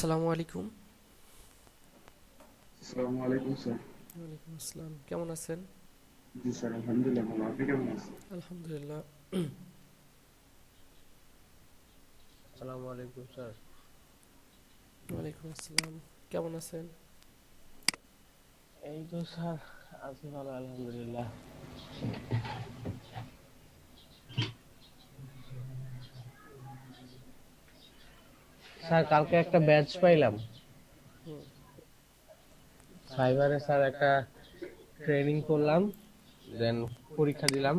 আসসালামু আলাইকুম। আসসালামু আলাইকুম স্যার। ওয়ালাইকুম আসসালাম, কেমন আছেন? জি স্যার, আলহামদুলিল্লাহ ভালো। আপনি কেমন আছেন? আলহামদুলিল্লাহ। আসসালামু আলাইকুম স্যার। ওয়ালাইকুম আসসালাম, কেমন আছেন? এই তো স্যার, আছি ভালো আলহামদুলিল্লাহ। স্যার কালকে একটা ব্যাচ পাইলাম হুম। সাইবারে। স্যার একটা ট্রেনিং করলাম, দেন পরীক্ষা দিলাম,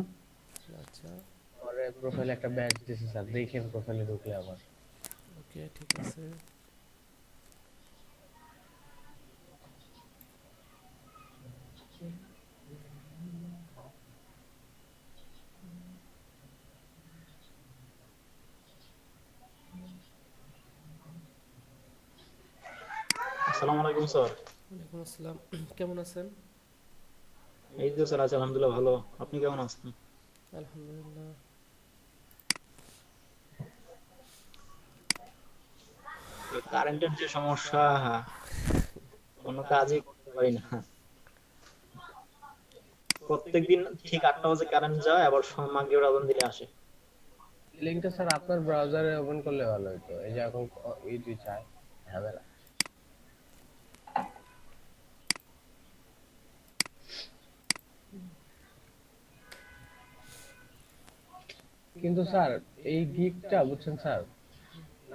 আচ্ছা। পরে প্রোফাইলে একটা ব্যাচ দিছে স্যার। দেখেন প্রোফাইলে ঢুকলে আবার। ওকে, ঠিক আছে। আসসালামু আলাইকুম স্যার। ওয়ালাইকুম আসসালাম, কেমন আছেন? এই তো স্যার আছি আলহামদুলিল্লাহ ভালো। আপনি কেমন আছেন? আলহামদুলিল্লাহ। এই কারেন্টের যে সমস্যা, কোনো কাজই করতে পারি না। প্রত্যেকদিন ঠিক 8টা বাজে কারেন্ট যায়, আবার মাগরিবের আজান দিলে আসে। লিঙ্কটা স্যার আপনার ব্রাউজারে ওপেন করলে ভালো হতো। এই যে এখন ইউটিউব চায় ঝামেলা। কিন্তু স্যার এই গিগটা বুঝছেন স্যার,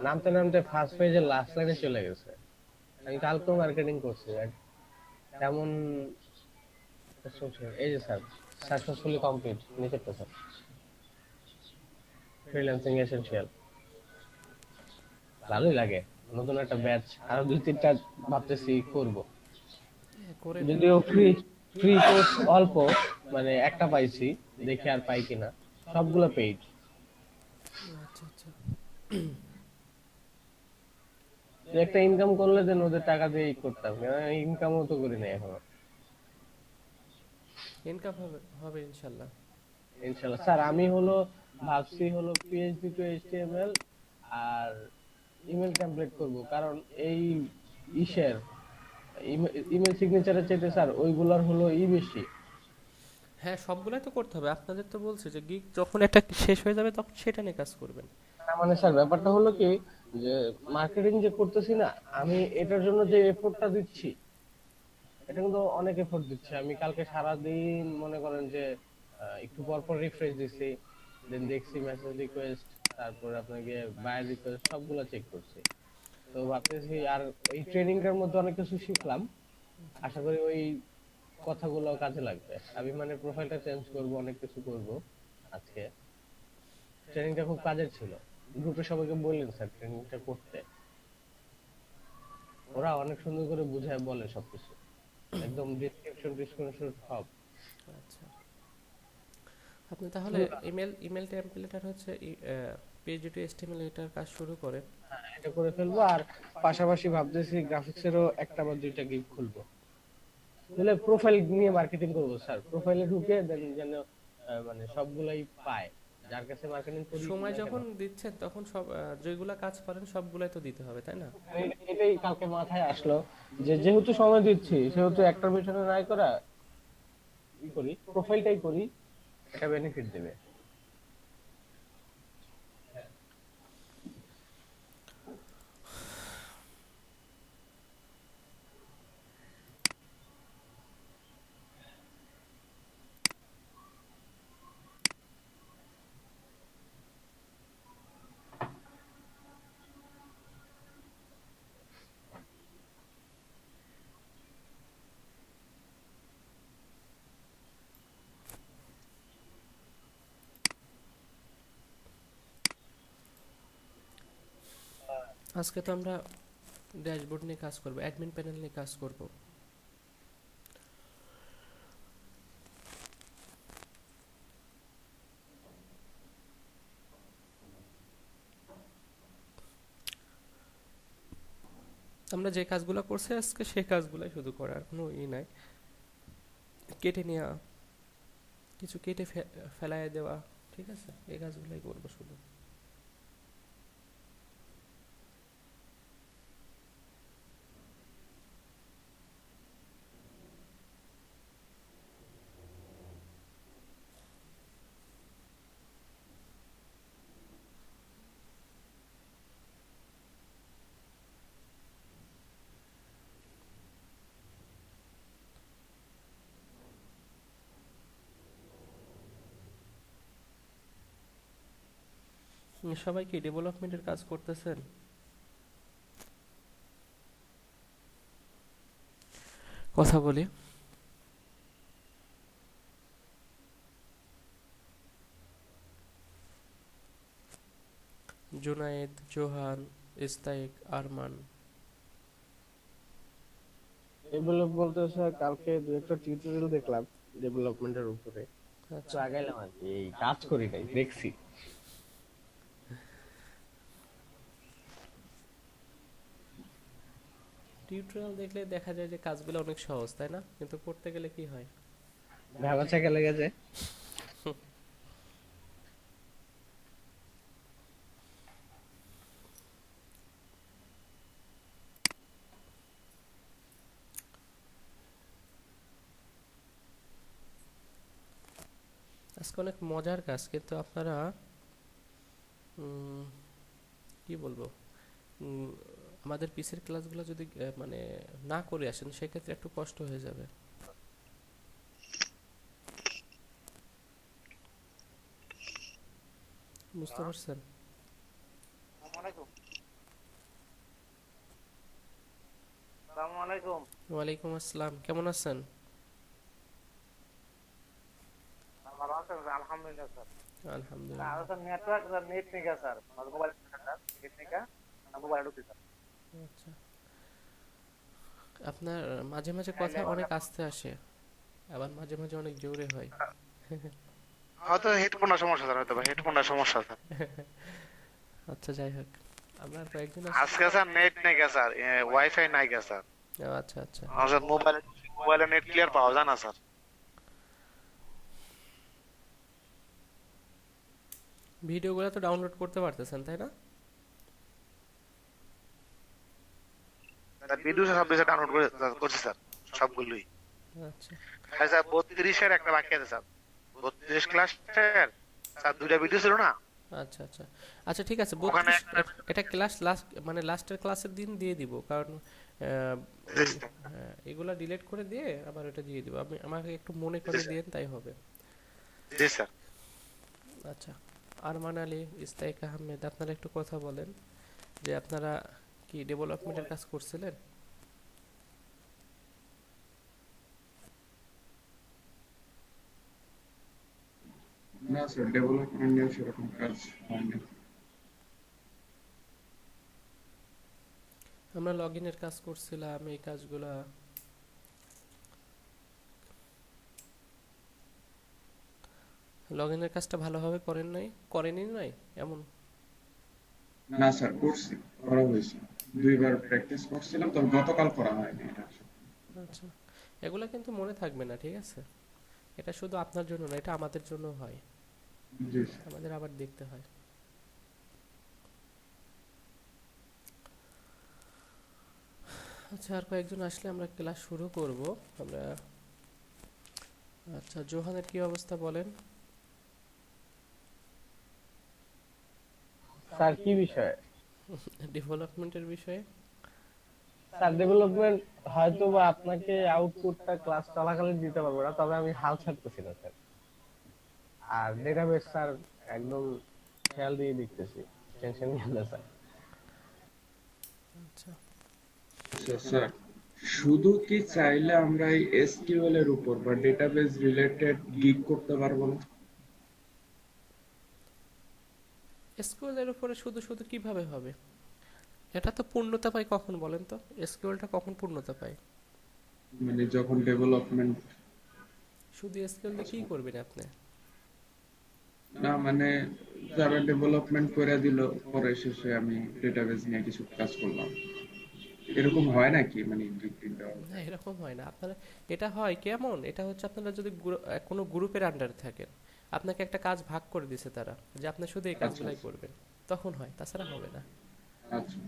নামতে নামতে ফার্স্ট পেজের লাস্ট লাইনে চলে গেছে। আমি কালকেও মার্কেটিং করছি, তেমন এই যে স্যার, সাকসেসফুলি কমপ্লিট নিচেরটা স্যার, ফ্রিল্যান্সিং এসেনশিয়াল। ভালোই লাগে, নতুন একটা ব্যাচ, আরো দুই তিনটা ভাবতেছি করব। হ্যাঁ, করেন। যদিও ফ্রি ফ্রি কোর্স অল্প, মানে একটা পাইছি, দেখি আর পাই কিনা। সবগুলো পেইড। আচ্ছা আচ্ছা। একটা ইনকাম করলে দেন ওদের টাকা দিয়ে করতাম, ইনকামও তো করি না এখনো। ইনকাম হবে হবে ইনশাল্লাহ। ইনশাল্লাহ স্যার। আমি হলো ভাবছি হলো পিএইচডি টু এইচটিএমএল আর ইমেল টেমপ্লেট করব, কারণ এই ইসের ইমেল সিগনেচারের চাইতে স্যার ওইগুলার হলো বেশি। হ্যাঁ, সবগুলাই তো করতে হবে। আপনাদের তো বলছে যে গিগ যখন একটা শেষ হয়ে যাবে তখন সেটা নিয়ে কাজ করবেন। তার মানে স্যার ব্যাপারটা হলো কি, যে মার্কেটিং যে করতেছি না, আমি এটার জন্য যে এফোর্টটা দিচ্ছি, এটা কিন্তু অনেক এফোর্ট দিচ্ছি। আমি কালকে সারাদিন মনে করেন যে একটু পর পর রিফ্রেশ দিছি, দেন দেখছি মেসেজ রিকোয়েস্ট, তারপর আপনাকে বায়ার রিকোয়েস্ট সবগুলা চেক করছি। তো ভাবতেছি আর এই ট্রেনিংটার মধ্যে অনেক কিছু শিখলাম। আশা করি ওই কথাগুলো কাজে লাগবে। আমি মানে প্রোফাইলটা চেঞ্জ করব, অনেক কিছু করব আজকে। ট্রেনিংটা খুব কাজের ছিল। গ্রুপে সবাইকে বললেন স্যার ট্রেনিংটা করতে, ওরা অনেক সুন্দর করে বুঝায় বলে সবকিছু, একদম ডিসক্রিপশন ডিসক্রিপশন সব। আচ্ছা, আপনি তাহলে ইমেল ইমেল টেমপ্লেট আর হচ্ছে পেজ টু এসটিএমএল এটার কাজ শুরু করেন। এটা করে ফেলবো, আর পাশাপাশি ভাবতেছি গ্রাফিক্সেরও একটা বা দুইটা গিগ খুলবো। খুলে প্রোফাইল নিয়ে মার্কেটিং করবো স্যার। প্রোফাইলে ঢুকে দেন যেন মানে সবগুলাই পায়, যার কাছে মার্কেটিং করি সময় না কেন। যখন দিচ্ছেন তখন সব যেগুলা কাজ করেন সবগুলাই তো দিতে হবে, তাই না? এটাই কালকে মাথায় আসলো, যে যেহেতু সময় দিচ্ছি সেহেতু একটার পেছনে নাই করা, করি প্রোফাইলটাই করি, এটা বেনিফিট দেবে। আজকে তো আমরা ড্যাশবোর্ড নিয়ে কাজ করব, অ্যাডমিন প্যানেল নিয়ে কাজ করব। আমরা যে কাজগুলো করছি আজকে সেই কাজগুলাই শুধু করার কোনো নাই। কেটে নেওয়া, কিছু কেটে ফেলায় দেওয়া, ঠিক আছে, এই কাজগুলাই করবো শুধু। সবাই কি ডেভেলপমেন্টের কাজ করতেছেন? কথা বলি। জুনায়েদ, জোহান, ইস্তাইক, আরমান। ডেভেলপ বলতে স্যার কালকে দু একটা টিউটোরিয়াল দেখলাম ডেভেলপমেন্টের উপরে, তো আচ্ছা, আগাইলাম আর কি, এই কাজ করি নাই, দেখছি। টিউটোরিয়াল দেখলে দেখা যায় যে কাজগুলো অনেক সহজ, তাই না? কিন্তু করতে গেলে কি হয়? ভেবা চাকা লেগে যায়। আজকে অনেক মজার কাজ, কিন্তু আপনারা উম, কি বলবো, উম, আমাদের পিসের ক্লাসগুলো যদি মানে না করে আসেন সেক্ষেত্রে একটু কষ্ট হয়ে যাবে। বুঝতে পারছেন? আসসালামু আলাইকুম। ওয়ালাইকুম আসসালাম, কেমন আছেন? ভালো আছেন স্যার? আলহামদুলিল্লাহ স্যার। আলহামদুলিল্লাহ। আর স্যার নেটওয়ার্ক স্যার নেট নিকা স্যার মোবাইল স্যার নেট নিকা মোবাইল ঢুকছে স্যার। আচ্ছা, আপনার মাঝে মাঝে কথা অনেক আস্তে আসে, আবার মাঝে মাঝে অনেক জোরে হয়। হয়তো হেডফোনের সমস্যা স্যার, হয়তো হেডফোনের সমস্যা স্যার। আচ্ছা, যাই হোক, আমরা কয়েকজন আজকে স্যার নেট নিকা স্যার, ওয়াইফাই নাই গা স্যার। আচ্ছা আচ্ছা। স্যার মোবাইলে নেট ক্লিয়ার পাওয়া যায় না স্যার। ভিডিওগুলো তো ডাউনলোড করতে পারতেছেন, তাই না? স্যার ভিডিও সব কিছু ডাউনলোড করে করছি স্যার, সবগুলোই। আচ্ছা স্যার 32-এর একটা বাকি আছে স্যার, 32 ক্লাসের স্যার দুইটা ভিডিও ছিল না আচ্ছা আচ্ছা। আচ্ছা ঠিক আছে, ওখানে 32 এটা ক্লাস লাস্ট মানে লাস্টের ক্লাসের দিন দিয়ে দিব, কারণ ওই এগুলা ডিলিট করে দিয়ে আবার ওটা দিয়ে দিব। আপনি আমাকে একটু মনে করে দিয়েন, তাই হবে। জি স্যার। আচ্ছা, আরমান আলী, ইস্তাইক আহমেদ, আপনারা একটু কথা বলেন যে আপনারা কি ডেভেলপমেন্টের কাজ করছিলেন? না স্যার, ডেভেলপমেন্ট নিয়ে সেরকম কাজ হয়নি। আমরা লগ ইনের কাজ করছিলাম, এই কাজগুলা। লগ ইনের কাজটা ভালোভাবে করেনি নাই এমন? না স্যার, করছি, করা হয়েছে, দুইবার প্র্যাকটিস করছিলাম, তবে গতকাল করা হয়নি এটা। আচ্ছা, এগুলা কিন্তু মনে থাকবে না, ঠিক আছে? এটা শুধু আপনার জন্য না, এটা আমাদের জন্য হয়, জি স্যার। আমাদের আবার দেখতে হয়। আচ্ছা, আর কয়েকজন আসলে আমরা ক্লাস শুরু করব। আমরা আচ্ছা, জোহানের কি অবস্থা বলেন? স্যার কি বিষয়? ডেভেলপমেন্টের বিষয়ে। স্যার ডেভেলপমেন্ট হয়তো বা আপনাকে আউটপুটটা ক্লাস চলাকালীন দিতে পারবো না, তবে আমি হাল ছাড়তেছি না স্যার। আর ডেটাবেস স্যার একদম খেয়াল দিয়ে দেখতেছি, টেনশন নিয়েন না স্যার। আচ্ছা, আচ্ছা স্যার, শুধু কি চাইলে আমরা এই এসকিউএল এর উপর বা ডেটাবেস রিলেটেড গিগ করতে পারবো না? এসকিউএল এর উপরে শুধু শুধু কিভাবে হবে? এটা তো পূর্ণতা পায় কখন বলেন তো? এসকিউএলটা কখন পূর্ণতা পায়? মানে যখন ডেভেলপমেন্ট, শুধু এসকিউএল দিয়ে কি করবেন আপনি? না মানে যারা ডেভেলপমেন্ট করে দিল, পরে শেষে আমি ডেটাবেস নিয়ে কিছু কাজ করলাম, এরকম হয় নাকি? মানে গিগ দেওয়া না, এরকম হয় না আপনারা। এটা হয় কেমন, এটা হচ্ছে আপনারা যদি কোনো গ্রুপের আন্ডারে থাকেন, আপনাকে একটা কাজ ভাগ করে দিছে তারা, যে আপনি শুধু এই আচ্ছা কাজগুলাই আচ্ছা করবেন, তখন হয়, তাছাড়া হবে না। আচ্ছা।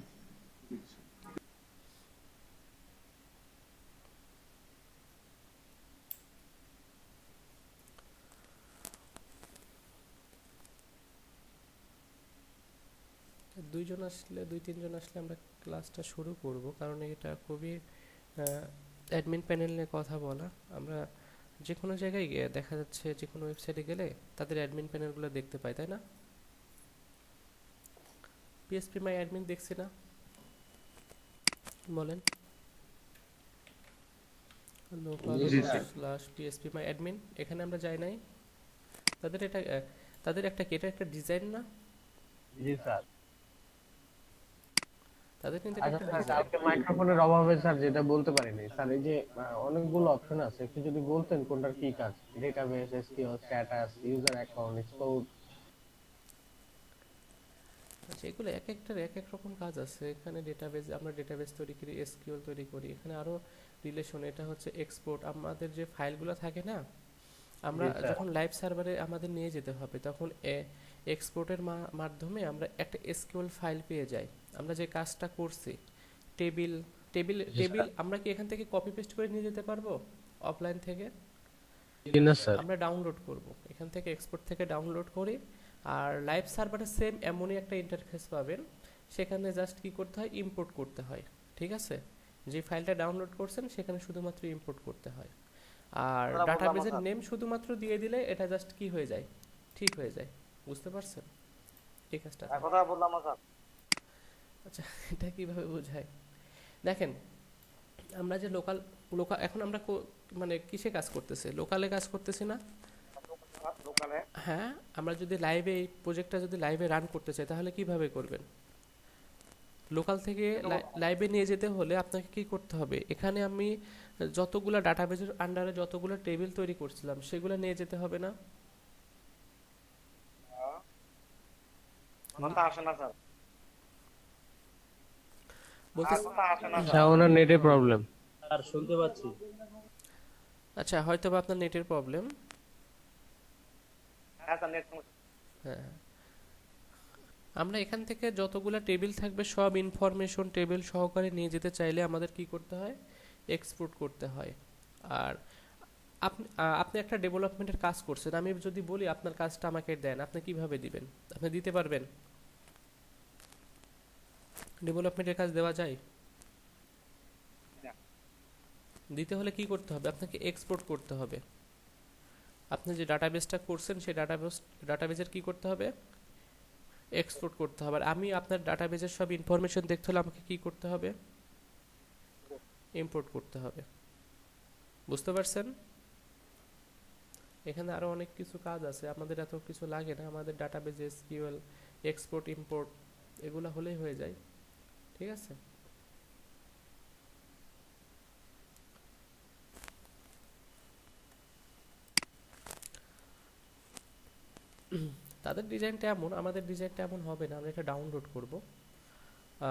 দুই তিনজন আসলে আমরা ক্লাসটা শুরু করব, কারণ এটা খুবই অ্যাডমিন প্যানেল নিয়ে কথা বলা। আমরা যে কোনো জায়গায় গিয়ে দেখা যাচ্ছে, যে কোনো ওয়েবসাইটে গেলে তাদের অ্যাডমিন প্যানেলগুলো দেখতে পাই, তাই না? পিএসপি মাই অ্যাডমিন দেখছি না, বলেন লোকাল জি স্যার। স্ল্যাশ পিএসপি মাই অ্যাডমিন, এখানে আমরা যাই নাই। তাদের এটা তাদের একটা কি, এটা একটা ডিজাইন না? জি স্যার। তাদের কিন্তু এটা আচ্ছা একটা স্যার, ডিজাইন। কালকে মাইক্রোফোনের অভাবে স্যার যেটা বলতে পারিনি স্যার, এই যে অনেকগুলো অপশন আছে, একটু যদি বলতেন কোনটার কি কাজ, database, SQL, status, user account, export. আচ্ছা, এগুলো এক একটার এক এক রকম কাজ আছে। এখানে ডেটাবেস, আমরা ডেটাবেস তৈরি করি, এসকিউএল তৈরি করি, এখানে আরো রিলেশন, এটা হচ্ছে এক্সপোর্ট। আমাদের যে ফাইলগুলো থাকে না, আমরা জি স্যার। যখন লাইভ সার্ভারে আমাদের নিয়ে যেতে হবে, তখন এক্সপোর্টের মাধ্যমে আমরা একটা এসকিউএল ফাইল পেয়ে যাই। আমরা যে কাজটা করছি, টেবিল টেবিল জি টেবিল, স্যার। আমরা কি এখান থেকে কপি পেস্ট করে নিয়ে যেতে পারবো অফলাইন থেকে? জি না স্যার। আমরা ডাউনলোড করব, এখান থেকে এক্সপোর্ট থেকে ডাউনলোড করি। আর লাইভ সার্ভারে সেম এমনই একটা ইন্টারফেস পাবেন, সেখানে জাস্ট কি করতে হয়, ইম্পোর্ট করতে হয়। ঠিক আছে, যে ফাইলটা ডাউনলোড করছেন সেখানে শুধুমাত্র ইম্পোর্ট করতে হয়। আর ডাটাবেজের নেম শুধুমাত্র দিয়ে দিলে এটা জাস্ট কি হয়ে যায়, ঠিক হয়ে যায়। বুঝতে পারছেন এই কাজটা? কথা বললাম না স্যার। আচ্ছা, এটা কিভাবে বোঝায় দেখেন, আমরা যে লোকাল লোকাল এখন আমরা মানে কিসে কাজ করতেছি, লোকালে কাজ করতেছি না? লোকালে হ্যাঁ, আমরা যদি লাইভে এই প্রজেক্টটা যদি লাইভে রান করতে চাই তাহলে কিভাবে করবেন? লোকাল থেকে লাইভে নিয়ে যেতে হলে আপনাকে কি করতে হবে, এখানে আমি যতগুলো ডাটাবেজের আন্ডারে যতগুলো টেবিল তৈরি করছিলাম সেগুলো নিয়ে যেতে হবে না? কথা আসে না স্যার, বলতে কথা আসে না আচ্ছা, ওনার নেটে প্রবলেম। আর শুনতে পাচ্ছি। আচ্ছা, হয়তো বা আপনার নেটের প্রবলেম। হ্যাঁ স্যার, নেট হ্যাঁ, আমরা এখান থেকে যতগুলো টেবিল থাকবে সব ইনফরমেশন টেবিল সহকারে নিয়ে যেতে চাইলে আমাদের কি করতে হয়, এক্সপোর্ট করতে হয়। আর আপনি একটা ডেভেলপমেন্টের কাজ করছেন, আমি যদি বলি আপনার কাজটা আমাকে দেন, আপনি কিভাবে দিবেন? আপনি দিতে পারবেন? ডেভেলপমেন্টের কাজ দেওয়া যায়? না। দিতে হলে কি করতে হবে, আপনাকে এক্সপোর্ট করতে হবে। আপনি যে ডাটাবেসটা করছেন সেই ডাটাবেজের কি করতে হবে, এক্সপোর্ট করতে হবে। আর আমি আপনার ডাটাবেজের সব ইনফরমেশন দেখতে হলে আমাকে কি করতে হবে, ইম্পোর্ট করতে হবে। বুঝতে পারছেন? এখানে আরো অনেক কিছু কাজ আছে, আমাদের এত কিছু লাগে না, আমাদের ডাটাবেজ এসকিউএল এক্সপোর্ট ইম্পোর্ট এগুলো হলেই হয়ে যায়। ঠিক আছে, তাদের ডিজাইনটা এমন, আমাদের ডিজাইনটা এমন হবে না। আমরা এটা ডাউনলোড করব।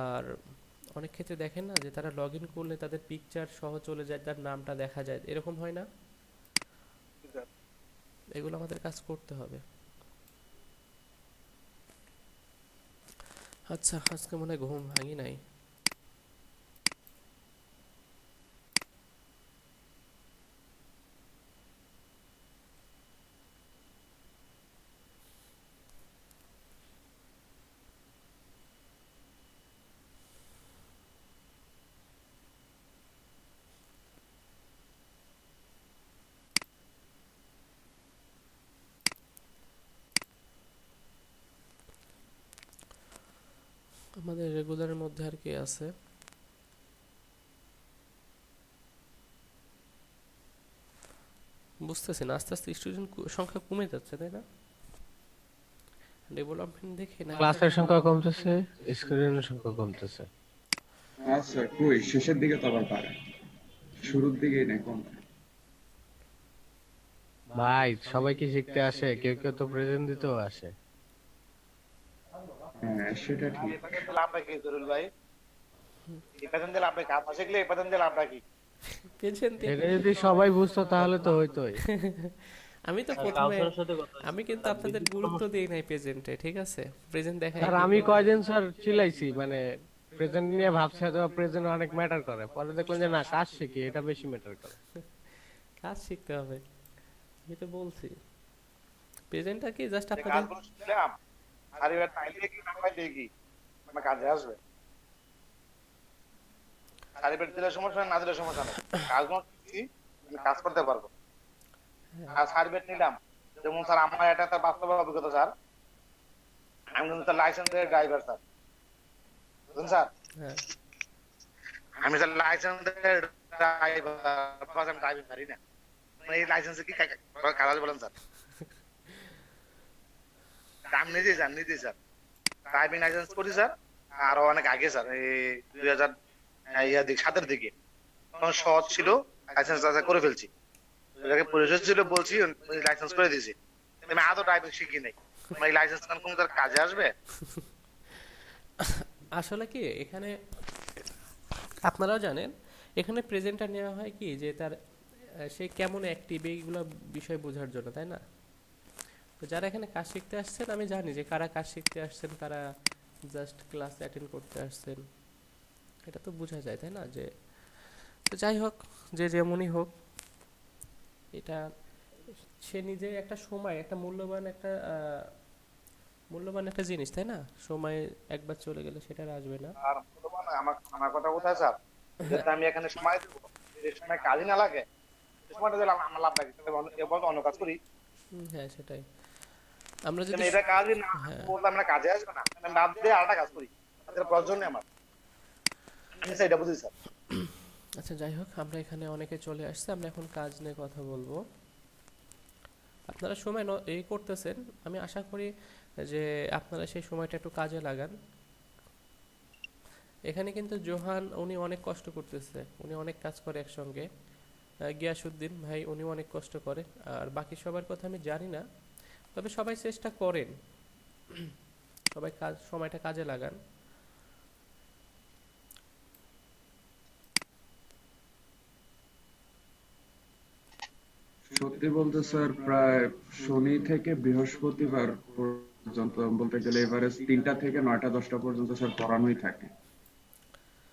আর অনেক ক্ষেত্রে দেখেন না যে তারা লগ ইন করলে তাদের পিকচার সহ চলে যায়, তার নামটা দেখা যায়, এরকম হয় না? এগুলো আমাদের কাজ করতে হবে। আচ্ছা, আজকে মনে হয় ঘুম ভাঙি নাই। আমাদের রেগুলারের মধ্যে আর কে আছে? বুঝতেছি না, আস্তে আস্তে স্টুডেন্ট সংখ্যা কমে যাচ্ছে, তাই না? ডেভেলপমেন্ট দেখে না, ক্লাসের সংখ্যা কমতেছে, স্টুডেন্টের সংখ্যা কমতেছে। আচ্ছা, কই শেষের দিকে তো আবার পারে, শুরুর দিকেই না কম। ভাই সবাই কি শিখতে আসে? কেউ কেউ তো প্রেজেন্ট দিতেও আসে। হ্যাঁ সেটা ঠিক। এই প্যাটার্ন দিলে আমরা কি জরুল ভাই? এই প্যাটার্ন দিলে আমরা কাজ শিখলে এই প্যাটার্ন দিলে আমরা কি? পেনশন এটা যদি সবাই বুঝতো তাহলে তো হইতোই। আমি তো স্যার, প্রথমে, কাউসারের সাথে কথা হয়েছে। আমি কিন্তু স্যার, আপনাদের বিদ্যুৎ গুরুত্ব সমস্যা- দিই নাই প্রেজেন্টে। ঠিক আছে, প্রেজেন্ট দেখাই আর কি আমি করব? কয়দিন স্যার চিল্লাইছি, মানে প্রেজেন্ট নিয়ে ভাবছি হয়তো প্রেজেন্ট অনেক ম্যাটার করে, পরে দেখলাম যে না, কাজ শিখি এটা বেশি ম্যাটার করে। কাজ শিখতে হবে, আমি তো বলছি। প্রেজেন্টটা কি জাস্ট যে আপনাদের, কাজগুলো শিখলাম, আর এবার পাইলে কি না পাইলে কি আমার কাজে আসবে? সার্টিফিকেট দিলে সমস্যা না দিলে সমস্যা নেই, কাজগুলো শিখছি, আমি কাজ করতে পারবো। আর সার্টিফিকেট নিলাম, যেমন স্যার আমার এটা একটা বাস্তব অভিজ্ঞতা স্যার, আমি কিন্তু লাইসেন্সের ড্রাইভার স্যার। বুঝলেন স্যার? হ্যাঁ আমি স্যার লাইসেন্স ড্রাইভার, আমি ড্রাইভিং পারি না। মানে এই লাইসেন্সে কি কাজ আছে বলেন স্যার? আমি নিজেই স্যার ড্রাইভিং লাইসেন্স করি স্যার, আরো অনেক আগে স্যার, এই 2007-এর দিকে। তখন সহজ ছিল, লাইসেন্স করে ফেলছি। ওটাকে পরিচয় ছিল বলছি, লাইসেন্স করে দিয়েছি। আমি আদৌ ড্রাইভিং শিখি নাই। আমার এই লাইসেন্স কোন তার কাজে আসবে? আসলে কি এখানে আপনারাও জানেন, এখানে প্রেজেন্টটা নেওয়া হয় কি যে তার সে কেমন অ্যাক্টিভ এইগুলো বিষয় বোঝার জন্য, তাই না? তো যারা এখানে কাজ শিখতে আসছেন, আমি জানি যে কারা কাজ শিখতে আসছেন, কারা জাস্ট ক্লাস অ্যাটেন্ড করতে আসছেন, এটা তো বোঝা যায়, তাই না? যে তো যাই হোক, যে যেমনই হোক, এটা সে নিজে একটা সময়, একটা মূল্যবান একটা জিনিস, তাই না? সময় একবার চলে গেলে সেটা আর আসবে না। আর আমার আমার কথা কোথায় স্যার? যেটা আমি এখানে সময় দেবো, যে সময় কাজই না লাগে, সে সময়টা দিলে আমার লাভ লাগে। এরপর তো অন্য কাজ করি। হ্যাঁ সেটাই। আমরা যদি কিন্তু এটা কাজই না হ্যাঁ বললাম না, কাজে আসবে না, আমি বাদ দিয়ে আরেকটা কাজ করি। তাদের প্রয়োজন নেই আমার। আমি সেটা বুঝি স্যার। আচ্ছা যাই হোক, আমরা এখানে অনেকে চলে আসছে, আমরা এখন কাজ নিয়ে কথা বলবো। আপনারা সময় এই করতেছেন, আমি আশা করি যে আপনারা সেই সময়টা একটু কাজে লাগান। এখানে কিন্তু জোহান উনি অনেক কষ্ট করতেছে, উনি অনেক কাজ করে একসঙ্গে। গিয়াসুদ্দিন ভাই উনি অনেক কষ্ট করে, আর বাকি সবার কথা আমি জানি না, তবে সবাই চেষ্টা করেন, সবাই সময়টা কাজে লাগান। সত্যি বলতে স্যার, প্রায় শনি থেকে বৃহস্পতিবার পর্যন্ত বলতে গেলে এভারেজ 3টা থেকে 9টা 10টা পর্যন্ত স্যার পড়ানোই থাকে।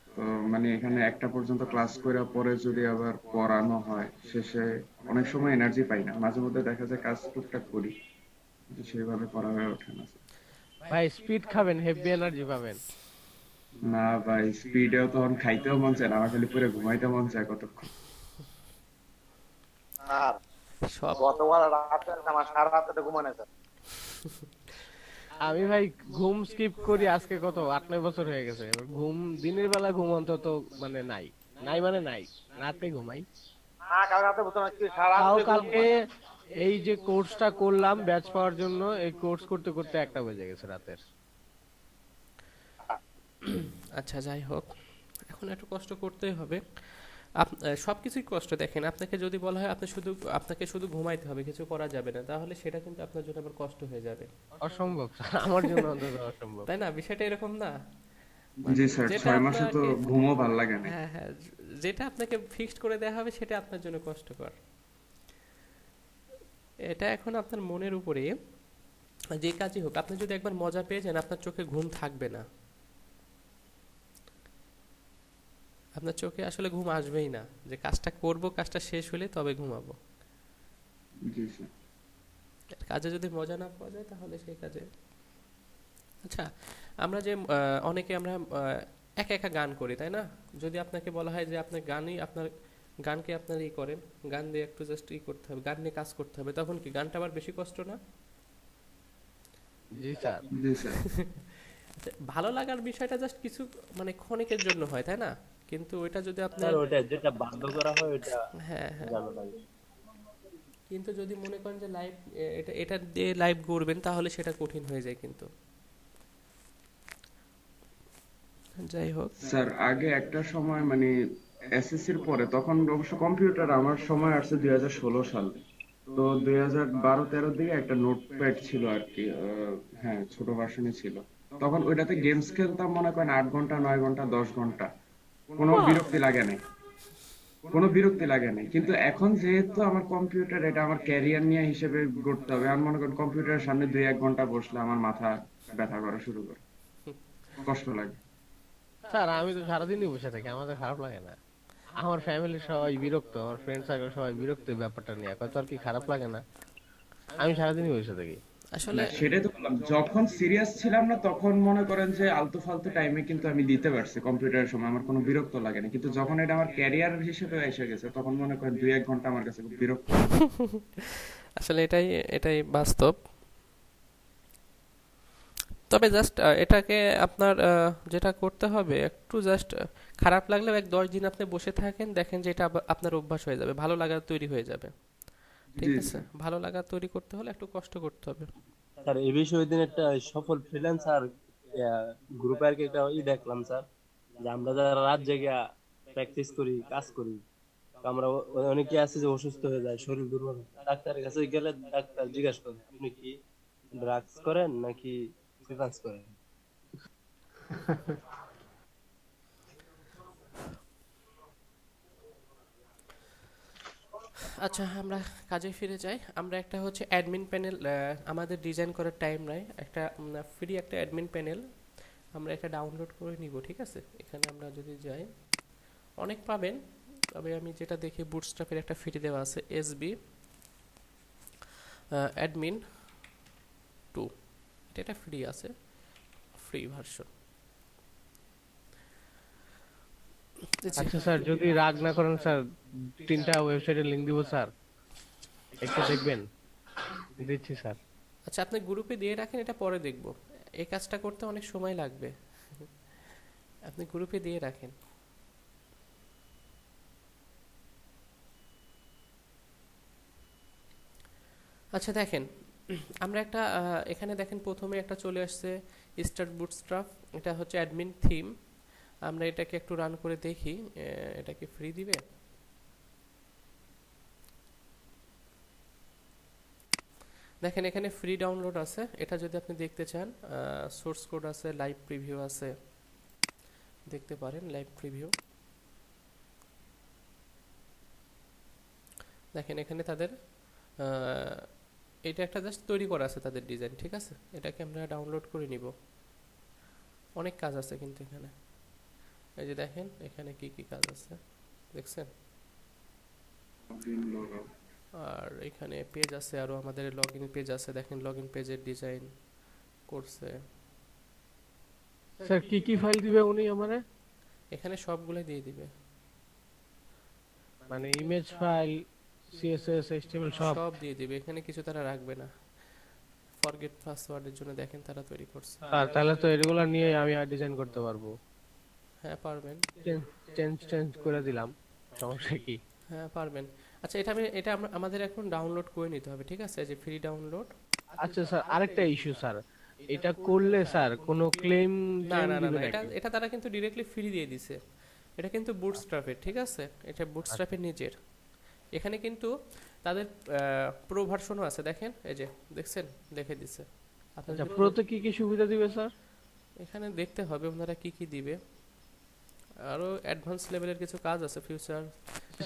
তো মানে এখানে 1টা পর্যন্ত ক্লাস করে পরে যদি আবার পড়ানো হয়, শেষে অনেক সময় এনার্জি পাই না। মাঝে মধ্যে দেখা যায় কাজ টুকটাক করি, কিন্তু সেইভাবে করা হয়ে ওঠে না স্যার। ভাই স্পিড খাবেন, হেভি এনার্জি পাবেন। না ভাই, স্পিডেও তখন খাইতেও মন চায় না, আমার খালি পুরো ঘুমাইতে মন চায় কতক্ষণ। আর সব গতকাল রাতে আমার সারা রাতে ঘুমানো নাই স্যার। আমি ভাই ঘুম স্কিপ করি আজকে কত 8-9 বছর হয়ে গেছে। এবার ঘুম দিনের বেলা ঘুম অন্তত মানে নাই, নাই মানে নাই, রাতে ঘুমাই। না কাল রাতে বুঝতে পারছি, সারা তাও রাতে কালকে এই যে কোর্সটা করলাম ব্যাচ পাওয়ার জন্য, এই কোর্স করতে করতে 1টা বেজে গেছে রাতের। আচ্ছা যাই হোক, এখন একটু কষ্ট করতেই হবে। সব কিছুই কষ্ট। দেখেন, আপনাকে যদি বলা হয় আপনাকে শুধু ঘুমাইতে হবে, কিছু করা যাবে না, তাহলে সেটা কিন্তু আপনার জন্য আবার কষ্ট হয়ে যাবে, অসম্ভব স্যার, আমার জন্য অন্তত অসম্ভব। তাই না? বিষয়টা এরকম না? জি স্যার, যেটা 6 মাসে তো আপনাকে ঘুমও ভাল লাগে না। হ্যাঁ হ্যাঁ, যেটা আপনাকে ফিক্সড করে দেওয়া হবে সেটা আপনার জন্য কষ্টকর। এটা এখন আপনার মনের উপরে, যে কাজই হোক, আপনি যদি একবার মজা পেয়ে যান, আপনার চোখে ঘুম থাকবে না, আপনার চোখে আসলে ঘুম আসবেই না। যে কাজটা করব, কাজটা শেষ হলে তবে ঘুমাবো। জি স্যার। কাজে যদি মজা না পাওয়া যায়, তাহলে সেই কাজে। আচ্ছা, আমরা যে অনেকে আমরা একা একা গান করি, তাই না? যদি আপনাকে বলা হয় যে আপনার গানকে আপনার করেন, গান দিয়ে একটু জাস্ট করতে হবে, গান নিয়ে কাজ করতে হবে, তখন কি গানটা আবার বেশি কষ্ট না? জি স্যার। জি স্যার। আচ্ছা, ভালো লাগার বিষয়টা জাস্ট কিছু মানে ক্ষণিকের জন্য হয়, তাই না? কিন্তু ওইটা যদি আপনার স্যার ওটা যেটা বাধ্য করা হয় ওটা হ্যাঁ হ্যাঁ, ভালো লাগে। কিন্তু যদি মনে করেন যে লাইভ, এটা দিয়ে লাইভ করবেন, তাহলে সেটা কঠিন হয়ে যায় কিন্তু। যাই হোক, স্যার আগে একটা সময় মানে এসএসসির পরে, তখন অবশ্য কম্পিউটার আমার সময় আসছে 2016 সালে। তো 2012-13 দিকে একটা নোটপ্যাড ছিল আর কি, হ্যাঁ ছোট ভার্সনই ছিল। তখন ওইটাতে গেমস খেলতাম মনে করেন 8 ঘন্টা 9 ঘন্টা 10 ঘন্টা, কোনো বিরক্তি লাগে নাই, কিন্তু এখন যেহেতু আমার কম্পিউটার, এটা আমার ক্যারিয়ার নিয়ে হিসেবে গড়তে হবে, আমি মনে করেন কম্পিউটারের সামনে 2-1 ঘন্টা বসলে আমার মাথা ব্যথা করা শুরু করে, কষ্ট লাগে। স্যার আমি তো সারাদিনই বসে থাকি, আমাদের খারাপ লাগে না। আমার ফ্যামিলি সবাই বিরক্ত, আমার ফ্রেন্ড সার্কেল সবাই বিরক্ত এই ব্যাপারটা নিয়ে। কত আর কি খারাপ লাগে না, আমি সারাদিনই বসে থাকি। আসলে সেটাই তো বললাম, যখন সিরিয়াস ছিলাম না তখন মনে করেন যে আলতু ফালতু টাইমে কিন্তু আমি দিতে পারছি কম্পিউটারের সময়, আমার কোনো বিরক্ত লাগে না। কিন্তু যখন এটা আমার ক্যারিয়ার হিসেবে এসে গেছে, তখন মনে করেন 2-1 ঘন্টা আমার কাছে খুব বিরক্ত। আসলে এটাই বাস্তব। তবে জাস্ট এটাকে আপনার যেটা করতে হবে একটু জাস্ট খারাপ লাগলেও ১-১০ দিন আপনি বসে থাকেন, দেখেন যে এটা আপনার অভ্যাস হয়ে যাবে, ভালো লাগা তৈরি হয়ে যাবে। ঠিক জি আছে, স্যার। ভালো লাগা তৈরি করতে হলে একটু কষ্ট করতে হবে। স্যার এই বিষয়ে ওই দিন একটা সফল ফ্রিল্যান্সার গ্রুপে আর কি একটা দেখলাম স্যার, যে আমরা যারা রাত জেগে প্র্যাকটিস করি, কাজ করি, তো আমরা অনেকে আছে যে অসুস্থ হয়ে যায়, শরীর দুর্বল হয়। ডাক্তারের কাছে গেলে ডাক্তার জিজ্ঞাসা করে আপনি কি ড্রাগস করেন নাকি ফ্রিল্যান্স করেন। আচ্ছা, আমরা কাজে ফিরে যাই। আমরা একটা হচ্ছে অ্যাডমিন প্যানেল, আমাদের ডিজাইন করার টাইম নাই, একটা ফ্রি একটা অ্যাডমিন প্যানেল আমরা এটা ডাউনলোড করে নিব। ঠিক আছে, এখানে আমরা যদি যাই অনেক পাবেন, তবে আমি যেটা দেখি বুটস্ট্র্যাপের একটা ফ্রি দেওয়া আছে, এসবি অ্যাডমিন 2, এটা ফ্রি আছে, ফ্রি ভার্সন। আচ্ছা স্যার, যদি রাগ না করেন স্যার, 3টা ওয়েবসাইটের লিংক দিব স্যার, একটু দেখবেন। দিচ্ছি স্যার। আচ্ছা, আপনি গ্রুপে দিয়ে রাখেন, এটা পরে দেখব, এই কাজটা করতে অনেক সময় লাগবে, আপনি গ্রুপে দিয়ে রাখেন। আচ্ছা দেখেন, আমরা একটা এখানে দেখেন প্রথমে একটা চলে আসছে স্টার্ট বুটস্ট্র্যাপ, এটা হচ্ছে অ্যাডমিন থিম। আমরা এটাকে একটু রান করে দেখি, এটা কি ফ্রি দিবে। দেখেন এখানে ফ্রি ডাউনলোড আছে, এটা যদি আপনি দেখতে চান, সোর্স কোড আছে, লাইভ প্রিভিউ আছে, দেখতে পারেন লাইভ প্রিভিউ। দেখেন এখানে তাদের এটা একটা জাস্ট তৈরি করা আছে তাদের ডিজাইন। ঠিক আছে, এটাকে আমরা ডাউনলোড করে নিব। অনেক কাজ আছে কিন্তু এখানে, এই যে দেখেন এখানে কি কি কাজ আছে দেখছেন, আর এখানে পেজ আছে, আরো আমাদের লগইন পেজ আছে, দেখেন লগইন পেজের ডিজাইন করছে। স্যার কি কি ফাইল দিবে উনি আমারে? এখানে সবগুলো দিয়ে দিবে, মানে ইমেজ ফাইল, সিএসএস, এইচটিএমএল সব? সব দিয়ে দিবে, এখানে কিছু তারা রাখবে না। ফরগেট পাসওয়ার্ডের জন্য দেখেন তারা তৈরি করছে। তাহলে তো এগুলো নিয়ে আমি আর ডিজাইন করতে পারবো। হ্যাঁ পারবেন, চেঞ্জ করে দিলাম, সমস্যা কি? হ্যাঁ পারবেন। আচ্ছা, এটা আমাদের এখন ডাউনলোড করে নিতে হবে। ঠিক আছে, যে ফ্রি ডাউনলোড। আচ্ছা স্যার, আরেকটা ইস্যু স্যার, এটা করলে স্যার কোনো ক্লেম না না না দিবে না, এটা নাকি? এটা তারা কিন্তু ডিরেক্টলি ফ্রি দিয়ে দিছে, এটা কিন্তু বুটস্ট্র্যাপের। ঠিক আছে, এটা বুটস্ট্র্যাপের নিজের। এখানে কিন্তু তাদের প্রো ভার্সনও আছে, দেখেন এই যে দেখছেন, দেখে দিছে। আপনার আচ্ছা, যদি প্রোতে কি কি সুবিধা দিবে স্যার? এখানে দেখতে হবে ওনারা কি কি দিবে, আরো অ্যাডভান্স লেভেলের কিছু কাজ আছে, future.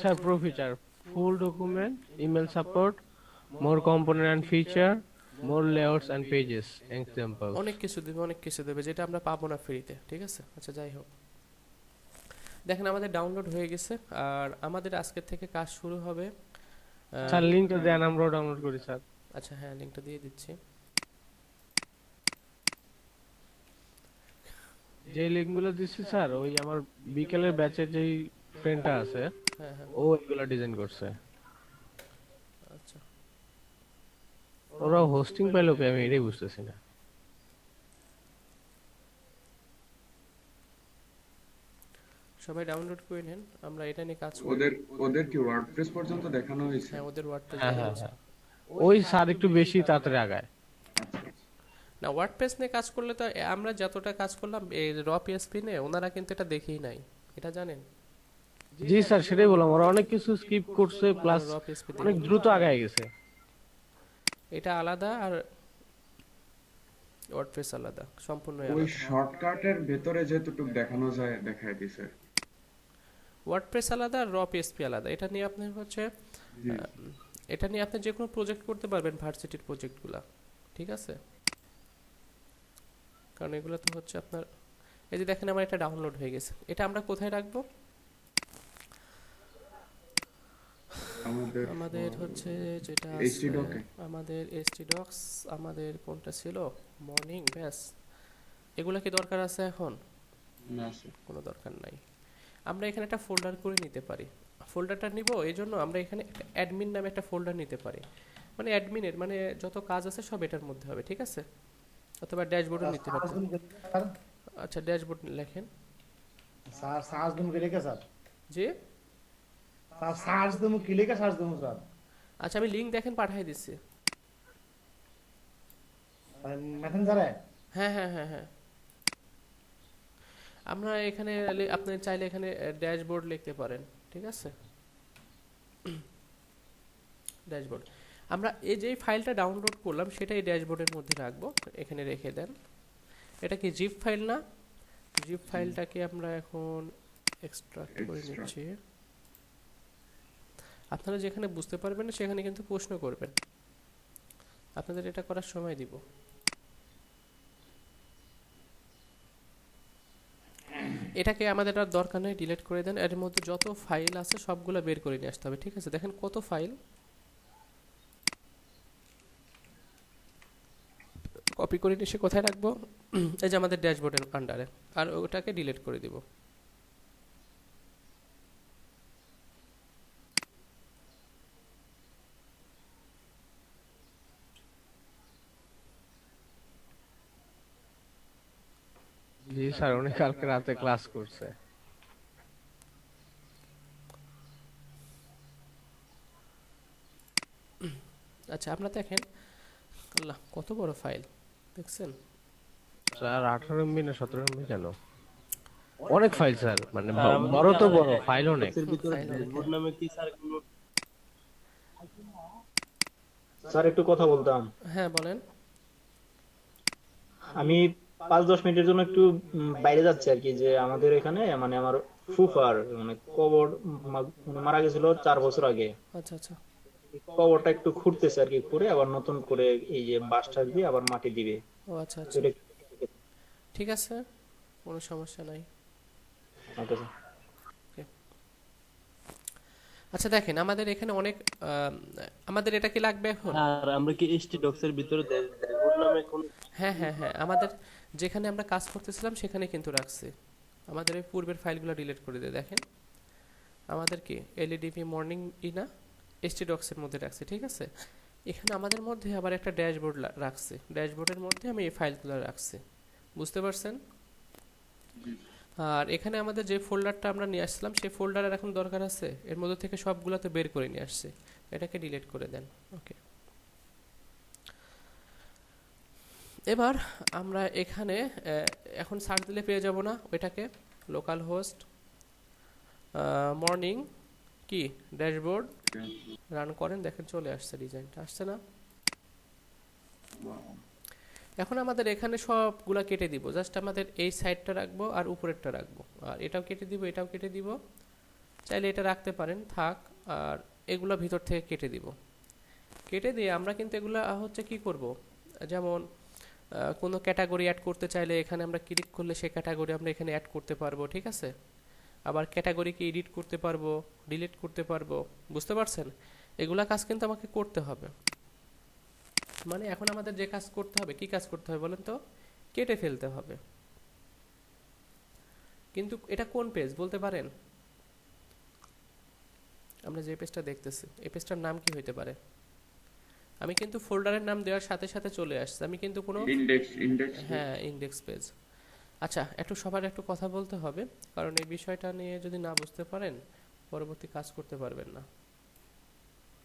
Sir pro feature, full document, email support, more component and feature, more layouts and pages example. অনেক কিছু দেবে, অনেক কিছু দেবে, যেটা আমরা পাবো না ফ্রিতে। ঠিক আছে, আচ্ছা যাই হোক, দেখেন আমাদের ডাউনলোড হয়ে গেছে, আর আমাদের আজকের থেকে কাজ শুরু হবে। স্যার লিংকটা দেন, আমরাও ডাউনলোড করি স্যার। আচ্ছা হ্যাঁ, লিংকটা দিয়ে দিচ্ছি। যে লিংকগুলো দিচ্ছি স্যার, ওই আমার বিকেলের ব্যাচের যেই ফ্রেন্ডটা আছে, হ্যাঁ হ্যাঁ, ও এগুলো ডিজাইন করছে। আচ্ছা ওরা হোস্টিং পাইলো কি, আমি এটাই বুঝতেছি না। সবাই ডাউনলোড করে নেন, আমরা এটা নিয়ে কাজ করি। ওদের ওদের কি ওয়ার্ডপ্রেস পর্যন্ত দেখানো হয়েছে? হ্যাঁ, ওদের ওয়ার্ডপ্রেস হ্যাঁ দেখা হ্যাঁ হচ্ছে। হ্যাঁ, ওই স্যার একটু বেশি তাড়াতাড়ি আগায়। না, ওয়ার্ডপ্রেস নিয়ে কাজ করলে তো আমরা যতটা কাজ করলাম এই র পিএসপি নিয়ে, ওনারা কিন্তু এটা দেখেই নাই, এটা জানেন। জি স্যার, সেটাই বললাম, ওরা অনেক কিছু স্কিপ করছে, প্লাস র পিএসপি অনেক দ্রুত আগায় গেছে। এটা আলাদা, আর ওয়ার্ডপ্রেস আলাদা, সম্পূর্ণই ওই আলাদা। শর্টকাটের ভেতরে যেটুকু দেখানো যায় দেখাই দিছে। ওয়ার্ডপ্রেস আলাদা আর র পিএসপি আলাদা। এটা নিয়ে আপনি হচ্ছে জি এটা নিয়ে আপনি যে কোনো প্রজেক্ট করতে পারবেন, ভার্সিটির প্রজেক্টগুলা। ঠিক আছে, কারণ এগুলো তো হচ্ছে আপনার, এই যে দেখেন আমার এটা ডাউনলোড হয়ে গেছে, এটা আমরা কোথায় রাখবো? আমাদের হচ্ছে যেটা আছে, htdoc এ। আমাদের htdocs, আমাদের কোনটা ছিল, মর্নিং ব্যাস। এগুলা কি দরকার আছে এখন? না স্যার। কোনো দরকার নাই। আমরা এখানে একটা ফোল্ডার করে নিতে পারি। ফোল্ডারটা নিব, এই জন্য আমরা এখানে একটা অ্যাডমিন নামে একটা ফোল্ডার নিতে পারি, মানে অ্যাডমিনের মানে যত কাজ আছে সব এটার মধ্যে হবে। ঠিক আছে, অথবা ড্যাশবোর্ডও স্যার নিতে সার্চ পারতেন। দিন গেলে স্যার আচ্ছা ড্যাশবোর্ড লেখেন। স্যার সার্চ দিন গেলে স্যার জি স্যার সার্চ দিমু কি লিখে সার্চ দিমু স্যার আচ্ছা আমি লিঙ্ক দেখেন পাঠিয়ে দিচ্ছি। মেসেঞ্জারে হ্যাঁ হ্যাঁ হ্যাঁ হ্যাঁ আমরা এখানে আপনি চাইলে এখানে ড্যাশবোর্ড লিখতে পারেন, ঠিক আছে। ড্যাশবোর্ড আমরা এই যে ফাইলটা ডাউনলোড করলাম সেটা এই ড্যাশবোর্ডের মধ্যে রাখবো, এখানে রেখে দেন। এটা কি জিপ ফাইল না? জিপ ফাইলটাকে আমরা এখন এক্সট্রাক্ট করে Extract. নিচ্ছি। আপনারা যেখানে বুঝতে পারবেন না সেখানে কিন্তু প্রশ্ন করবেন, আপনাদের এটা করার সময় দিব। এটাকে আমাদের আর দরকার নেই, ডিলিট করে দেন। এর মধ্যে যত ফাইল আছে সবগুলো বের করে নিয়ে আসতে হবে, ঠিক আছে। দেখেন কত ফাইল, কপি করে নিয়ে এসে কোথায় রাখবো? এই যে আমাদের ড্যাশবোর্ডের আন্ডারে, আর ওটাকে ডিলিট করে দিব। জি স্যার, উনি কালকে রাতে ক্লাস করছে। আচ্ছা আপনারা দেখেন, আল্লাহ কত বড় ফাইল দেখছেন। স্যার 18 এমবি না 17 এমবি কেন? অনেক ফাইল স্যার, মানে স্যার, আমাদের বড় তো কি বড়, আর ফাইল অনেক। এর ভিতরে ফাইল অনেক, ড্যাশবোর্ড নামে কি স্যার কোনো স্যার একটু কথা বলতাম। হ্যাঁ বলেন। আমি 5-10 মিনিটের জন্য একটু বাইরে যাচ্ছি আর কি, যে আমাদের এখানে মানে আমার ফুফার মানে কবর মানে মারা গেছিল 4 বছর আগে। আচ্ছা আচ্ছা কবরটা একটু খুঁড়তেছে আর কি, খুঁড়ে আবার নতুন করে এই যে বাঁশটা দিয়ে আবার মাটি দিবে। ও আচ্ছা তো আচ্ছা এটা ঠিক আছে, কোনো সমস্যা নাই। Okay sir. আচ্ছা দেখেন আমাদের এখানে অনেক আমাদের এটা কি লাগবে এখন? আর আমরা কি এসটি ডক্স এর ভিতরে ড্যাশবোর্ড নামে কোন হ্যাঁ হ্যাঁ হ্যাঁ আমাদের যেখানে আমরা কাজ করতেছিলাম সেখানে কিন্তু রাখছি। আমাদের এই পূর্বের ফাইলগুলো ডিলিট করে দিয়ে দেখেন আমাদের কি এলইডিপি মর্নিং ইনা এসটি ডক্সের মধ্যে রাখছি, ঠিক আছে। এখানে আমাদের মধ্যে আবার একটা ড্যাশবোর্ড রাখছি, ড্যাশবোর্ডের মধ্যে আমি এই ফাইলগুলো রাখছি, বুঝতে পারছেন। আর এখানে আমাদের যে ফোল্ডারটা আমরা নিয়ে আসছিলাম সেই ফোল্ডারের এখন দরকার আছে, এর মধ্যে থেকে সবগুলোতে বের করে নিয়ে আসছি, এটাকে ডিলিট করে দেন। ওকে, এবার আমরা এখানে এখন সার্চ দিলে পেয়ে যাব না ওইটাকে, লোকাল হোস্ট মর্নিং কি ড্যাশবোর্ড রান করেন, দেখেন চলে আসছে, ডিজাইনটা আসছে না। এখন আমাদের এখানে সবগুলা কেটে দিব, জাস্ট আমাদের এই সাইডটা রাখবো আর উপরেরটা রাখবো, আর এটাও কেটে দিব, এটাও কেটে দিব, চাইলে এটা রাখতে পারেন থাক, আর এগুলা ভিতর থেকে কেটে দিব। কেটে দিয়ে আমরা কিন্তু এগুলা হচ্ছে কি করব, যেমন কোনো ক্যাটাগরি অ্যাড করতে চাইলে এখানে আমরা ক্লিক করলে সেই ক্যাটাগরি আমরা এখানে অ্যাড করতে পারবো, ঠিক আছে। আবার ক্যাটাগরিকে এডিট করতে পারবো, ডিলিট করতে পারবো, বুঝতে পারছেন। এগুলা কাজ কিন্তু আমাকে করতে হবে। মানে এখন আমাদের যে কাজ করতে হবে, কি কাজ করতে হবে বলেন তো? কেটে ফেলতে হবে। কিন্তু এটা কোন পেজ বলতে পারেন? আমরা যে পেজটা দেখতেছি এই পেজটার নাম কি হইতে পারে? আমি কিন্তু ফোল্ডারের নাম দেওয়ার সাথে সাথে চলে আসছে, আমি কিন্তু কোনো ইন্ডেক্স হ্যাঁ ইন্ডেক্স পেজ। আচ্ছা একটু সবার একটু কথা বলতে হবে, কারণ এই বিষয়টা নিয়ে যদি না বুঝতে পারেন পরবর্তী কাজ করতে পারবেন না।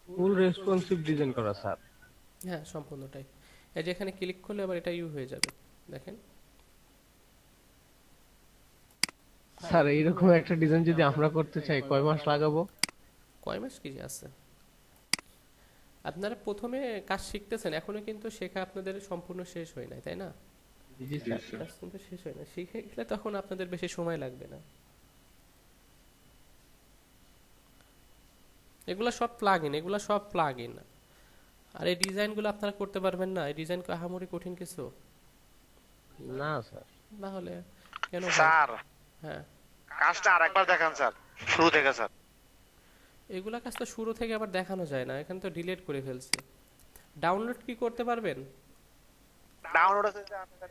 ফুল রেসপন্সিভ ডিজাইন করা স্যার। হ্যাঁ সম্পূর্ণটাই। এই যে এখানে ক্লিক করলে আবার এটা ইউ হয়ে যাবে, দেখেন। স্যার এইরকম একটা ডিজাইন যদি আমরা করতে চাই কয় মাস লাগাবো? কয় মাস কি আছে, আপনারা প্রথমে কাজ শিখতেছেন, এখনো কিন্তু শেখা আপনাদের সম্পূর্ণ শেষ হয় নাই, তাই না? জি স্যার। কাজ কিন্তু শেষ হয় না, শিখে গেলে তখন আপনাদের বেশি সময় লাগবে না। এগুলা সব প্লাগইন, এগুলা সব প্লাগইন। আর এই ডিজাইনগুলো আপনারা করতে পারবেন না, এই ডিজাইন আহামরি কঠিন কিছু না স্যার। না হলে কেন হয়? স্যার হ্যাঁ কাজটা আরেকবার দেখান স্যার, শুরু থেকে স্যার। এগুলা কাজ তো শুরু থেকে আবার দেখানো যায় না, এখানে তো ডিলিট করে ফেলছি। ডাউনলোড কি করতে পারবেন? ডাউনলোড আছে যে আপনাদের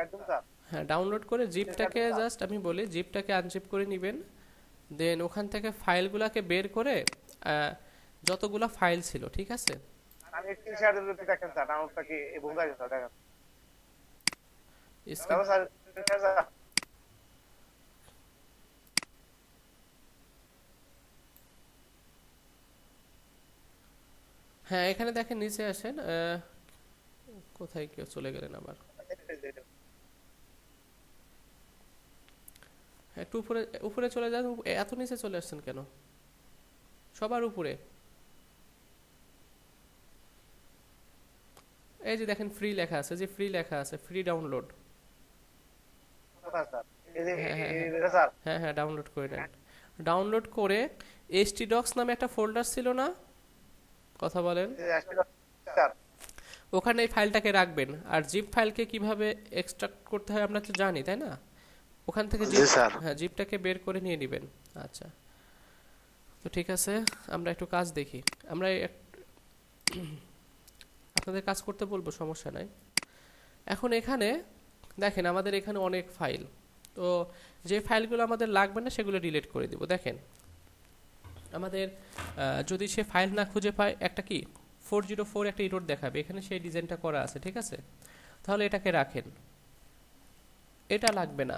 একদম স্যার। হ্যাঁ ডাউনলোড করে জিপটাকে জাস্ট আমি বলি জিপটাকে আনজিপ করে নেবেন, দেন ওখান থেকে ফাইলগুলোকে বের করে যতগুলা ফাইল ছিল, ঠিক আছে, আমি স্ক্রিন শেয়ার দিলে দেখেন স্যার ডাউনলোডটা কি বোঝা গেছে দেখেন screen sir screen share sir হ্যাঁ এখানে দেখেন নিচে আসেন কোথায় কেউ চলে গেলেন আবার হ্যাঁ, একটু উপরে উপরে চলে যান এত নিচে চলে আসছেন কেন সবার উপরে এই যে দেখেন ফ্রি লেখা আছে যে ফ্রি লেখা আছে ফ্রি ডাউনলোড কোথায় স্যার এই যে হ্যাঁ, হ্যাঁ, এটা স্যার হ্যাঁ হ্যাঁ ডাউনলোড করে নেন ডাউনলোড করে htdocs নামে একটা ফোল্ডার ছিল না কথা বলেন স্যার ওখানে এই ফাইলটাকে রাখবেন আর জিপ ফাইলকে কিভাবে এক্সট্রাক্ট করতে হয় আমরা তো জানি তাই না ওখান থেকে জি স্যার হ্যাঁ জিপটাকে বের করে নিয়ে নেবেন আচ্ছা তো ঠিক আছে আমরা একটু কাজ দেখি আমরা আপনাদের কাজ করতে বলবো সমস্যা নাই এখন এখানে দেখেন আমাদের এখানে অনেক ফাইল তো যে ফাইলগুলো আমাদের লাগবে না সেগুলো ডিলিট করে দিব দেখেন আমাদের যদি সে ফাইল না খুঁজে পায় একটা কি 404 একটা ইরোড দেখাবে এখানে সেই ডিজাইনটা করা আছে ঠিক আছে তাহলে এটাকে রাখেন এটা লাগবে না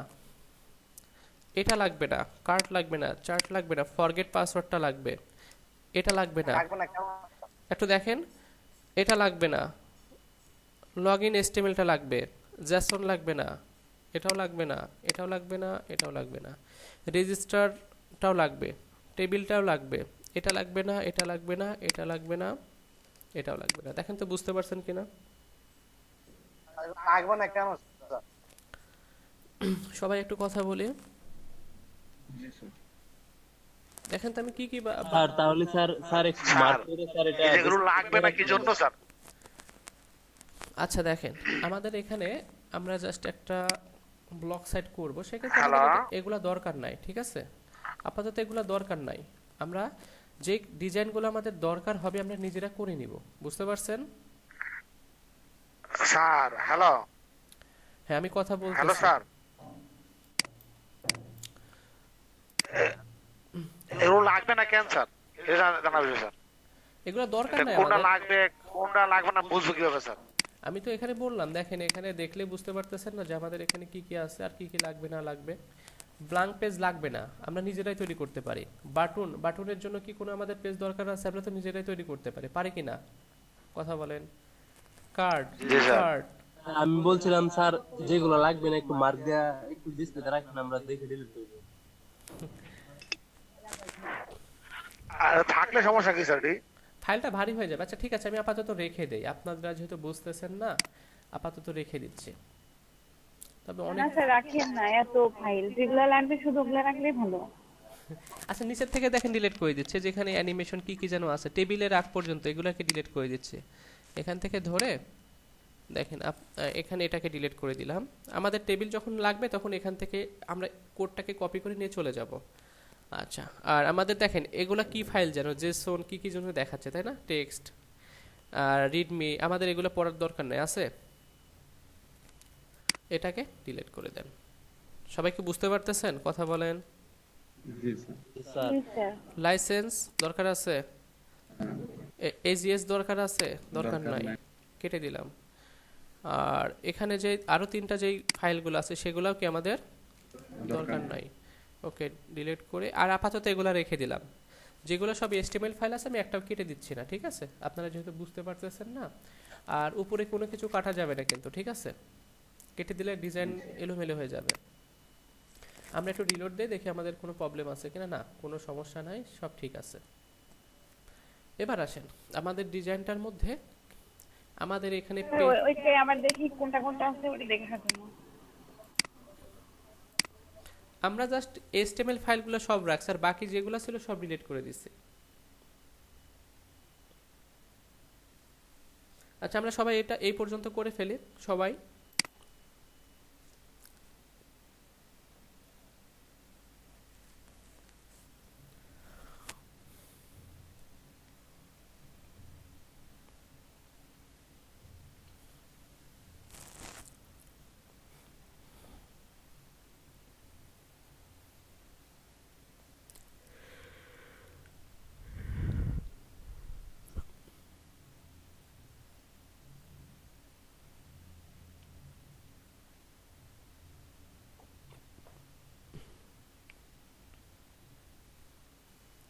এটা লাগবে না কার্ড লাগবে না চার্ট লাগবে না ফরগেট পাসওয়ার্ডটা লাগবে এটা লাগবে না লাগবে না কেমন একটু দেখেন এটা লাগবে না লগইন এসটিএমএলটা লাগবে জেসন লাগবে না এটাও লাগবে না এটাও লাগবে না এটাও লাগবে না রেজিস্টারটাও লাগবে টেবিলটাও লাগবে এটা লাগবে না এটা লাগবে না এটা লাগবে না এটাও লাগবে না দেখেন তো বুঝতে পারছেন কিনা লাগবে না কেন স্যার সবাই একটু কথা বলি জি স্যার দেখেন তো আমি কি কি স্যার তাহলে স্যার স্যার একটু মার্ক করে স্যার এটা এগুলো লাগবে না কি জন্য স্যার আচ্ছা দেখেন আমাদের এখানে আমরা জাস্ট একটা ব্লক সাইট করব সেক্ষেত্রে হ্যালো? আমাদের এগুলা দরকার নাই ঠিক আছে আপাতত এগুলা দরকার নাই আমরা যে ডিজাইনগুলো আমাদের দরকার হবে আমরা নিজেরা করে নিব বুঝতে পারছেন স্যার হ্যালো হ্যাঁ আমি কথা হ্যালো বলতেছি স্যার এগুলো লাগবে না কেন স্যার এটা জানাবেন স্যার এগুলো দরকার নাই কোনটা আমাদের লাগবে কোনটা লাগবে না বুঝবো কিভাবে স্যার আমি তো এখানে বললাম দেখেন এখানে দেখলে বুঝতে পারতেছেন না যে আমাদের এখানে কি কি আছে আর কি কি লাগবে না লাগবে ব্ল্যাঙ্ক পেজ লাগবে না আমরা নিজেরাই তৈরি করতে পারি বাটনের জন্য কি কোনো আমাদের পেজ দরকার আছে আমরা তো নিজেরাই তৈরি করতে পারি কি না কথা বলেন কার্ড জি স্যার। কার্ড আমি বলছিলাম স্যার যেগুলো লাগবে না একটু মার্ক দেয়া একটু ডিসপ্লেতে রাখেন আমরা দেখে ডিলিট করব আর থাকলে সমস্যা কি স্যার এটি ফাইলটা ভারী হয়ে যাবে আচ্ছা ঠিক আছে আমি আপাতত রেখে দেই আপনারা যেহেতু বুঝতেছেন না আপাতত রেখে দিচ্ছি তবে না অনেক স্যার রাখেন না এত ফাইল যেগুলো লাগবে শুধু ওগুলো রাখলেই ভালো আচ্ছা নিচের থেকে দেখেন ডিলিট করে দিচ্ছে যেখানে অ্যানিমেশন কি কি যেন আছে টেবিলের আগ পর্যন্ত এগুলোকে ডিলিট করে দিচ্ছে এখান থেকে ধরে দেখেন এখানে এটাকে ডিলিট করে দিলাম আমাদের টেবিল যখন লাগবে তখন এখান থেকে আমরা কোডটাকে কপি করে নিয়ে চলে যাব আচ্ছা আর আমাদের দেখেন এগুলা কি ফাইল যেন জেসন কি কি জন্য দেখাচ্ছে তাই না টেক্সট আর রিডমি আমাদের এগুলো পড়ার দরকার নেই আছে এটাকে ডিলিট করে দেন সবাই কি বুঝতে পারতেছেন কথা বলেন জি স্যার স্যার জি স্যার লাইসেন্স দরকার আছে এজিএস দরকার আছে দরকার নাই কেটে দিলাম আর এখানে যে আরো তিনটা যেই ফাইলগুলো আছে সেগুলোও কি আমাদের দরকার নাই ওকে ডিলিট করে আর আপাতত এগুলো রেখে দিলাম যেগুলো সব এসটিএমএল ফাইল আছে আমি একটাও কেটে দিচ্ছি না ঠিক আছে আপনারা যেহেতু বুঝতে পারতেছেন না আর উপরে কোনো কিছু কাটা যাবে না কিন্তু ঠিক আছে কেটে দিলে ডিজাইন এলোমেলো হয়ে যাবে আমরা একটু রিলোড দিয়ে দেখি আমাদের কোনো প্রবলেম আছে কিনা না কোনো সমস্যা নাই সব ঠিক আছে এবার আসেন আমাদের ডিজাইনটার মধ্যে আমাদের এখানে ওইটাই আবার দেখি কোনটা কোনটা আছে ওটা দেখে থাকুন আমরা জাস্ট এসটিএমএল ফাইলগুলো সব রাখছি আর বাকি যেগুলো ছিল সব ডিলিট করে দিছি আচ্ছা আমরা সবাই এটা এই পর্যন্ত করে ফেলি সবাই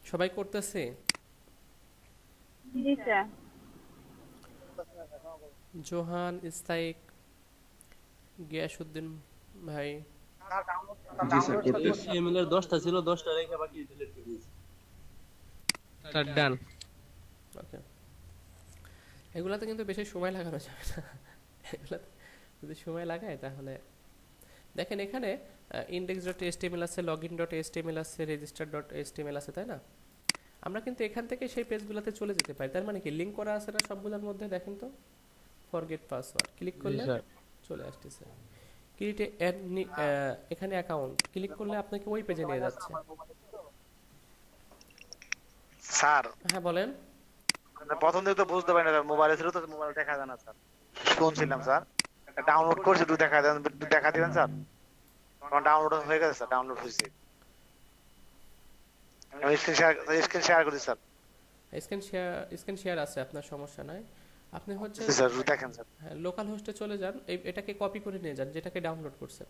সবাই করতেছে? জি স্যার। জোহান, ইস্তাইক, গিয়াসউদ্দিন ভাই। জি স্যার করতেছি। HTML এর 10টা ছিল, 10টা রেখে বাকি ডিলিট করে দিয়েছি। স্যার ডান। ওকে, এগুলাতে কিন্তু বেশি সময় লাগানো যাবে না। এগুলাতে যদি সময় লাগায় তাহলে দেখেন এখানে index.html আছে, login.html আছে, register.html আছে, তাই না? আমরা কিন্তু এখান থেকে সেই পেজগুলোতে চলে যেতে পারি। তার মানে কি লিংক করা আছে না সবগুলোর মধ্যে? দেখেন তো, ফরগেট পাসওয়ার্ড ক্লিক জি করলে স্যার। চলে আসতেছে। ক্রিয়েট এখানে অ্যাকাউন্ট ক্লিক করলে আপনাকে ওই পেজে নিয়ে যাচ্ছে। স্যার হ্যাঁ বলেন। প্রথম দিকে তো বুঝতে পারি না, মোবাইলে ছিল তো মোবাইল দেখা যায় না স্যার। শুনছিলাম স্যার, ডাউনলোড করছি, একটু দেখা দেন, একটু দেখা দিবেন স্যার। আমার ডাউনলোড হয়ে গেছে স্যার, ডাউনলোড হয়েছে। আমি স্ক্রিন শেয়ার করি স্যার। স্ক্রিন শেয়ার আছে, আপনার সমস্যা নাই। আপনি হচ্ছে জি স্যার, একটু দেখেন স্যার। হ্যাঁ, লোকাল হোস্টে চলে যান, এটাকে কপি করে নিয়ে যান যেটাকে ডাউনলোড করছেন।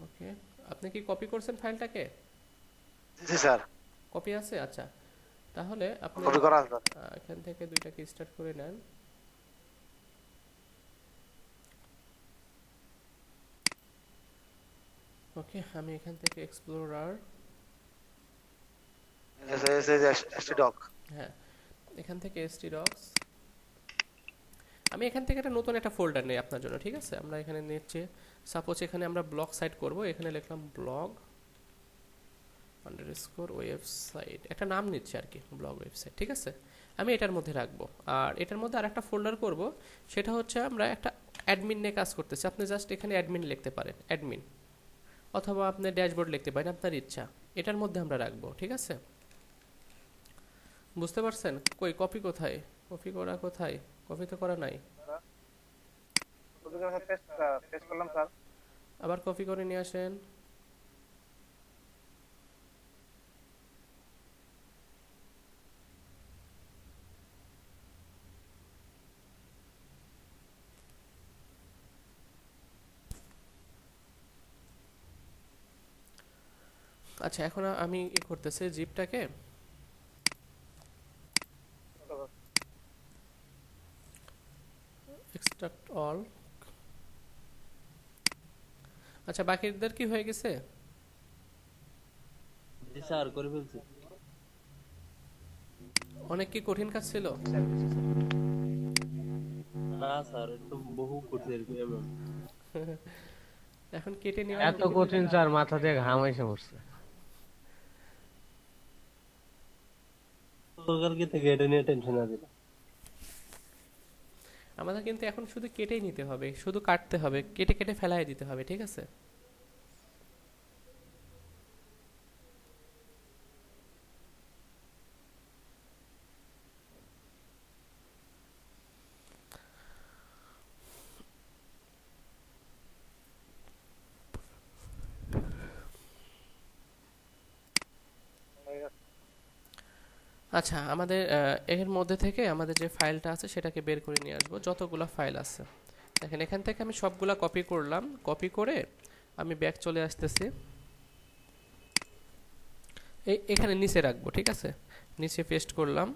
ওকে, আপনি কি কপি করছেন ফাইলটাকে? জি স্যার, কপি আছে, আচ্ছা। তাহলে আপনি কপি করা আছে স্যার। এখান থেকে দুইটাকে স্টার্ট করে নেন। ওকে, আমি এখান থেকে এক্সপ্লোরার, ডক। হ্যাঁ এখান থেকে stdocs, আমি এখান থেকে একটা নতুন একটা ফোল্ডার নেই আপনার জন্য, ঠিক আছে? আমরা এখানে নিচ্ছি, সাপোজ এখানে আমরা ব্লগ সাইট করব, এখানে লিখলাম ব্লগ আন্ডারস্কোর ওয়েবসাইট, একটা নাম নিচ্ছে আর কি, ব্লগ ওয়েবসাইট, ঠিক আছে? আমি এটার মধ্যে রাখবো। আর এটার মধ্যে আরেকটা ফোল্ডার করব, সেটা হচ্ছে আমরা একটা অ্যাডমিন নিয়ে কাজ করতেছি। আপনি জাস্ট এখানে অ্যাডমিন লিখতে পারেন, অ্যাডমিন, অথবা আপনি ড্যাশবোর্ড লিখতে পারেন, আপনার ইচ্ছা। এটার মধ্যে আমরা রাখবো, ঠিক আছে? বুঝতে পারছেন? কই কপি কোথায়? কপি করা কোথায়? কপি তো করা নাই। পেস্ট করলাম স্যার। আবার কপি করে নিয়ে আসেন। আচ্ছা, এখন আমি ই করতেছি জিপটাকে, এক্সট্রাক্ট অল। আচ্ছা, বাকিদের কি হয়ে গেছে? জি স্যার, করে ফেলছি। অনেক কি কঠিন কাজ ছিল? না স্যার, এটা তো বহু করছে এরকম এমন। এখন কেটে নেওয়া এত কঠিন স্যার, মাথা দিয়ে ঘাম এসে পড়ছে। সরকারকে থেকে এটা নিয়ে টেনশন আছে। আমাদের কিন্তু এখন শুধু কেটেই নিতে হবে, শুধু কাটতে হবে, কেটে কেটে ফেলাই দিতে হবে, ঠিক আছে? আচ্ছা, আমাদের এর মধ্যে থেকে আমাদের যে ফাইলটা আছে সেটাকে বের করে নিয়ে আসবো, যতগুলো ফাইল আছে। দেখেন এখান থেকে আমি সবগুলা কপি করলাম, কপি করে আমি ব্যাক চলে আসতেছি, এখানে নিচে রাখবো, ঠিক আছে? নিচে পেস্ট করলাম।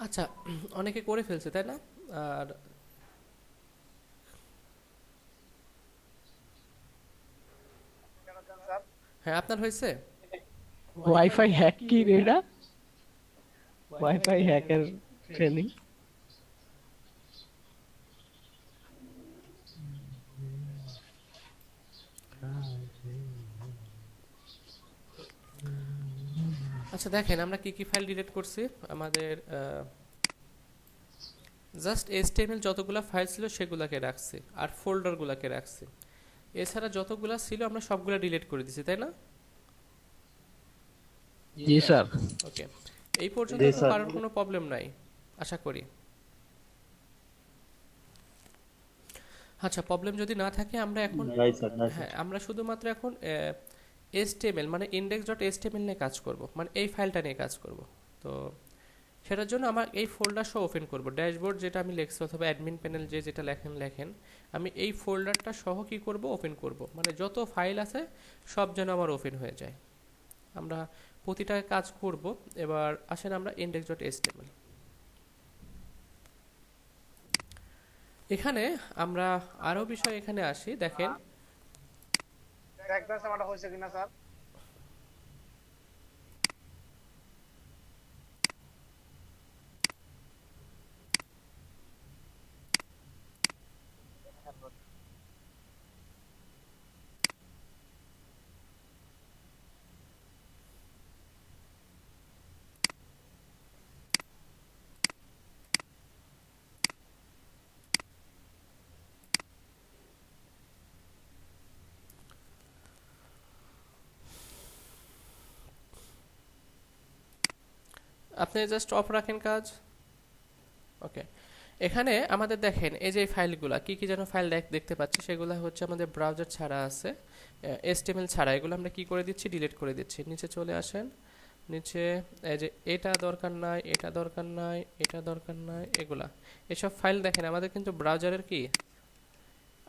আচ্ছা, অনেকে করে ফেলছে তাই না? আর হ্যাঁ, আপনার হয়েছে? ওয়াইফাই হ্যাক কি রে এটা? ওয়াইফাই হ্যাকের ট্রেনিং। আচ্ছা দেখেন, আমরা কি কি ফাইল ডিলিট করছি। আমাদের জাস্ট HTML যতগুলা ফাইল ছিল সেগুলাকে রাখছি, আর ফোল্ডারগুলাকে রাখছি। এছাড়া যতগুলা ছিল আমরা সবগুলা ডিলিট করে দিছি, তাই না? জি স্যার। ওকে, এই পর্যন্ত জি তো স্যার। কারোর কোনো প্রবলেম নাই আশা করি। আচ্ছা, প্রবলেম যদি না থাকে আমরা এখন নাই স্যার, নাই স্যার। হ্যাঁ, আমরা শুধুমাত্র এখন HTML মানে index.html নিয়ে কাজ করব, মানে এই ফাইলটা নিয়ে কাজ করব। তো সেটার জন্য আমার এই ফোল্ডার সহ ওপেন করব, ড্যাশবোর্ড যেটা আমি লিখছি অথবা অ্যাডমিন প্যানেল যেটা লেখেন আমি এই ফোল্ডারটা সহ কি করব, ওপেন করব। মানে যত ফাইল আছে সব যেন আমার ওপেন হয়ে যায়। আমরা প্রতিটা কাজ করব। এবার আসেন আমরা index.html, এখানে আমরা আরো বিষয় এখানে আসি। দেখেন দেখবেন স্যার আমারটা হয়েছে কিনা স্যার। আপনি জাস্ট অফ রাখেন কাজ। ওকে, এখানে আমাদের দেখেন এই যে ফাইলগুলা কি কি যেন ফাইল দেখতে পাচ্ছি, সেগুলো হচ্ছে আমাদের ব্রাউজার ছাড়া আছে, HTML ছাড়া। এগুলো আমরা কি করে দিচ্ছি, ডিলিট করে দিচ্ছি। নিচে চলে আসেন, নিচে এই যে এটা দরকার নাই, এটা দরকার নাই, এটা দরকার নাই, এগুলা এসব ফাইল দেখেন আমাদের কিন্তু ব্রাউজারের কি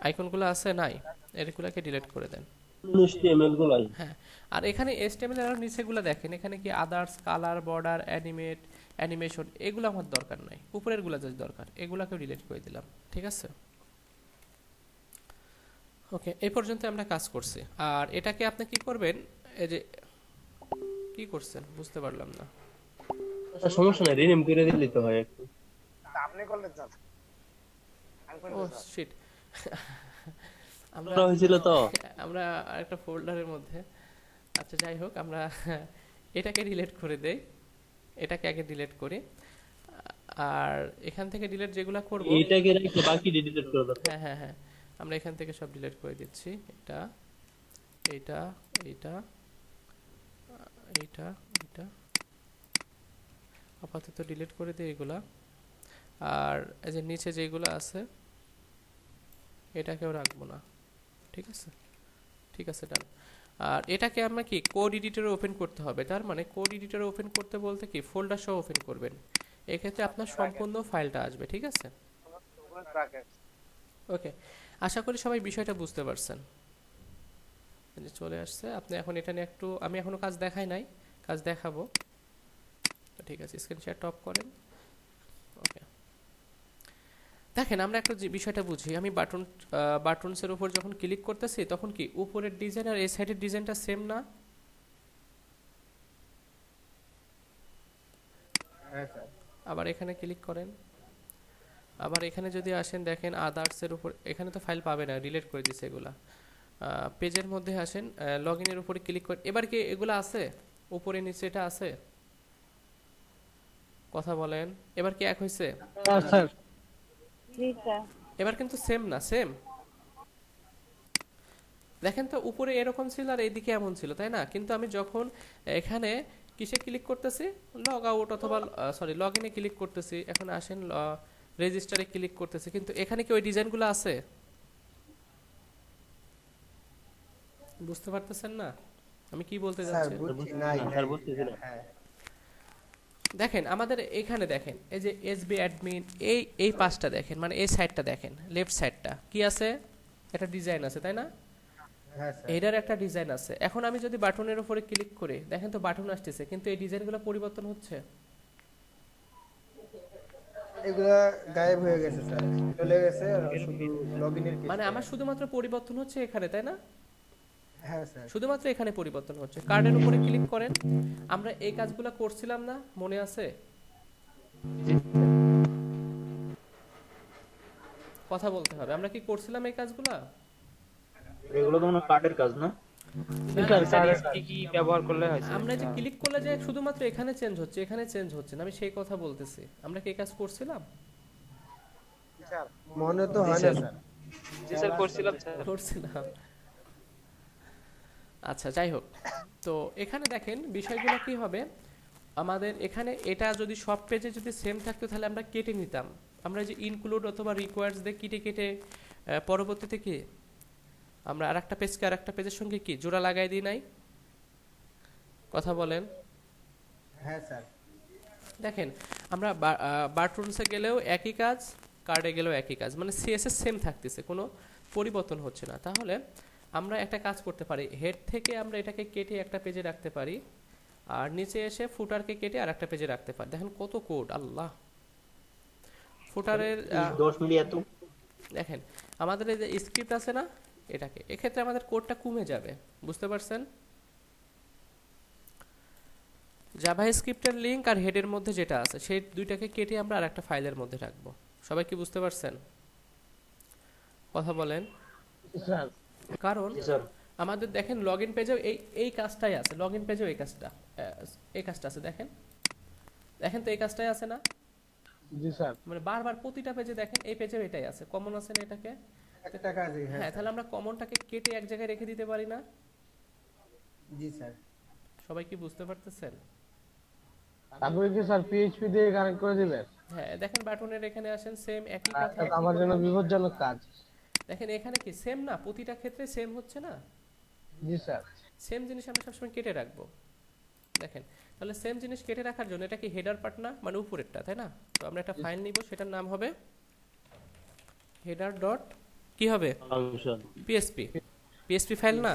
আইকনগুলো আছে নাই, এগুলাকে ডিলিট করে দেন। HTML গুলাই। হ্যাঁ, আর এখানে HTML এর নিচেগুলো দেখেন, এখানে কি আদার্স, কালার, বর্ডার, অ্যানিমেশন, এগুলো আমার দরকার নাই, উপরের গুলা জাস্ট দরকার, এগুলাকেও ডিলিট করে দিলাম। ঠিক আছে, ওকে, এই পর্যন্ত আমরা কাজ করছি। আর এটাকে আপনি কি করবেন, এই যে কি করছেন বুঝতে পারলাম না। স্যার সমস্যা নাই, রিনেম করে দিলেই তো হয় একটু। আপনি করলেন স্যার, আমি ও করলাম স্যার। শিট, আমরা করা হয়েছিল তো। আমরা আরেকটা ফোল্ডারের মধ্যে, আচ্ছা যাই হোক, আমরা এটাকে ডিলিট করে দেই, এটাকে আগে ডিলিট করি। আর এখান থেকে ডিলিট যেগুলা করব, এইটাকে রেখে বাকি ডিলিট করে দাও। হ্যাঁ হ্যাঁ হ্যাঁ, আমরা এখান থেকে সব ডিলিট করে দিচ্ছি। এটা এইটা এইটা এইটা এইটা আপাতত ডিলিট করে দিই এগুলা। আর এই যে নিচে যেগুলো আছে এটাকেও রাখবো না। ঠিক আছে, ঠিক আছে, ডান। আর এটাকে আমরা কি কোড এডিটরে ওপেন করতে হবে। তার মানে কোড এডিটরে ওপেন করতে বলতে কি ফোল্ডার সহ ওপেন করবেন, এক্ষেত্রে আপনার সম্পূর্ণ ফাইলটা আসবে। ঠিক আছে, ওকে, আশা করি সবাই বিষয়টা বুঝতে পারছেন। এই যে চলে আসছে, আপনি এখন এটা নিয়ে একটু, আমি এখনো কাজ দেখাই নাই, কাজ দেখাবো। তো ঠিক আছে, স্ক্রিন শেয়ার টপ করেন। ওকে, দেখেন আমরা একটা বিষয়টা বুঝি। আমি বাটনসের উপর যখন ক্লিক করতেছি তখন কি উপরের ডিজাইন আর এই সাইডের ডিজাইনটা সেম না? হ্যাঁ স্যার। আবার এখানে ক্লিক করেন, আবার এখানে যদি আসেন দেখেন আদার্সের উপর, এখানে তো ফাইল পাবে না, ডিলিট করে দিছে এগুলা। পেজের মধ্যে আসেন, লগইনের উপরে ক্লিক করেন। এবার কি এগুলা আছে উপরে নিচে, এটা আছে? কথা বলেন, এবার কি এক হয়েছে? স্যার জি স্যার। এবার কিন্তু সেম না, সেম দেখেন তো, উপরে এরকম ছিল আর এইদিকে এমন ছিল, তাই না? কিন্তু আমি যখন এখানে কিসে ক্লিক করতেছি, লগ আউট অথবা সরি লগ ইনে ক্লিক করতেছি, এখন আসেন রেজিস্টারে ক্লিক করতেছি, কিন্তু এখানে কি ওই ডিজাইনগুলো আছে? বুঝতে পারতেছেন না আমি কি বলতে যাচ্ছি? স্যার বুঝতেছি না। দেখেন আমাদের এখানে দেখেন এই যে এসবি অ্যাডমিন, এই পাশটা দেখেন, মানে এই সাইডটা দেখেন, লেফট সাইডটা কি আছে? একটা ডিজাইন আছে তাই না? হ্যাঁ স্যার হেডার একটা ডিজাইন আছে। এখন আমি যদি বাটনের উপরে ক্লিক করে দেখেন তো বাটন আসতেছে, কিন্তু এই ডিজাইনগুলো পরিবর্তন হচ্ছে। এগুলা গায়েব হয়ে গেছে স্যার, চলে গেছে আর শুধু লগইনের মানে আমার শুধুমাত্র পরিবর্তন হচ্ছে এখানে তাই না? হ্যাঁ স্যার শুধুমাত্র এখানে পরিবর্তন হচ্ছে। কার্ডের উপরে ক্লিক করেন। আমরা এই কাজগুলো করছিলাম না, মনে আছে? কথা বলতে হবে, আমরা কি করছিলাম এই কাজগুলা? এগুলো তো মনে হয় কার্ডের কাজ না? কি ব্যবহার করলে হয় আমরা যে ক্লিক করলে যে শুধুমাত্র এখানে চেঞ্জ হচ্ছে, এখানে চেঞ্জ হচ্ছে না, আমি সেই কথা বলতেছি। আমরা কি এই কাজ করছিলাম? স্যার মনে তো হয় না স্যার। জি স্যার করছিলাম স্যার। করছিলাম। আচ্ছা যাই হোক, তো এখানে দেখেন বিষয়গুলো কি হবে। আমাদের এখানে এটা যদি সব পেজে যদি সেম থাকতো তাহলে আমরা কেটে নিতাম। আমরা যে ইনক্লুড অথবা রিকোয়ার্ডস দিয়ে কেটে কেটে পরবর্তীতে কি আমরা আরেকটা পেজকে আরেকটা পেজের সঙ্গে কি জোড়া লাগাই দিই নাই? কথা বলেন। হ্যাঁ স্যার দেখেন আমরা বাটরুমসে গেলেও একই কাজ, কার্ডে গেলেও একই কাজ, মানে সিএসএস সেম থাকতেছে, কোনো পরিবর্তন হচ্ছে না। তাহলে আমরা একটা কাজ করতে পারি, হেড থেকে আমরা এটাকে কেটে একটা পেজে রাখতে পারি, আর নিচে এসে ফুটারকে কেটে আর একটা পেজে রাখতে পারি। দেখেন কত কোড, আল্লাহ। ফুটারের 10 মিলি এত দেখেন আমাদের এই যে স্ক্রিপ্ট আছে না, এটাকে এক্ষেত্রে আমাদের কোডটা কমে যাবে, বুঝতে পারছেন? জাভা স্ক্রিপ্টের লিংক আর হেডের মধ্যে যেটা আছে সেই দুইটাকে কেটে আমরা আরেকটা ফাইলের মধ্যে রাখবো। সবাই কি বুঝতে পারছেন? কথা বলেন। স্যার কারণ জি স্যার। আমাদের দেখেন লগইন পেজেও এই কাজটাই আছে, লগইন পেজেও এই কাজটা আছে। দেখেন দেখেন তো এই কাজটাই আছে না? জি স্যার মানে বারবার প্রতিটা পেজে দেখেন এই পেজেও এটাই আছে, কমন আছে না এটাকে? একটা কাজই। হ্যাঁ, হ্যাঁ তাহলে আমরা কমনটাকে কেটে এক জায়গায় রেখে দিতে পারি না? জি স্যার। সবাই কি বুঝতে পারতেছেন? তারপরে কি স্যার পিএইচপি দিয়ে কানেক্ট করে দিবেন? হ্যাঁ দেখেন বাটনের এখানে আসেন, সেম একই কথা। এটা তো আমার জন্য বিপজ্জনক কাজ। দেখেন এখানে কি সেম না, প্রতিটা ক্ষেত্রে সেম হচ্ছে না? জি স্যার সেম জিনিস আমরা সবসময় কেটে রাখবো। দেখেন তাহলে সেম জিনিস কেটে রাখার জন্য এটা কি হেডার পার্ট না, মানে উপরেরটা, তাই না? তো আমরা একটা ফাইল নিব, সেটার নাম হবে হেডার ডট কি হবে ফাংশন পিএসপি। পিএসপি ফাইল না,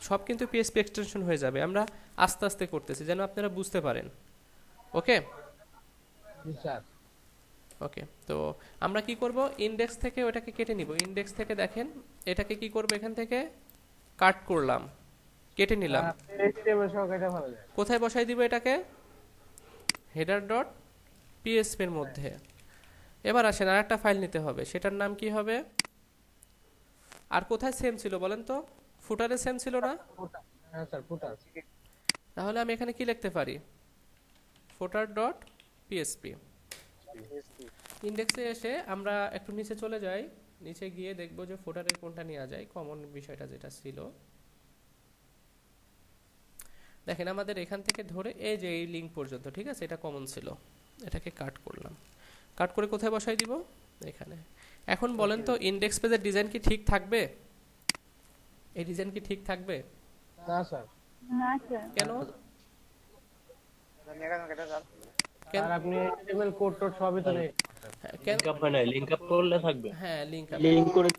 সব কিন্তু পিএসপি এক্সটেনশন হয়ে যাবে। আমরা আস্তে আস্তে করতেছি যেন আপনারা বুঝতে পারেন। ওকে জি স্যার ওকে, তো আমরা কি করব, ইনডেক্স থেকে ওটাকে কেটে নিব। ইনডেক্স থেকে দেখেন এটাকে কি করব, এখান থেকে কাট করলাম, কেটে নিলাম। এইচটিএমএল সহ কেটে ফেলা যায়। কোথায় বসাই দিব এটাকে? হেডার ডট পিএসপি এর মধ্যে। এবার আসেন আর একটা ফাইল নিতে হবে, সেটার নাম কি হবে? আর কোথায় সেম ছিল বলেন তো? ফুটারে সেম ছিল না? হ্যাঁ স্যার ফুটার। তাহলে আমি এখানে কি লিখতে পারি? ফুটার ডট পিএসপি। ইনডেক্সে এসে আমরা একটু নিচে চলে যাই, নিচে গিয়ে দেখব যে ফুটারের কোনটা নেওয়া যায়, কমন বিষয়টা যেটা ছিল। দেখেন আমাদের এখান থেকে ধরে এই যে এই লিঙ্ক পর্যন্ত, ঠিক আছে, এটা কমন ছিল, এটাকে কাট করলাম। কাট করে কোথায় বসাই দিব? এখানে। এখন বলেন তো ইনডেক্স পেজের ডিজাইন কি ঠিক থাকবে? এই ডিজাইন কি ঠিক থাকবে? না স্যার। না স্যার। কেন? স্যার আপনি এইচটিএমএল কোড টোড সবই তো নেই। হ্যাঁ, কেন? লিংক আপ হয় না, লিংক আপ করলে থাকবে। হ্যাঁ লিঙ্ক। লিংক করে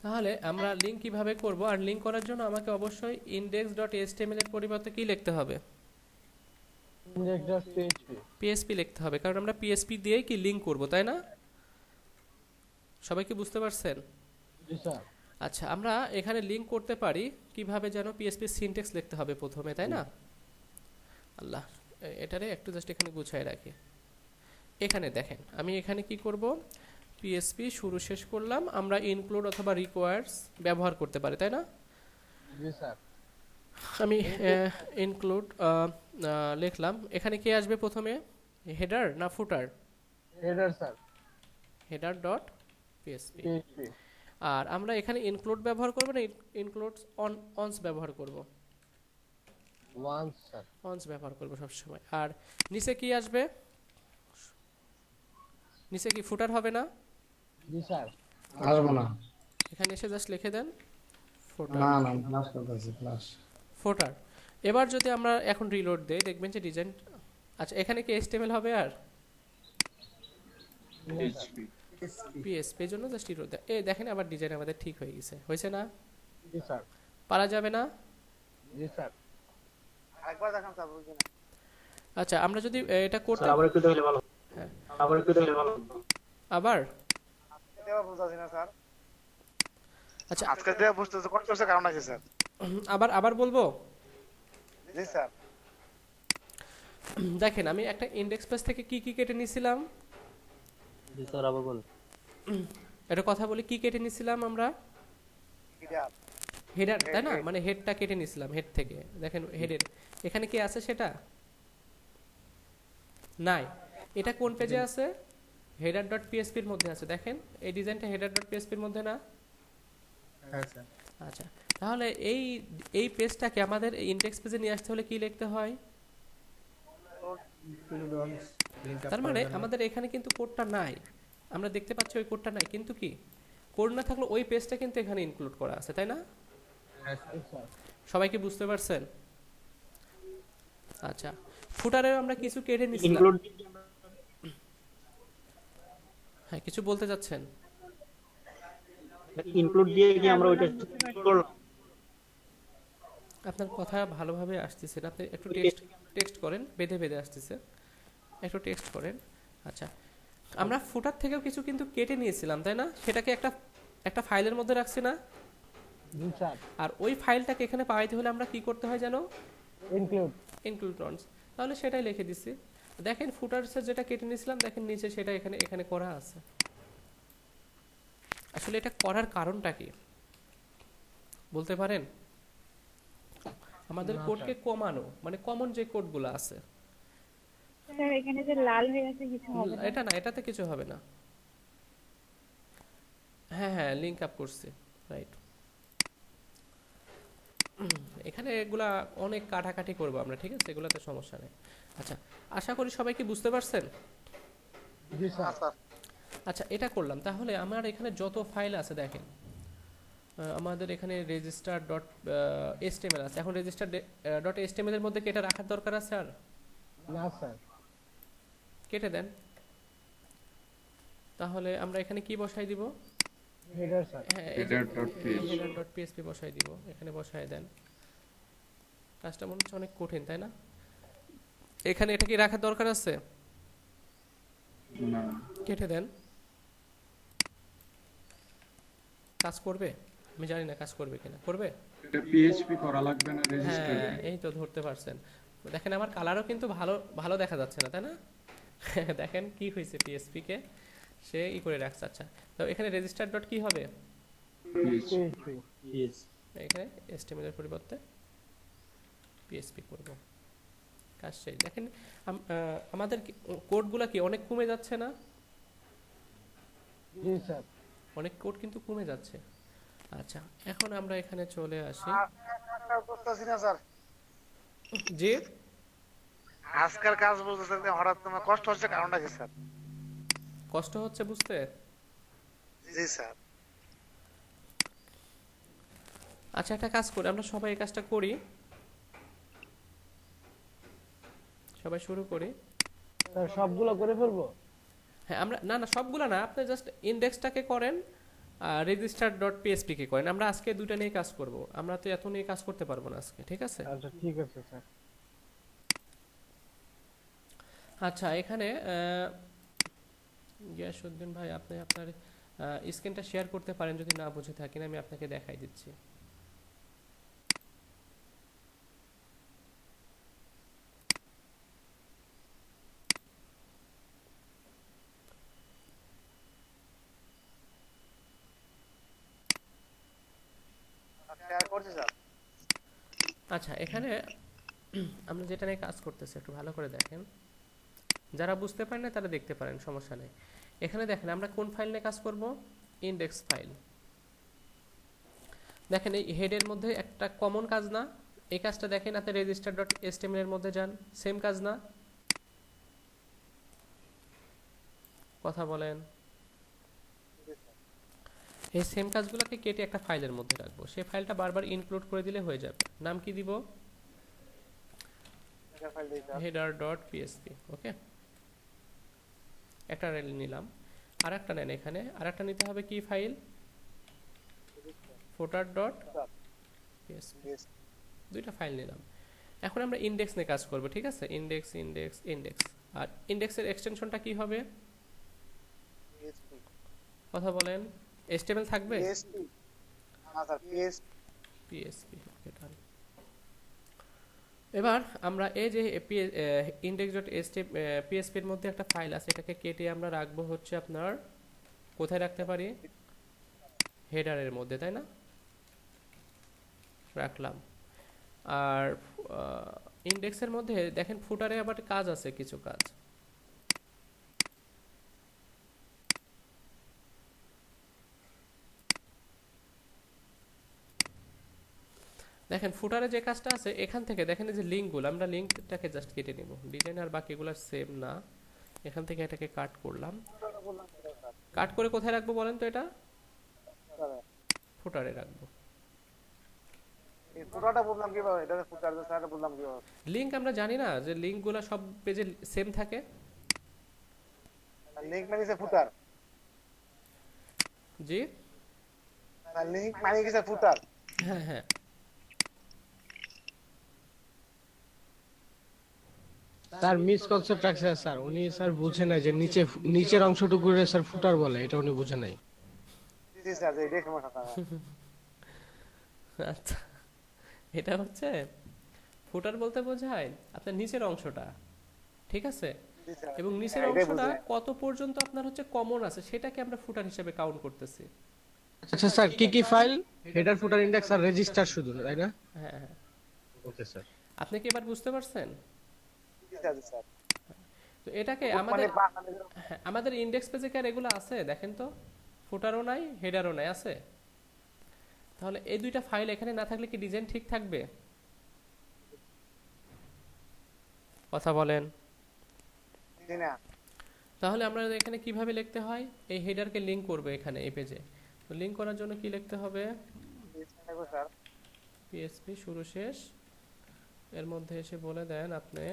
তাহলে আমরা লিঙ্ক কিভাবে করব? আর লিঙ্ক করার জন্য আমাকে অবশ্যই index.html এর পরিবর্তে কি লিখতে হবে? index.php পিএসপি লিখতে হবে, কারণ আমরা পিএসপি দিয়েই কি লিঙ্ক করব, তাই না? সবাই কি বুঝতে পারছেন? জি স্যার। আচ্ছা, আমরা এখানে লিঙ্ক করতে পারি কিভাবে, যেন পিএসপি সিনট্যাক্স লিখতে হবে প্রথমে, তাই না? আল্লাহ, এটারে একটু জাস্ট এখানে গুছায় রাখি। এখানে দেখেন আমি এখানে কি করব, পিএসপি শুরু শেষ করলাম, আমরা ইনক্লুড অথবা রিকোয়ার্স ব্যবহার করতে পারি, তাই না? জি স্যার। আমি ইনক্লুড লিখলাম। এখানে কি আসবে প্রথমে, হেডার না footer? Header sir. Header dot PSP. PHP. আর আমরা এখানে ইনক্লুড ব্যবহার করব না ইনক্লুডস অনস ব্যবহার করব? Once sir. অনস ব্যবহার করব সব সময়। আর নিচে কি আসবে? নিচে কি ফুটার হবে না? জি স্যার। আসবো না। এখানে এসে জাস্ট লিখে দেন ফুটার। না না ক্লাস করতেছি ক্লাস। ফুটার। এবার যদি আমরা এখন রিলোড দেই দেখবেন যে ডিজাইন, আচ্ছা এখানে কি HTML হবে? আর পিএসপি এর জন্য জাস্ট ইরো এই দেখেন আবার ডিজাইন আমাদের ঠিক হয়ে গেছে, হয়েছে না? জি স্যার। পারা যাবে না? জি স্যার। একবার দেখান স্যার বুঝি না। আচ্ছা আমরা যদি এটা করতে স্যার আবার একটু দেখলে ভালো, হ্যাঁ আবার একটু দেখলে ভালো। আবার দেওয়া বুঝাছি না স্যার। আচ্ছা আজকে দেওয়া বুঝতেছে কষ্ট হচ্ছে কারণ আছে স্যার। আবার আবার বলবো। জি স্যার। দেখেন আমি একটা ইন্ডেক্স পেজ থেকে কি কি কেটে নিয়েছিলাম, জি স্যার আবার বলেন। এটা কথা বলি, কি কেটে নিয়েছিলাম আমরা? হেডার, তাই না? মানে হেডটা কেটে নিয়েছিলাম, হেড থেকে দেখেন হেডের এখানে কি আছে সেটা নাই। এটা কোন পেজে আছে? header.php এর মধ্যে আছে। দেখেন এই ডিজাইনটা header.php এর মধ্যে না? হ্যাঁ স্যার। আচ্ছা তাহলে এই পেজটাকে আমাদের ইন্ডেক্স পেজে নিয়ে আসতে হলে কি লিখতে হয়? তার মানে আমাদের এখানে কিন্তু কোডটা নাই, আমরা দেখতে পাচ্ছি ওই কোডটা নাই, কিন্তু কি কোড না থাকলে ওই পেজটা কিন্তু এখানে ইনক্লুড করা আছে, তাই না? সবাই কি বুঝতে পারছেন? আচ্ছা ফুটারেও আমরা কিছু কেটে নিছিলাম। ইনক্লুড হ্যাঁ কিছু বলতে যাচ্ছেন? ইনক্লুড দিয়ে কি আমরা ওইটা করলাম? আপনার কথা ভালোভাবে আসতেছে না, আপনি একটু টেক্সট করেন, বেঁধে বেঁধে আসতেছে, একটু টেক্সট করেন। আচ্ছা আমরা ফুটার থেকেও কিছু কিন্তু কেটে নিয়েছিলাম, তাই না? সেটাকে একটা ফাইলের মধ্যে রাখছি না? জি স্যার। আর ওই ফাইলটাকে এখানে পাইতে হলে আমরা কি করতে হয় জানো? ইনক্লুড। তাহলে সেটাই লিখে দিছি। দেখেন ফুটারসের যেটা কেটে নিয়েছিলাম, দেখেন নিচে সেটা এখানে করা আছে। আসলে এটা করার কারণটা কি বলতে পারেন? আমাদের কোডকে কমানো, মানে কমন যে কোডগুলো আছে। স্যার এখানে যে লাল হয়ে আছে কিছু হবে না? এটা না, এটাতে কিছু হবে না। হ্যাঁ লিংক আপ করছি, রাইট। এখানে এগুলা অনেক কাটাকাটি করবো আমরা, ঠিক আছে? এগুলাতে সমস্যা নেই। আচ্ছা আশা করি সবাই কি বুঝতে পারছেন? জি স্যার। আচ্ছা এটা করলাম, তাহলে আমার এখানে যত ফাইল আছে দেখেন, আমাদের এখানে রেজিস্টার ডট এসটিএমএল আছে। এখন রেজিস্টার ডট এসটিএমএল এর মধ্যে কি এটা রাখার দরকার আছে আর? না স্যার। কেটে দেন। তাহলে আমরা এখানে কি বসাই দিব? Header sir. হ্যাঁ header.php header.php বসাই দিব, এখানে বসাই দেন। কাজটা মনে হচ্ছে অনেক কঠিন, তাই না? এখানে এটা কি রাখার দরকার আছে? না কেটে দেন। কাজ করবে? আমি জানি না কাজ করবে কিনা। করবে? এটা পিএইচপি করা লাগবে না রেজিস্টারে? হ্যাঁ এই তো ধরতে পারছেন। দেখেন আমার কালারও কিন্তু ভালো ভালো দেখা যাচ্ছে না, তাই না? দেখেন কি হয়েছে, পিএসপি কে সে করে রাখছে। আচ্ছা তো এখানে রেজিস্টার ডট কি হবে? এখানে এসটিএমএল এর পরিবর্তে পিএসপি করব। কাজ শেষ। দেখেন আমাদের কোডগুলো কি অনেক কমে যাচ্ছে না? জি স্যার। অনেক কোড কিন্তু কমে যাচ্ছে। আচ্ছা এখন আমরা এখানে চলে আসি। বুঝতেছি না স্যার। জি আজকাল কাজ বুঝতেছেন হঠাৎ তোমার কষ্ট হচ্ছে কারণটা কি স্যার? কষ্ট হচ্ছে বুঝতে? জি স্যার। আচ্ছা একটা কাজ করি, আমরা সবাই এই কাজটা করি, সবাই শুরু করি। স্যার সবগুলো করে ফেলবো? হ্যাঁ আমরা না সবগুলা না, আপনি জাস্ট ইন্ডেক্সটাকে করেন, রেজিস্টার ডট পিএসপি কে করেন। আমরা আজকে দুটো নিয়ে কাজ করব, আমরা তো এত নিয়ে কাজ করতে পারবো না আজকে, ঠিক আছে? আচ্ছা ঠিক আছে স্যার। আচ্ছা এখানে গিয়াসউদ্দিন ভাই আপনি আপনার স্ক্রিনটা শেয়ার করতে পারেন যদি না বুঝে থাকেন, আমি আপনাকে দেখাই দিচ্ছি। শেয়ার করছি স্যার। আচ্ছা এখানে আমরা যেটা নিয়ে কাজ করতেছি একটু ভালো করে দেখেন, যারা বুঝতে পারেন না তারা দেখতে পারেন, সমস্যা নেই। এখানে দেখেন আমরা কোন ফাইল নিয়ে কাজ করব? Index file. দেখেন এই হেডের মধ্যে একটা কমন কাজ না? এই কাজটা দেখেন আপনি রেজিস্টার ডট এসটিএমএল এর মধ্যে যান, সেম কাজ না? কথা বলেন। এই সেম কাজগুলোকে কেটে একটা ফাইলের মধ্যে রাখবো, সেই ফাইলটা বারবার ইনক্লুড করে দিলে হয়ে যাবে। নাম কি দিব? header.php। ওকে একটা রেল নিলাম। আরেকটা নেন, এখানে আরেকটা নিতে হবে কি ফাইল, footer ডট পিএসপি, দুইটা ফাইল নিলাম। এখন আমরা ইনডেক্স নিয়ে কাজ করব, ঠিক আছে, ইনডেক্স ইনডেক্স ইনডেক্স। আর ইনডেক্সের এক্সটেনশনটা কি হবে, কথা বলেন, HTML থাকবে, পিএসপি। এবার আমরা এই যে index.php এর মধ্যে একটা ফাইল আছে, এটাকে কেটে আমরা রাখবো হচ্ছে আপনার কোথায় রাখতে পারি, হেডারের মধ্যে, তাই না, রাখলাম। আর ইনডেক্সের মধ্যে দেখেন ফুটারে আবার কাজ আছে, কিছু কাজ। দেখেন ফুটারে যে কাজটা আছে, এখান থেকে দেখেন এই যে লিঙ্কগুলো, আমরা লিঙ্কটাকে জাস্ট কেটে নিব, ডিজাইন আর বাকিগুলো সেম না, এখান থেকে এটাকে কাট করলাম। কাট করে কোথায় রাখবো বলেন তো, এটা ফুটারে রাখবো। এই ফুটারটা বললাম কিভাবে, এটা ফুটার সাইডটা বললাম কিভাবে, লিঙ্ক আমরা জানি না যে লিঙ্কগুলো সব পেজে সেম থাকে, লিংক মানে কি ফুটার, জি লিংক মানে কি ফুটার। হ্যাঁ হ্যাঁ, স্যার মিসকনসেপ্ট রাখছে স্যার, উনি স্যার বুঝে নাই যে নিচের অংশটুকু স্যার ফুটার বলে, এটা উনি বুঝে নাই। জি স্যার, এই সমস্যা। আচ্ছা, এটা হচ্ছে ফুটার বলতে বোঝায় আপনার নিচের অংশটা, ঠিক আছে, এবং নিচের অংশটা কত পর্যন্ত আপনার হচ্ছে কমন আছে সেটাকে আমরা ফুটার হিসেবে কাউন্ট করতেছি। আচ্ছা স্যার, কি কি ফাইল, হেডার ফুটার ইনডেক্স আর রেজিস্টার শুধু, তাই না? হ্যাঁ হ্যাঁ, ওকে স্যার। আপনি কি এবার বুঝতে পারছেন? জি স্যার, জি স্যার। তো এটাকে আমাদের ইনডেক্স পেজে কি আর এগুলো আছে দেখেন তো, ফুটারও নাই হেডারও নাই, আছে। তাহলে এই দুইটা ফাইল এখানে না থাকলে কি ডিজাইন ঠিক থাকবে, কথা বলেন? জি না। তাহলে আমরা এখানে কিভাবে লিখতে হয়, এই হেডারকে লিংক করবে এখানে এই পেজে, তো লিংক করার জন্য কি লিখতে হবে, স্যার পিএসপি শুরু শেষ, এর মধ্যে এসে বলে দেন আপনি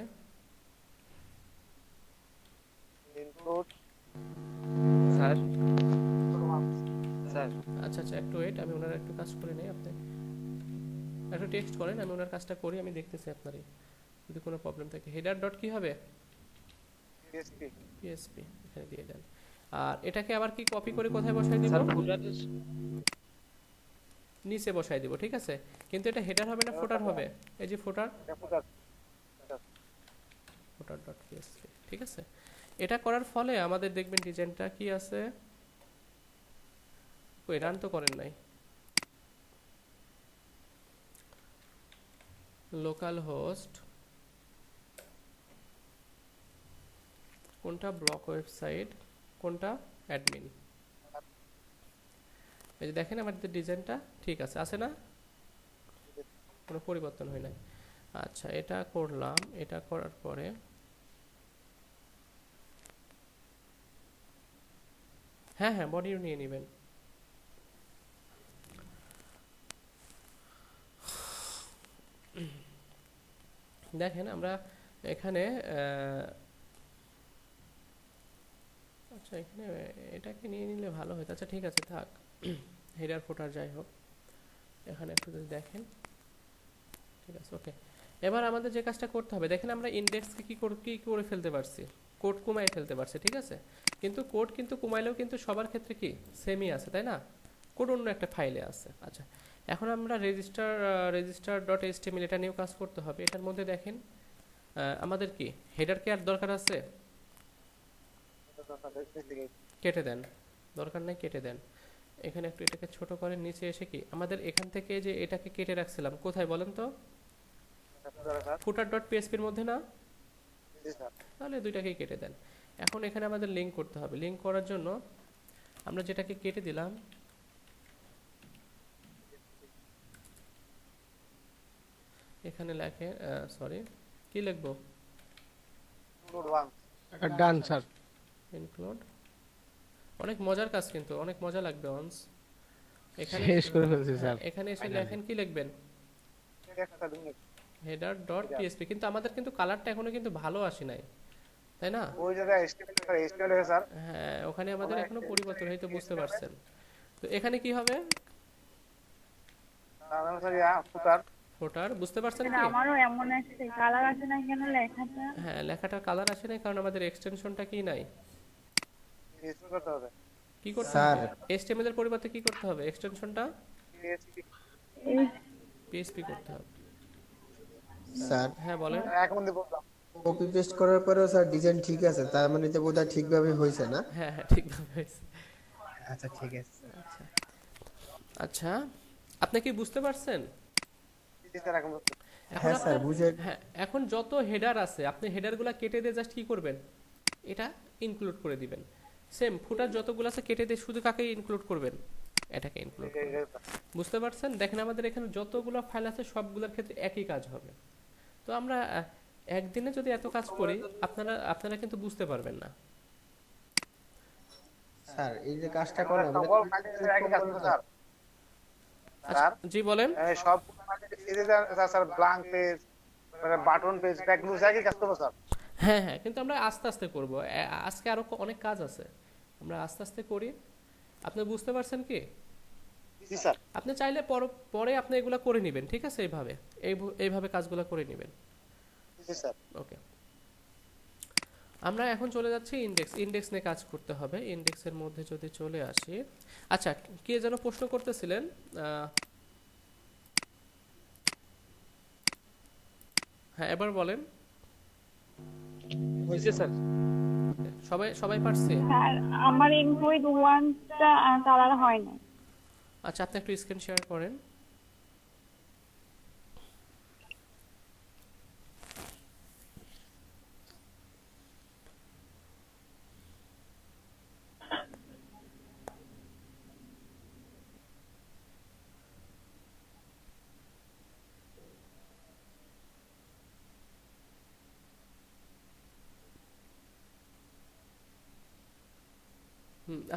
ইনক্লুড স্যার স্যার আচ্ছা আচ্ছা, একটু ওয়েট, আমি ওনার একটু কাজ করে নেই, আপনি একটু টেক্সট করেন, আমি ওনার কাজটা করি, আমি দেখতেছি আপনারই যদি কোনো প্রবলেম থাকে। হেডার ডট কি হবে, পিএসপি, পিএসপি এখানে দিয়ে দেন। আর এটাকে আবার কি কপি করে কোথায় বসাই দিব, স্যার ফুটার নিচে বসাই দিব, ঠিক আছে, কিন্তু এটা হেডার হবে না ফুটার হবে, এই যে ফুটার, ফুটার ফুটার ডট পিএসপি, ঠিক আছে। এটা করার ফলে আমাদের দেখবেন ডিজাইনটা কি আছে, কই রান তো করেন নাই, লোকাল হোস্ট কোনটা, ব্লক ওয়েবসাইট কোনটা, অ্যাডমিন, এই যে দেখেন আমাদের ডিজাইনটা ঠিক আছে, আছে না, কোনো পরিবর্তন হয় নাই। আচ্ছা, এটা করলাম, এটা করার পরে হ্যাঁ হ্যাঁ বডিও নিয়ে নেবেন। দেখেন আমরা এখানে আচ্ছা এখানে এটাকে নিয়ে নিলে ভালো হতো, আচ্ছা ঠিক আছে থাক, হেডার ফুটার যাই হোক, এখানে একটু যদি দেখেন, ঠিক আছে ওকে। এবার আমাদের যে কাজটা করতে হবে, দেখেন আমরা ইনডেক্সকে কি করে ফেলতে পারছি, কোড কমাই ফেলতে পারছি, ঠিক আছে, কিন্তু কোড কিন্তু কমাইলেও কিন্তু সবার ক্ষেত্রে কি সেমই আছে, তাই না, কোড অন্য একটা ফাইলে আছে। আচ্ছা, এখন আমরা রেজিস্টার ডট এইচটিএমএল এটা নিয়েও কাজ করতে হবে। এটার মধ্যে দেখেন আমাদের কি হেডার কে আর দরকার আছে, কেটে দেন, দরকার নাই কেটে দেন। এখানে একটু এটাকে ছোট করেন, নিচে এসে কি আমাদের এখান থেকে যে এটাকে কেটে রাখছিলাম কোথায় বলেন তো, ফুটার ডট পিএসপি এর মধ্যে না, তাহলে দুইটাকেই কেটে দেন। এখন এখানে আমাদের লিংক করতে হবে, লিংক করার জন্য আমরা যেটাকে কেটে দিলাম এখানে লেখে, সরি কি লিখবো, ডান স্যার, ইনক্লুড, অনেক মজার কাজ কিন্তু অনেক মজা লাগবে অনস। এখানে শেষ করে ফেলছি স্যার। এখানে এসে লেখেন কি লিখবেন, হেডার ডট পিএসপি, কিন্তু আমাদের কিন্তু কালারটা এখনো কিন্তু ভালো আসে নাই, তাই না? ওই জায়গায় HTML লেখা স্যার। হ্যাঁ, ওখানে আমাদের এখনো পরিবর্তন হয়তো বুঝতে পারছেন। তো এখানে কি হবে? তাহলে স্যার ইয়া ফুটার ফোটার বুঝতে পারছেন এখানে কি? আমারও এমন আসছে, কালার আসে না কেন লেখাটা? হ্যাঁ, লেখাটার কালার আসে না কারণ আমাদের এক্সটেনশনটা কি নাই। PHP করতে হবে। কি করতে স্যার হবে? HTML এর পরিবর্তে কি করতে হবে? এক্সটেনশনটা PHP এই PHP করতে হবে। স্যার হ্যাঁ বলেন। এখন দিয়ে বললাম। কপি পেস্ট করার পরেও স্যার ডিজাইন ঠিক আছে, তার মানে তো বোধহয় ঠিকভাবে হয়েছে না? হ্যাঁ হ্যাঁ, ঠিকভাবে হয়েছে। আচ্ছা ঠিক আছে। আচ্ছা আচ্ছা, আপনি কি বুঝতে পারছেন? জি স্যার এখন বুঝতে এখন হ্যাঁ স্যার আপনার বুঝে। হ্যাঁ, এখন যত হেডার আছে আপনি হেডারগুলো কেটে দিয়ে জাস্ট কি করবেন? এটা ইনক্লুড করে দিবেন। সেম ফুটার যতগুলো আছে কেটে দিয়ে শুধু কাকে ইনক্লুড করবেন? এটাকে ইনক্লুড করবেন। বুঝতে পারছেন? দেখেন আমাদের এখানে যতগুলো ফাইল আছে সবগুলোর ক্ষেত্রে একই কাজ হবে। তো আমরা একদিনে যদি এত কাজ করি আপনারা কিন্তু বুঝতে পারবেন না। স্যার এই যে কাজটা করে আমাদের সকল ফাইলের একই কাজ করতে স্যার। আচ্ছা, জি বলেন। সব এই যে স্যার ব্ল্যাঙ্ক পেজ মানে বাটন পেজ এগুলো একই কাজ করবো স্যার। হ্যাঁ হ্যাঁ, কিন্তু আমরা আস্তে আস্তে করব। আজকে আরো অনেক কাজ আছে, আমরা আস্তে আস্তে করি। আপনি বুঝতে পারছেন কি? জি স্যার। আপনি চাইলে পরে আপনি এগুলো করে নেবেন, ঠিক আছে? এইভাবে কাজগুলো করে নেবেন। জি স্যার। ওকে, আমরা এখন চলে যাচ্ছি ইনডেক্স নিয়ে কাজ করতে হবে। ইনডেক্সের মধ্যে যদি চলে আসি, আচ্ছা কে যেন প্রশ্ন করতেছিলেন? হ্যাঁ এবার বলেন। হয়েছে স্যার। সবাই পারছে? স্যার আমার ইনক্লুড ওয়ানটা কালার হয় না। আচ্ছা, আপনি একটু স্ক্রিন শেয়ার করেন।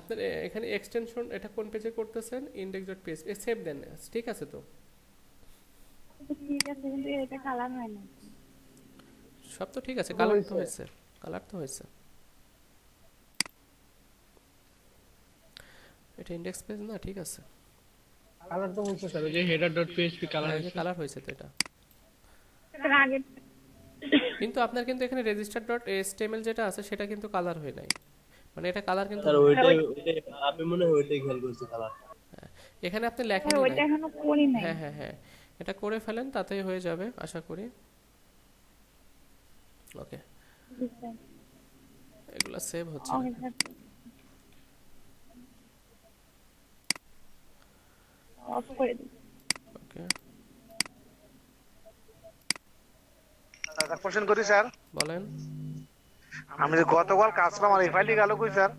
আপনার এখানে এক্সটেনশন এটা কোন পেজে করতেছেন? index.php সেভ দেন, ঠিক আছে? তো ঠিক আছে, কিন্তু এটা কালার হয় না। সব তো ঠিক আছে, কালার তো হয়েছে। এটা ইনডেক্স পেজ না, ঠিক আছে। কালার তো হচ্ছে স্যার, ওই যে header.php কালার হ্যাঁ, হয়েছে। কালার হয়েছে তো এটা। এর আগে কিন্তু আপনার কিন্তু এখানে register.html যেটা আছে সেটা কিন্তু কালার হয় নাই, মানে এটা কালার কিন্তু স্যার ওইটাই আমি মনে হয় ওইটাই খেয়াল করছি কালার। এখানে আপনি স্যার লেখেনই ওইটা নাই। এখনো করি নাই। হ্যাঁ হ্যাঁ হ্যাঁ, এটা করে ফেলেন, তাতেই হয়ে যাবে আশা করি। ওকে, জি স্যার। এগুলা সেভ হচ্ছে না। ওকে স্যার, অফ করে দিন। ওকে, স্যার কোশ্চেন করি স্যার। বলেন। আমি যে গতকাল কাজ করলাম আমার এই ফাইলটি গেল কই স্যার?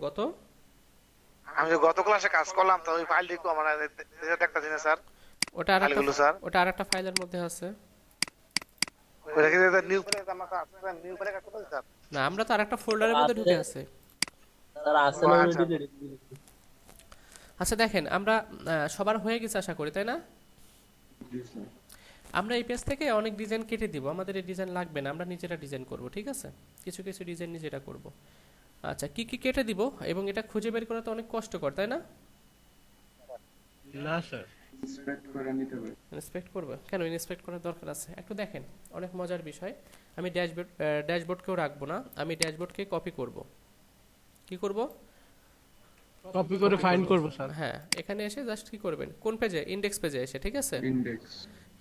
গত আমি যে গত ক্লাসে কাজ করলাম তো ওই ফাইলটি কো আমার একটা জিনিস স্যার। ওটা ফাইলগুলো স্যার আরেকটা ফাইলের মধ্যে আছে। ওইটা কি নিউ ফাইলে আমার কাজ নিউ ফাইলে কাজ করতে স্যার? না, আমরা তো আরেকটা ফোল্ডারের মধ্যে ঢুকে আছে। স্যার আসলে আচ্ছা। আচ্ছা দেখেন, আমরা সবার হয়ে গেছে আশা করি, তাই না? জি স্যার। আমরা এই পেজ থেকে অনেক ডিজাইন কেটে দিব, আমাদের এই ডিজাইন লাগবে না, আমরা নিজেরা ডিজাইন করব, ঠিক আছে? কিছু কিছু ডিজাইন নিজেরা করব। আচ্ছা, কি কি কেটে দিব এবং এটা খুঁজে বের করা তো অনেক কষ্টকর, তাই না? না স্যার, ইন্সপেক্ট করে নিতে হবে। ইন্সপেক্ট করব কেন? ইন্সপেক্ট করার দরকার আছে। একটু দেখেন, অনেক মজার বিষয়। আমি ড্যাশবোর্ডকেও রাখবো না, আমি ড্যাশবোর্ডকে কপি করব। কি করব? কপি করে ফাইন্ড করব স্যার। হ্যাঁ, এখানে এসে জাস্ট কি করবেন? কোন পেজে? ইনডেক্স পেজে এসে, ঠিক আছে?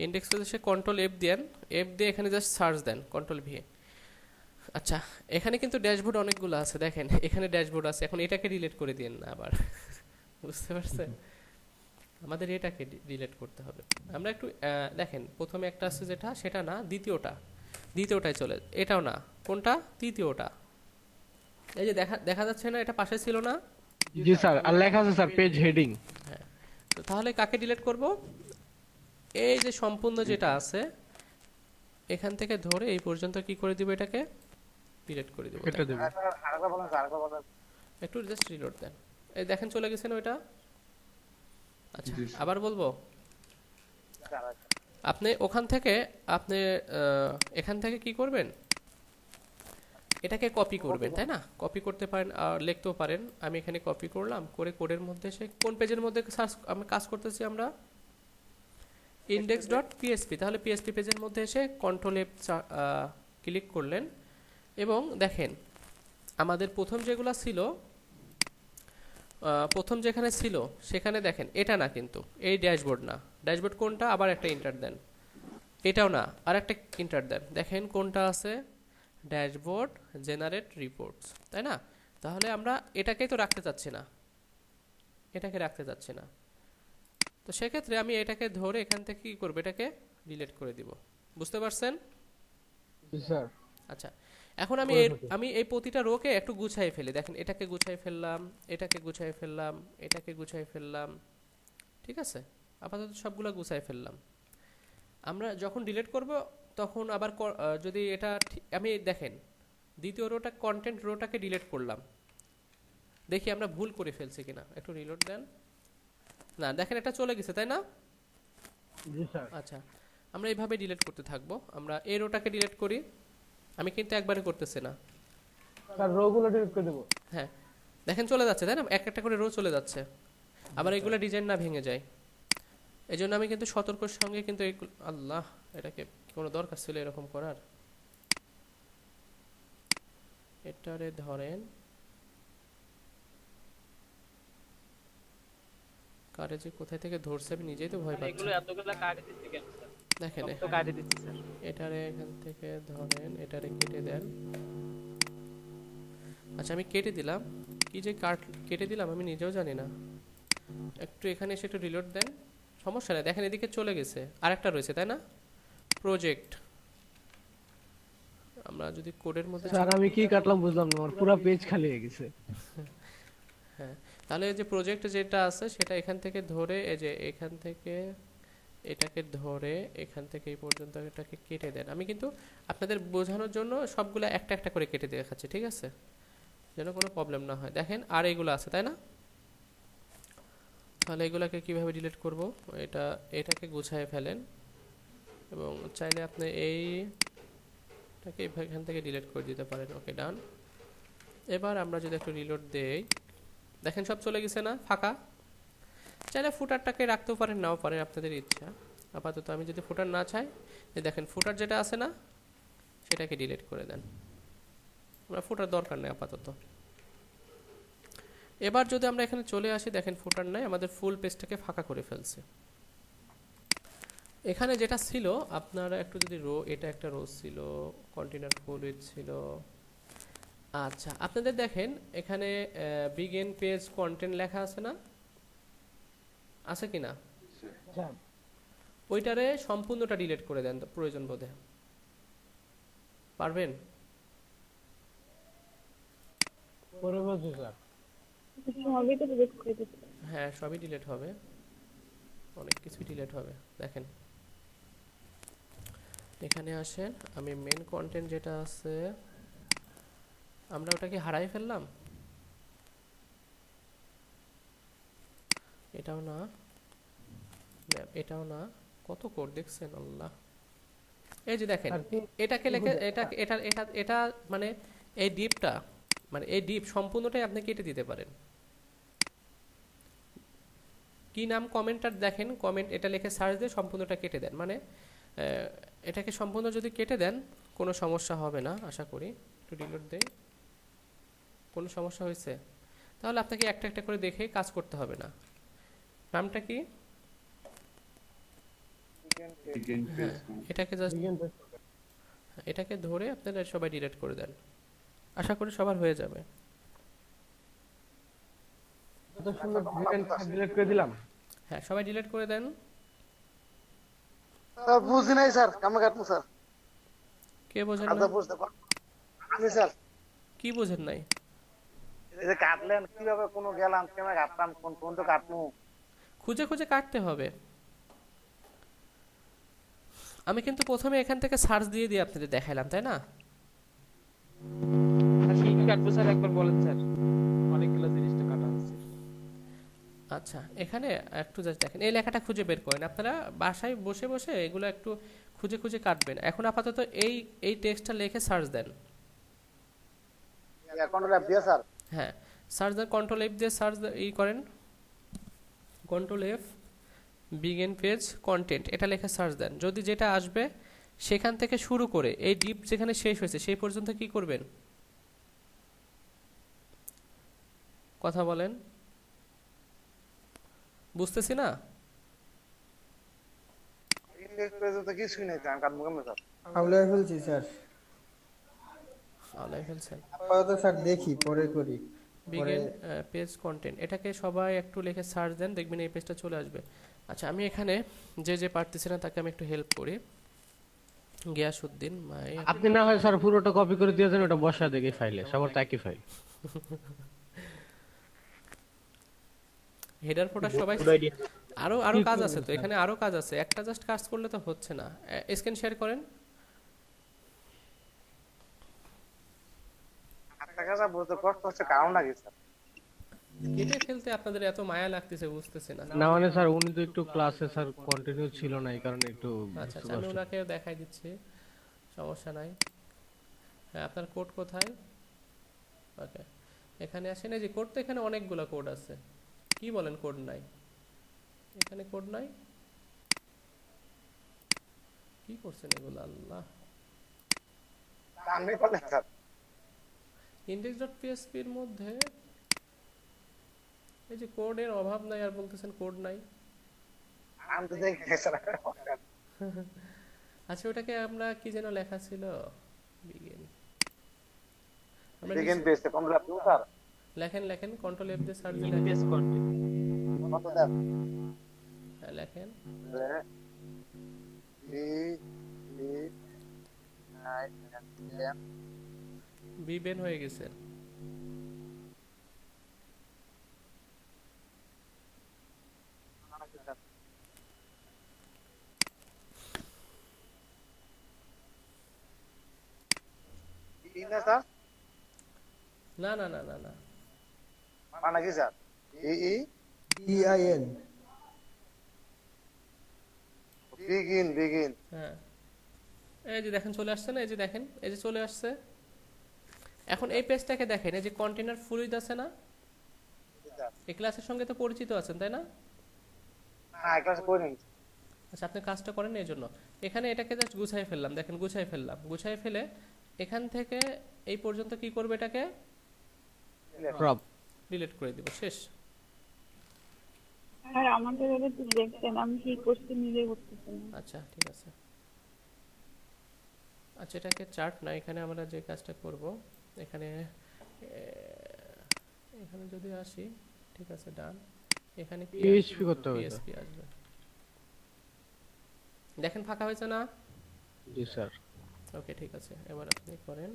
ইনডেক্স পেজে এসে কন্ট্রোল এফ দেন, এফ দিয়ে এখানে জাস্ট সার্চ দেন, কন্ট্রোল ভি। আচ্ছা, এখানে কিন্তু ড্যাশবোর্ড অনেকগুলো আছে, দেখেন এখানে ড্যাশবোর্ড আছে। এখন এটাকে ডিলিট করে দিন না আবার। বুঝতে পারছেন? আমাদের এটাকে ডিলিট করতে হবে। আমরা একটু দেখেন, প্রথমে একটা আছে যেটা, সেটা না, দ্বিতীয়টায় চলে, এটাও না, কোনটা? তৃতীয়টা। এই যে দেখা যাচ্ছে না, এটা পাশে ছিল না? জি স্যার, আর লেখা আছে স্যার পেজ হেডিং। হ্যাঁ, তো তাহলে কাকে ডিলিট করব? এই যে সম্পূর্ণ যেটা আছে এখান থেকে ধরে এই পর্যন্ত কি করে দিব? এটাকে ডিলিট করে দিব। এটা দেব। আরেকবার বলেন স্যার, আরেকবার বলেন। একটু জাস্ট রিলোড দেন। এই দেখেন চলে গেছে না ওইটা? আচ্ছা, আবার বলবো। আপনি ওখান থেকে এখান থেকে কি করবেন? এটাকে কপি করবেন, তাই না? কপি করতে পারেন আর লিখতেও পারেন। আমি এখানে কপি করলাম, করে কোডের মধ্যে এসে কোন পেজের মধ্যে আমি কাজ করতেছি আমরা index.php, তাহলে পিএসপি পেজের মধ্যে এসে কন্ট্রোল এফ ক্লিক করলেন এবং দেখেন আমাদের প্রথম যেগুলো ছিল, প্রথম যেখানে ছিল সেখানে দেখেন এটা না, কিন্তু এই ড্যাশবোর্ড না। ড্যাশবোর্ড কোনটা, আবার একটা ইন্টার দেন। এটাও না, আর একটা ইন্টার দেন। দেখেন কোনটা আছে, ড্যাশবোর্ড জেনারেট রিপোর্টস, তাই না? তাহলে আমরা এটাকেই তো রাখতে চাচ্ছি না, এটাকে রাখতে চাচ্ছি না। তো সেক্ষেত্রে আমি এটাকে ধরে এখান থেকে কি করব, এটাকে ডিলিট করে দিব। বুঝতে পারছেন? স্যার আচ্ছা, এখন আমি এই প্রতিটা রোকে একটু গুছাই ফেলি। দেখেন এটাকে গুছাই ফেললাম, এটাকে গুছাই ফেললাম, এটাকে গুছাই ফেললাম, ঠিক আছে? আপাতত সবগুলো গুছাই ফেললাম। আমরা যখন ডিলিট করব তখন আবার যদি এটা আমি দেখেন দ্বিতীয় রোটা কন্টেন্ট রোটাকে ডিলিট করলাম, দেখি আমরা ভুল করে ফেলছি কিনা। একটু রিলোড দেন। না, দেখেন এটা চলে গেছে, তাই না? জি স্যার। আচ্ছা, আমরা এইভাবে ডিলিট করতে থাকবো। আমরা এই রোটাকে ডিলিট করি, আমি কিন্তু একবারে করতেছি না স্যার, রোগুলো ডিলিট করে দেব। হ্যাঁ, দেখেন চলে যাচ্ছে, তাই না? এক একটা করে রো চলে যাচ্ছে। আবার এগুলো ডিজাইন না ভেঙে যায়, এই জন্য আমি কিন্তু সতর্কর সঙ্গে কিন্তু আল্লাহ, এটাকে কোনো দরকার ছিল এরকম করার? এটারে ধরেন, কারে যে কোথায় থেকে ধরছে আমি নিজেই তো ভয় পাচ্ছি। এগুলো এতগুলা কাটে দিচ্ছে কেন স্যার? দেখেন সব তো কাটে দিচ্ছে স্যার। এটারে এখান থেকে ধরেন, এটারে কেটে দেন। আচ্ছা, আমি কেটে দিলাম, কি যে কেটে দিলাম আমি নিজেও জানি না। একটু এখানে এসে একটু রিলোড দেন, সমস্যা নেই। দেখেন এদিকে চলে গেছে, আরেকটা রয়েছে, তাই না? প্রজেক্ট। আমরা যদি কোডের মধ্যে স্যার আমি কি কাটলাম বুঝলাম না, আমার পুরো পেজ খালি হয়ে গেছে। হ্যাঁ, তাহলে এই যে প্রজেক্ট যেটা আছে সেটা এখান থেকে ধরে, এই যে এখান থেকে এটাকে ধরে এখান থেকে এই পর্যন্ত এটাকে কেটে দেন। আমি কিন্তু আপনাদের বোঝানোর জন্য সবগুলো একটা একটা করে কেটে দেখাচ্ছি, ঠিক আছে? যেন কোনো প্রবলেম না হয়। দেখেন আর এইগুলো আছে, তাই না? তাহলে এগুলোকে কিভাবে ডিলিট করব, এটাকে গুছায় ফেলেন এবং চাইলে আপনি এইটাকে এখান থেকে ডিলিট করে দিতে পারেন। ওকে, ডান। এবার আমরা যদি একটু রিলোড দেই, দেখেন সব চলে গেছে না, ফাঁকা। চাইলে ফুটারটাকে রাখতেও পারেন, নাও পারেন, আপনাদের ইচ্ছা। আপাতত আমি যদি ফুটার না চাই, দেখেন ফুটার যেটা আছে না সেটাকে ডিলিট করে দেন। আমরা ফুটার দরকার নেই আপাতত। এবার যদি আমরা এখানে চলে আসি, দেখেন ফুটার নাই, আমাদের ফুল পেজটাকে ফাঁকা করে ফেলছে। এখানে যেটা ছিল আপনারা একটু যদি রো, এটা একটা রো ছিল, কন্টেইনার ফুল উইথ ছিল। আচ্ছা, আপনাদের দেখেন এখানে বিগিন পেজ কন্টেন্ট লেখা আছে না, আছে কি না? ওইটারে সম্পূর্ণটা ডিলিট করে দেন তো প্রয়োজন বোধে। পারবেন? পরে বলছি স্যার। সবই তো ডিলিট করে দিতে। হ্যাঁ, সবই ডিলিট হবে, অনেক কিছু ডিলিট হবে। দেখেন এখানে আসেন, আমি মেন কন্টেন্ট যেটা আছে আমরা ওটাকে হারাই ফেললাম। এটাও না, এটাও না, কত কোড দেখছেন আল্লাহ। এই যে দেখেন এটাকে লেখে, এটা মানে এই ডিপটা, মানে এই ডিপ সম্পূর্ণটাই আপনি কেটে দিতে পারেন। কি নাম কমেন্টার, দেখেন কমেন্ট, এটা লিখে সার্চ দিয়ে সম্পূর্ণটা কেটে দেন। মানে এটাকে সম্পূর্ণ যদি কেটে দেন কোনো সমস্যা হবে না আশা করি। একটু ডিলিট দেই, কোনো সমস্যা হয়েছে? তাহলে আপনাকে একটা একটা করে দেখে কাজ করতে হবে না। নামটা কি? এটাকে জাস্ট এটাকে ধরে আপনারা সবাই ডিলিট করে দেন, আশা করি সবার হয়ে যাবে। কত সুন্দর ডিলিট করে দিলাম। হ্যাঁ, সবাই ডিলিট করে দেন। স্যার বুঝি নাই স্যার, কেমন কাটবো স্যার? কে বোঝেন কাটতে না? বুঝতে পারছি স্যার। কি বোঝেন নাই? এই যে কাটলেন কিভাবে, কোনো গেলাম কেমন কাটলাম, কোন তো কাটবো? খুঁজে খুঁজে কাটতে হবে। আমি কিন্তু প্রথমে এখান থেকে সার্চ দিয়ে দিয়ে আপনাদের দেখাইলাম, তাই না? আর কি কি কাটবো স্যার একবার বলেন স্যার, অনেকগুলো জিনিস তো কাটা হচ্ছে। আচ্ছা, এখানে একটু জাস্ট দেখেন, এই লেখাটা খুঁজে বের করেন। আপনারা বাসায় বসে বসে এগুলো একটু খুঁজে খুঁজে কাটবেন। এখন আপাতত এই টেক্সটটা লিখে সার্চ দেন। কন্ট্রোল অ্যাপ দিয়ে স্যার হ্যাঁ, সার্চ দ্য কন্ট্রোল এফ দিয়ে সার্চ ই করেন, control F begin page content এটা লিখে সার্চ দেন। যদি যেটা আসবে সেখান থেকে শুরু করে এই ডিপ যেখানে শেষ হয়েছে সেই পর্যন্ত কি করবেন, কথা বলেন, বুঝতেছি না? ইন্ডেক্স পেজে তো কিছুই নাই স্যার, কাট মুখে স্যার আউলে ফেলছি স্যার, আলাই ফেলছেন। আপাতত স্যার দেখি পরে করি। বিগিন পেজ কন্টেন্ট এটাকে সবাই একটু লিখে সার্চ দেন, দেখবেন এই পেজটা চলে আসবে। আচ্ছা, আমি এখানে যে পারতেছি না তাকে আমি একটু হেল্প করি। গিয়াসউদ্দিন মাই, আপনি না হয় স্যার পুরোটা কপি করে দিয়েছেন, ওটা বসা দেখি ফাইলে, সবার তো একই ফাইল। হেডার ফোটার সবাই Good idea. আরো কাজ আছে তো এখানে, আরো কাজ আছে, একটা জাস্ট কাজ করলে তো হচ্ছে না। স্ক্রিন শেয়ার করেন। একটা কাজা বলতে কষ্ট হচ্ছে, কারণ নাকি স্যার কেটে ফেলতে আপনাদের এত মায়া লাগতেছে বুঝতেছি না। না মানে স্যার উনি তো একটু ক্লাসে স্যার কন্টিনিউ ছিল না, এই কারণে একটু আচ্ছা আচ্ছা, আমি ওনাকে দেখাই দিচ্ছি, সমস্যা নাই। হ্যাঁ, আপনার কোড কোথায়? ওকে, এখানে আসেন। এই যে কোড, তো এখানে অনেকগুলো কোড আছে। কি বলেন কোড নাই? এখানে কোড নাই, কি করছেন এগুলো আল্লাহ। আমি বলেন স্যার index.php এর মধ্যে এই যে কোডের অভাব নাই আর বলতেছেন কোড নাই। আমি তো দেখি নাই স্যার। আচ্ছা, ওটাকে আমরা কি যেন লেখা ছিল, বিগিন, আমরা বিগিন পেজ কন্ট্রোল অ্যাপ দিও স্যার, লেখেন কন্ট্রোল এফ দিয়ে সার্চ Begin দিলে page content. কন্ট্রোল অ্যাপ লেখেন বি বি আই এম বিবেন হয়ে গেছে। না স্যার, না না না না না, মানে কি স্যার? DIN বিগিন বিগিন হ্যাঁ, এই যে দেখেন চলে আসছে না, এই যে দেখেন, এই যে চলে আসছে। এখন এই পেজটাকে দেখেন, এই যে কন্টেনার ফ্লুইড আছে না, এই ক্লাসের সঙ্গে তো পরিচিত আছেন তাই না? না ক্লাস করেন আচ্ছা, আপনি কাজটা করেন এই জন্য এখানে এটাকে জাস্ট গুছাই ফেললাম, দেখেন গুছাই ফেললাম, গুছাই ফেলে এখান থেকে এই পর্যন্ত কি করবে, এটাকে ক্রপ। ডিলিট করে দিব, শেষ। আর আমাদের ওদের তো দেখছেন আমি কি করছি নিজে করতেছি না। আচ্ছা ঠিক আছে। আচ্ছা, এটাকে চার্ট না, এখানে আমরা যে কাজটা করব, এখানে এখানে যদি আসি, ঠিক আছে ডান, এখানে PHP করতে হবে PHP আসবে, দেখেন ফাঁকা হয়েছে না? জি স্যার। ওকে ঠিক আছে, এবার আপনি করেন।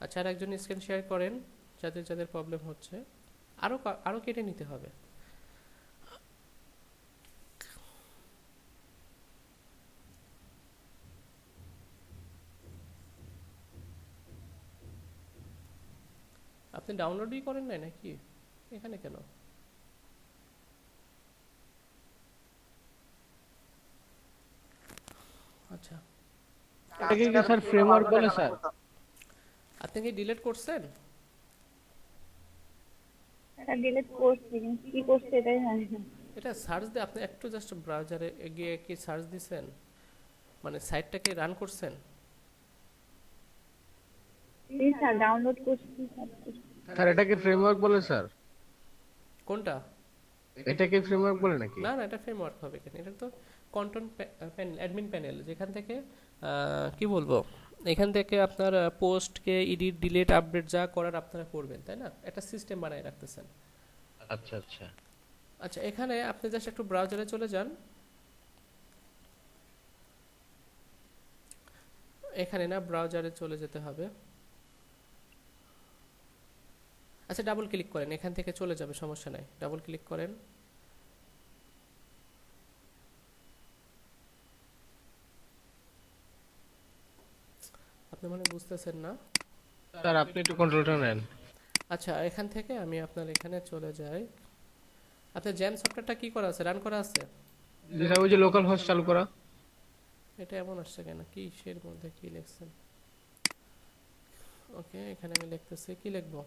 আচ্ছা, আর একজন স্ক্রিন শেয়ার করেন যাদের প্রবলেম হচ্ছে, আরো কেটে নিতে হবে। আপনি ডাউনলোডই করেন নাই নাকি? এখানে কেন? আচ্ছা, এটাকে কি স্যার ফ্রেমওয়ার্ক বলে স্যার? আপনি কি ডিলিট করছেন? এটা ডিলিট করছি কিন্তু কি করছে এটাই জানি না। এটা সার্চ দিয়ে আপনি একটু জাস্ট ব্রাউজারে গিয়ে কি সার্চ দিছেন, মানে সাইটটাকে রান করছেন? এই স্যার ডাউনলোড করছি স্যার এটাকে ফ্রেমওয়ার্ক বলে স্যার? কোনটা? এটাকে ফ্রেমওয়ার্ক বলে নাকি? না না, এটা ফ্রেমওয়ার্ক হবে কেন? এটা তো কন্টেন্ট প্যানেল, অ্যাডমিন প্যানেল, যেখান থেকে কি বলবো, এখান থেকে আপনার পোস্টকে এডিট ডিলিট আপডেট যা করার আপনারা করবেন, তাই না? একটা সিস্টেম বানায় রাখতেছেন। আচ্ছা আচ্ছা। আচ্ছা, এখানে আপনি জাস্ট একটু ব্রাউজারে চলে যান, এখানে না ব্রাউজারে চলে যেতে হবে। আচ্ছা, ডাবল ক্লিক করেন, এখান থেকে চলে যাবে, সমস্যা নাই, ডাবল ক্লিক করেন। আপনি মানে বুঝতেছেন না স্যার আপনি একটু কন্ট্রোলটা নেন। আচ্ছা, এখান থেকে আমি আপনার এখানে চলে যাই। আপনার জ্যাম সফটওয়্যারটা কি করা আছে, রান করা আছে? জি স্যার, ওই যে লোকাল হোস্ট চালু করা। এটা এমন আসছে কেন, কিসের মধ্যে কি লিখছেন? ওকে, এখানে আমি লিখতেছি, কি লিখবো?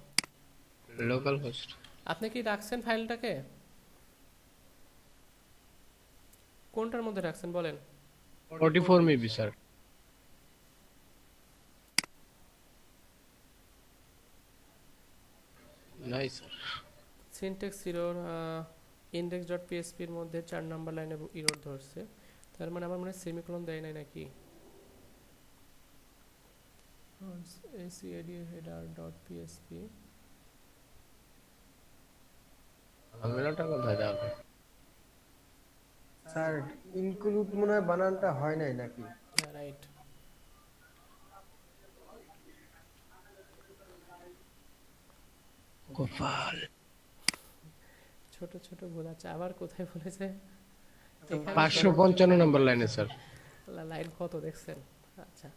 Local host. আপনি কি রাখছেন ফাইলটাকে? কোনটার মধ্যে রাখছেন বলেন? 44 মেবি স্যার। নাই স্যার। সিনট্যাক্স এরর, index.php এর মধ্যে 4 নাম্বার লাইনে এরর ধরছে, তার মানে আমার মনে হয় সেমিকোলন দেয় নাই নাকি? header.php ঝামেলাটা কোথায় তাহলে? স্যার ইনক্লুড মনে হয় বানানটা হয় নাই নাকি? হ্যাঁ, রাইট। গোপাল ছোট ছোট ভুল আছে, আবার কোথায় বলেছে? 555 নম্বর লাইনে স্যার। লাইন কত দেখছেন? আচ্ছা,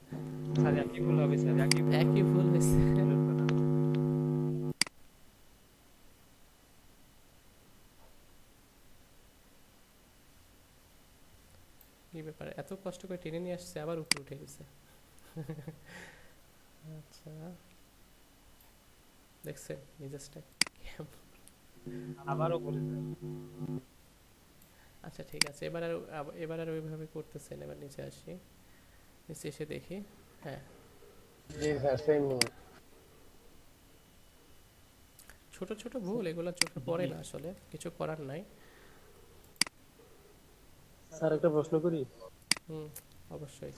স্যার একই ভুল হবে স্যার, একই ভুল হয়েছে। কি ব্যাপার, এত কষ্ট করে টেনে নিয়ে আসছে, আবার উপরে উঠে গেছে। আচ্ছা, দেখছেন নিজেরটা? আবারও করে আচ্ছা ঠিক আছে, এবার আর ওইভাবে করতেছেন। এবার নিচে আসি, নিচে এসে দেখি। হ্যাঁ, জি স্যার সেম। ছোট ছোট ভুল, এগুলো চোখে পড়ে না, আসলে কিছু করার নাই। স্যার একটা প্রশ্ন করি? হুম, অবশ্যই।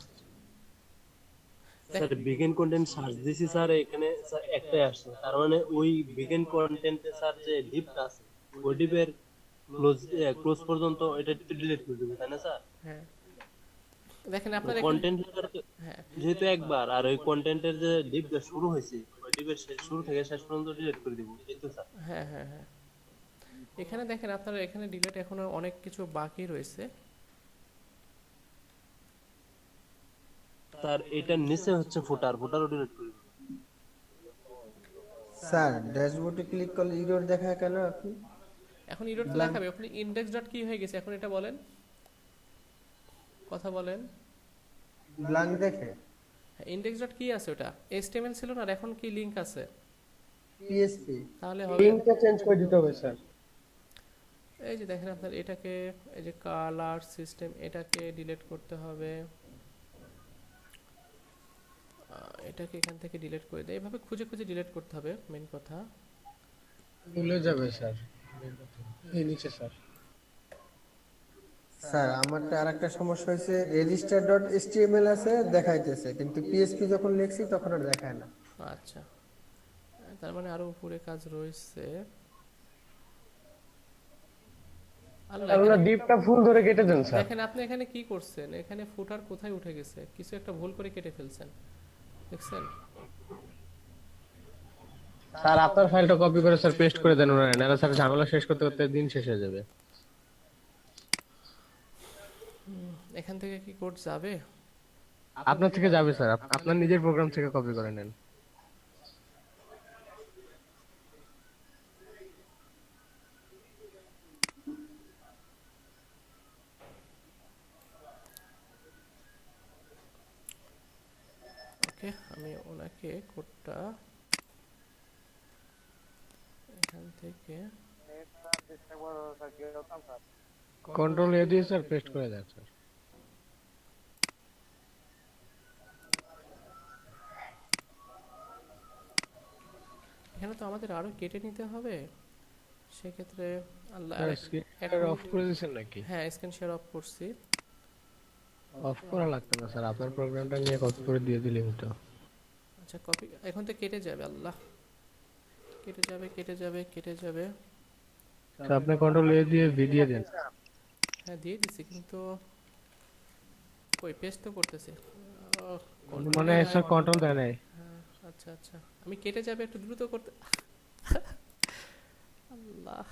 স্যার বিগিন কন্টেন্ট সার্চ দিছি স্যার, এখানে স্যার একটাই আসছে, তার মানে ওই বিগিন কন্টেন্টে স্যার যে ডিপটা আছে ওই ডিপের ক্লোজ পর্যন্ত এটা ডিলিট করে দেব, তাই না স্যার? হ্যাঁ, দেখেন আপনার কন্টেন্ট হ্যাঁ যেহেতু একবার, আর ওই কন্টেন্টের যে ডিপটা শুরু হয়েছে ওই ডিপের শুরু থেকে শেষ পর্যন্ত ডিলিট করে দেব, এই তো স্যার? হ্যাঁ হ্যাঁ হ্যাঁ, এখানে দেখেন আপনার এখানে ডিলিট এখনো অনেক কিছু বাকি রয়েছে। স্যার এটার নিচে হচ্ছে ফুটারও ডিলিট করে দেব। স্যার ড্যাশবোর্ডে ক্লিক করলে এরর দেখায় কেন আপনি? এখন এরর তো দেখাবে। আপনি ইনডেক্স ডট কি হয়ে গেছে এখন, এটা বলেন, কথা বলেন। ব্ল্যাঙ্ক দেখে ইনডেক্স ডট কি আছে? ওটা HTML ছিল না, আর এখন কি লিংক আছে? পিএসপি। তাহলে হবে। লিংকটা চেঞ্জ করে দিতে হবে স্যার। এই যে দেখেন আপনার এটাকে, এই যে কালার সিস্টেম, এটাকে ডিলিট করতে হবে। এটাকে এখান থেকে ডিলিট করে দেয়, এইভাবে খুঁজে খুঁজে ডিলিট করতে হবে, মেন কথা। ভুলে যাবে স্যার। এই নিচে স্যার। স্যার আমারটা আরেকটা সমস্যা হয়েছে, register.html আছে দেখাইতেছে, কিন্তু পিএসপি যখন লিখছি তখন আর দেখায় না। আচ্ছা, তার মানে আরো উপরে কাজ রয়েছে। আল্লাহ, আপনারা ডিপটা ফুল ধরে কেটে দেন স্যার। দেখেন আপনি এখানে কি করছেন, এখানে ফুটার কোথায় উঠে গেছে, কিছু একটা ভুল করে কেটে ফেলছেন, দেখছেন? স্যার আপনার ফাইলটা কপি করে স্যার পেস্ট করে দেন ওনারা, নাহলে স্যার ঝামেলা শেষ করতে করতে দিন শেষ হয়ে যাবে। এখান থেকে কি কোড যাবে? আপনার থেকে যাবে স্যার, আপনার নিজের প্রোগ্রাম থেকে কপি করে নেন। ওকে, আমি ওনাকে কোডটা এখান থেকে কন্ট্রোল এ দিয়ে স্যার পেস্ট করে দেন স্যার। এখানে তো আমাদের আরো কেটে নিতে হবে, সেক্ষেত্রে আল্লাহ স্ক্রিন অফ করে দিয়েছেন নাকি? হ্যাঁ, স্ক্রিন শেয়ার অফ করছি। অফ করা লাগতো না স্যার, আপনার প্রোগ্রামটা নিয়ে কপি করে দিয়ে দিলেই হতো। আচ্ছা, কপি এখন তো কেটে যাবে, আল্লাহ, কেটে যাবে কেটে যাবে কেটে যাবে। স্যার আপনি কন্ট্রোল এ দিয়ে ভি দিয়ে দেন। হ্যাঁ দিয়ে দিছি, কিন্তু কই পেস্ট তো করতেছি। মানে স্যার কন্ট্রোল দেয় নাই। হ্যাঁ, আচ্ছা আচ্ছা, আমি কেটে যাবে একটু দ্রুত করতে। আল্লাহ,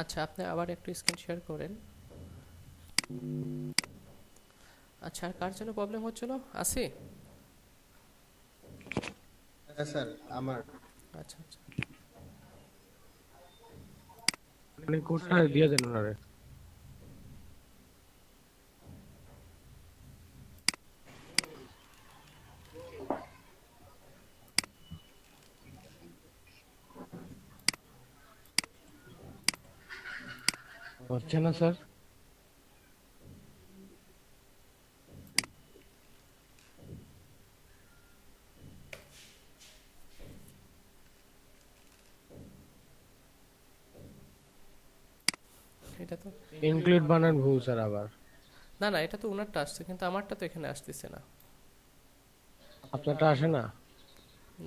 আচ্ছা, আপনি আবার একটু স্ক্রিন শেয়ার করেন। আচ্ছা, আর কার জন্য প্রবলেম হচ্ছিল? আসি? হ্যাঁ স্যার, আমার আচ্ছা আচ্ছা। মানে কোডটা দিয়ে দেন ওনারে। হচ্ছে না স্যার? এটা তো ইনক্লুড বানান ভুল স্যার আবার। না না, এটা তো ওনারটা আসছে, কিন্তু আমারটা তো এখানে আসতেছে না। আপনারটা আসে না?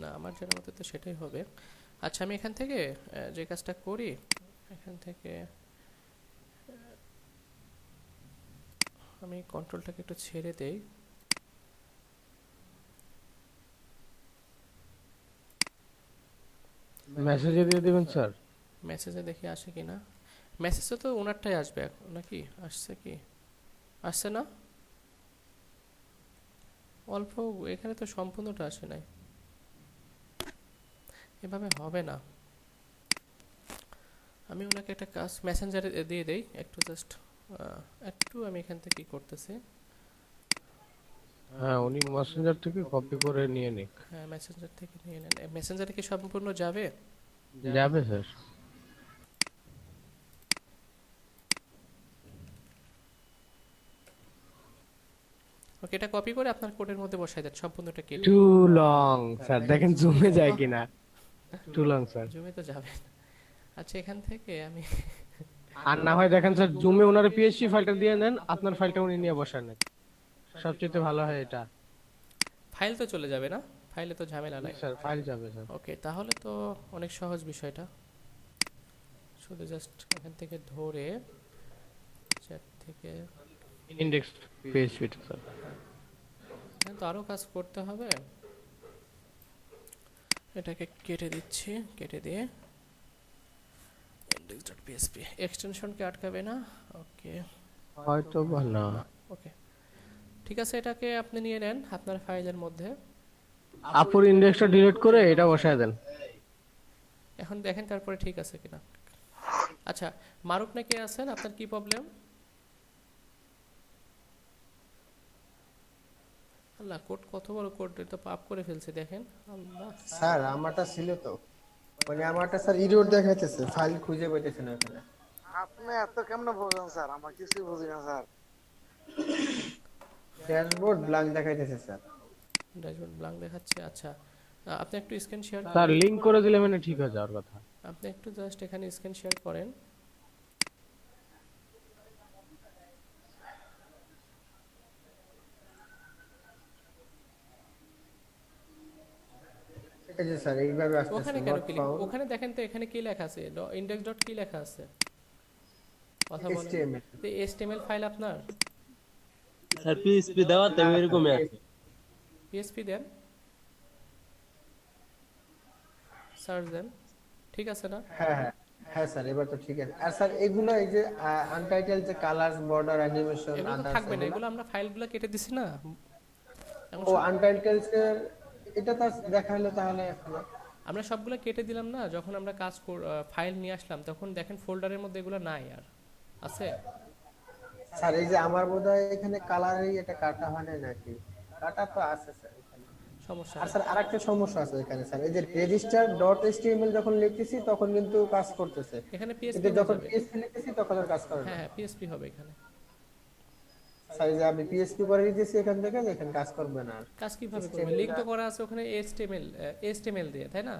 না, আমার জানার মতে তো সেটাই হবে। আচ্ছা, আমি এখান থেকে যে কাজটা করি, এখান থেকে আমি কন্ট্রোলটাকে একটু ছেড়ে দেই। মেসেজে দিয়ে দিবেন স্যার। মেসেজে দেখি আসে কি না। মেসেজে তো ওনারটাই আসবে এখন, নাকি আসছে কি? আসছে না, অল্প। এখানে তো সম্পূর্ণটা আসে নাই, এভাবে হবে না। আমি ওনাকে একটা কাজ মেসেঞ্জারে দিয়ে দেই, একটু জাস্ট একটু আমি এখান থেকে কি করতেছি। হ্যাঁ, উনি মেসেঞ্জার থেকে কপি করে নিয়ে নিক। হ্যাঁ, মেসেঞ্জার থেকে নিয়ে নেন। মেসেঞ্জারে কি সম্পূর্ণ যাবে? যাবে স্যার। ওকে, এটা কপি করে আপনার কোডের মধ্যে বসাই দেন, সম্পূর্ণটা কেটে। টু লং স্যার, দেখেন জুমে যায় কিনা। Two long sir. জুমে তো যাবে না। আচ্ছা, এখান থেকে আমি আর না হয় দেখেন স্যার, জুমে ওনার পিএইচপি ফাইলটা দিয়ে নেন, আপনার ফাইলটা উনি নিয়ে বসান নেন, সবচেয়ে ভালো হয় এটা। ফাইল তো চলে যাবে না, ফাইলে তো ঝামেলা নাই। স্যার ফাইল যাবে স্যার। ওকে, তাহলে তো অনেক সহজ বিষয়টা। শুধু জাস্ট এখান থেকে ধরে চ্যাট থেকে ইনডেক্স পিএইচপি স্যার। তো আরও কাজ করতে হবে। এটাকে কেটে দিচ্ছি, কেটে দিয়ে index.php এক্সটেনশনকে আটকাবে না। ওকে, হয়তো বা না। ওকে, ঠিক আছে, এটাকে আপনি নিয়ে নেন আপনার ফাইলের মধ্যে। আপুর ইনডেক্সটা ডিলিট করে এটা বসায় দেন। এখন দেখেন তারপরে ঠিক আছে কিনা। আচ্ছা, মারুফ নাকি আছেন, আপনার কি প্রবলেম? আল্লাহ, কোড কত বড় কোড, এটা পাপ করে ফেলছে দেখেন। আল্লাহ স্যার আমারটা ছিল তো, মানে আমারটা স্যার ইরর দেখাইতেছে, ফাইল খুঁজে পাইতেছে না এখানে। আপনি এত কেমনে বোঝেন স্যার? আমার কিছুই বুঝি না স্যার। ড্যাশবোর্ড ব্ল্যাঙ্ক দেখাইতেছে স্যার। ড্যাশবোর্ড ব্ল্যাঙ্ক দেখাচ্ছে। আচ্ছা, আপনি একটু স্ক্রিন শেয়ার স্যার করেন। লিংক করে দিলে মানে ঠিক হয়ে যাওয়ার কথা। আপনি একটু জাস্ট এখানে স্ক্রিন শেয়ার করেন। এই যে স্যার এইভাবে আসতেছে, ওখানে কেন নট ক্লিক? ফাউন্ড ওখানে দেখেন তো, এখানে কি লেখা আছে? ইন্ডেক্স ডট কি লেখা আছে? কথা বলেন। HTML। তো HTML ফাইল আপনার? স্যার পিএইচপি দেওয়াতে এরকমই আছে। PHP দেন, সার্চ দেন, ঠিক আছে না? হ্যাঁ হ্যাঁ হ্যাঁ স্যার, এবার তো ঠিক আছে। আর স্যার এগুলো এই যে আনটাইটেল যে কালারস, বর্ডার, অ্যানিমেশন, এগুলো তো আদার্স, থাকবে না, এগুলো আমরা ফাইলগুলো কেটে দিছি না এখন ও আনটাইটেলস এর এটা তো দেখাইলো তাহলে এখন। আমরা সবগুলো কেটে দিলাম না, যখন আমরা কাজ ফাইল নিয়ে আসলাম তখন দেখেন ফোল্ডারের মধ্যে এগুলো নাই আর আছে। স্যার এই যে আমার বোধহয় এখানে কালারই এটা কাটা হয় না নাকি? কাটা তো আছে স্যার এখানে। সমস্যা আর নেই। স্যার আরেকটা সমস্যা আছে এখানে স্যার, এই যে রেজিস্টার ডট এইচটিএমএল যখন লিখতেছি তখন কিন্তু কাজ করতেছে, এখানে PHP কিন্তু হয়ে যখন যাবে। পিএসপি লিখতেছি তখন আর কাজ করে না। হ্যাঁ হ্যাঁ, PHP হবে এখানে। স্যার এই যে আমি পিএসপি করে দিতেছি এখান থেকে, এখানে কাজ করবে না আর। কাজ কিভাবে করবে? লিংক তো করা আছে ওখানে HTML দিয়ে, তাই না?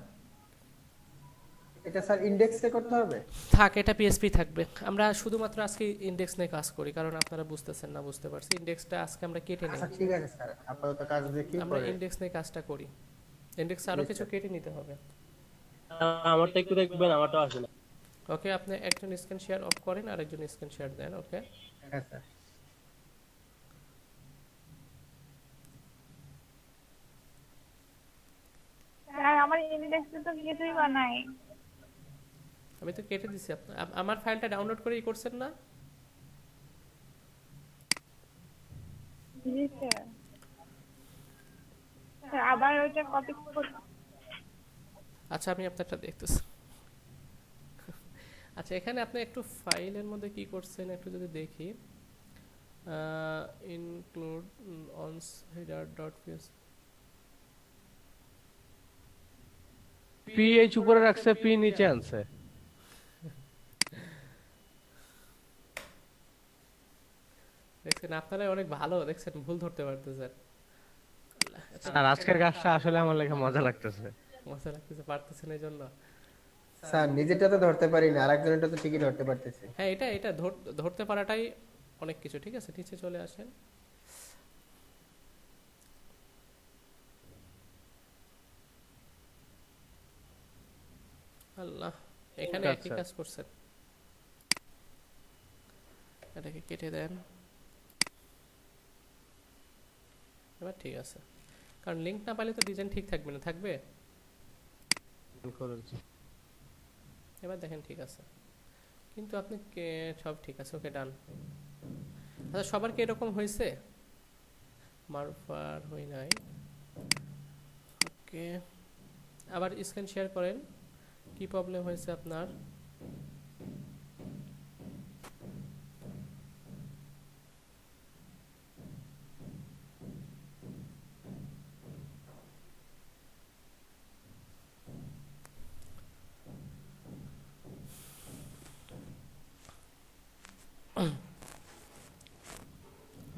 এটা স্যার ইনডেক্সে করতে হবে। থাক, এটা PHP থাকবে। আমরা শুধুমাত্র আজকে ইনডেক্স নিয়ে কাজ করি, কারণ আপনারা বুঝতেছেন না, বুঝতে পারছি। ইনডেক্সটা আজকে আমরা কেটে নিই। আচ্ছা ঠিক আছে স্যার, আপাতত কাজ দেখি আমরা পরে। ইনডেক্স নিয়ে কাজটা করি। ইনডেক্স আরো কিছু কেটে নিতে হবে। আমারটা একটু দেখবেন, আমারটা আসে না। ওকে, আপনি একজন স্ক্রিন শেয়ার অফ করেন আর একজন স্ক্রিন শেয়ার দেন। ওকে, হ্যাঁ স্যার। স্যার আমার ইনডেক্সে তো কিছুই বানাই। আমি তো কেটে দিছি আমার ফাইলটা ডাউনলোড করেই করছেন না? জি স্যার। স্যার আবার ওইটা কপি করতে আচ্ছা আমি আপনারটা দেখতেছি। আচ্ছা এখানে আপনি একটু ফাইলের মধ্যে কি করছেন একটু যদি দেখি, ইনক্লুড অনস হেডার ডট পিএস পিএইচ উপরে রাখছে, পি নিচে আনছে। দেখছেন আপনারাই অনেক ভালো, দেখছেন ভুল ধরতে পারতেছেন। আর আজকের কাজটা আসলে আমার লেখা মজা লাগতেছে। মজা লাগতেছে, পারতেছেন এই জন্য। স্যার নিজেরটা তো ধরতে পারি না, আরেকজনেরটা তো ঠিকই ধরতে পারতেছি। হ্যাঁ এটা এটা ধরতে পারাটাই অনেক কিছু। ঠিক আছে নিচে চলে আসেন। আল্লাহ, এখানে একই কাজ করছেন। এটাকে কেটে দেন। এবার ঠিক আছে, কারণ লিংক না পাইলে তো ডিজাইন ঠিক থাকবে না। থাকবে? এবার দেখেন ঠিক আছে, কিন্তু আপনি সব ঠিক আছে। ওকে ডান। আচ্ছা সবার কি এরকম হয়েছে? মারুফার হই নাই। ওকে আবার স্ক্রিন শেয়ার করেন, কি প্রবলেম হয়েছে আপনার।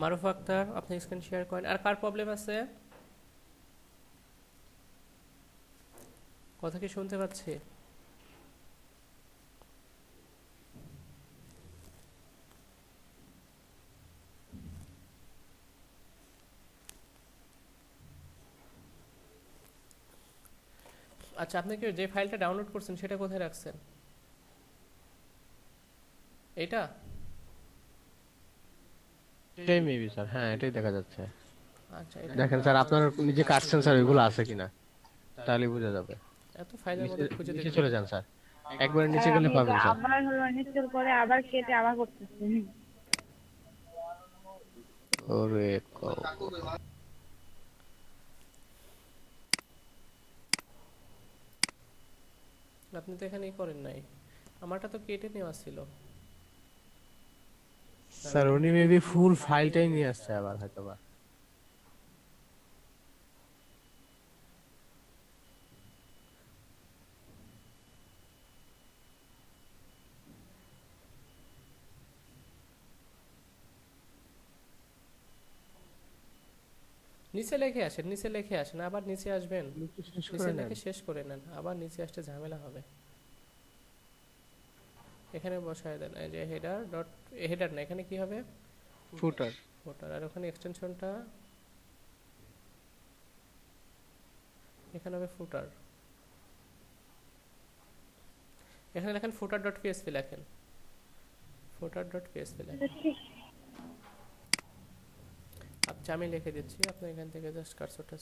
মারুফ আক্তার আপনি স্ক্রিন শেয়ার করেন। আর কার প্রবলেম আছে? কথা কি শুনতে পাচ্ছি? আচ্ছা আপনি কি যে ফাইলটা ডাউনলোড করছেন সেটা কোথায় রাখছেন? এটা এটাই মেবি স্যার, হ্যাঁ এটাই দেখা যাচ্ছে। আচ্ছা দেখেন স্যার আপনার নিজে কাটছেন স্যার, ওইগুলো আছে কিনা তাহলে বোঝা যাবে। এত ফাইলের মধ্যে খুঁজে নিচে দেখতে চলে যান স্যার, একবারে নিচে গেলে আমি পাবেন তো স্যার। আবার হলো ইনস্টল করে আবার কেটে আবার করতেছি। ওরে আপনি তো এখানেই করেন নাই, আমারটা তো কেটে নেওয়া ছিল। স্যার উনি মেবি ফুল ফাইলটাই নিয়ে আসছে আবার হয়তোবা। নিচে লিখে আসেন, নিচে লিখে আসেন, আবার নিচে আসবেন, নিচে লিখে শেষ করে নেন, আবার নিচে আসতে ঝামেলা হবে। এখানে বসায় দেন এই যে হেডার ডট, হেডার না, এখানে কি হবে? ফুটার। ফুটার। আর ওখানে এক্সটেনশনটা এখানে হবে ফুটার। এখানে লেখেন ফুটার ডট পিএসপি লেখেন, ফুটার ডট পিএসপি লেখেন। আচ্ছা আমি লিখে দিচ্ছি, আপনি এখান থেকে জাস্ট কার্সরটা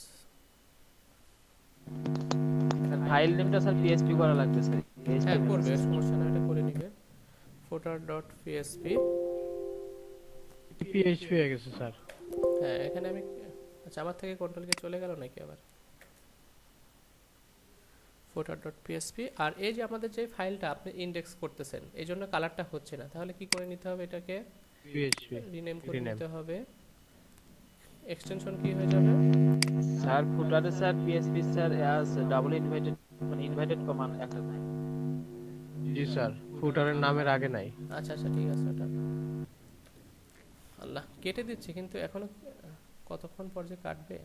ফাইল নেমটা স্যার পিএসপি করা লাগবে স্যার। হ্যাঁ করবে, সমস্যা না, এটা করে নিবে। ফুটার ডট পিএসপি পিএইচপি হয়ে গেছে স্যার। হ্যাঁ এখানে আমি, আচ্ছা আমার থেকে কন্ট্রোল কে চলে গেল নাকি আবার? ফুটার ডট পিএসপি। আর এই যে আমাদের যে ফাইলটা আপনি ইন্ডেক্স করতেছেন এই জন্য কালারটা হচ্ছে না, তাহলে কি করে নিতে হবে? এটাকে পিএইচপি রিনেম করে নিতে হবে। এক্সটেনশন কি হয়ে যাবে স্যার? ফুটারে sir PSP sir as double inverted, মানে ইনভাইটেড কমান্ড একটা নাই। জি স্যার, ফুটারের নামের আগে নাই। আচ্ছা আচ্ছা ঠিক আছে। ওটা আল্লাহ কেটে দিচ্ছি, কিন্তু এখনো কতক্ষণ পর যে কাটবে।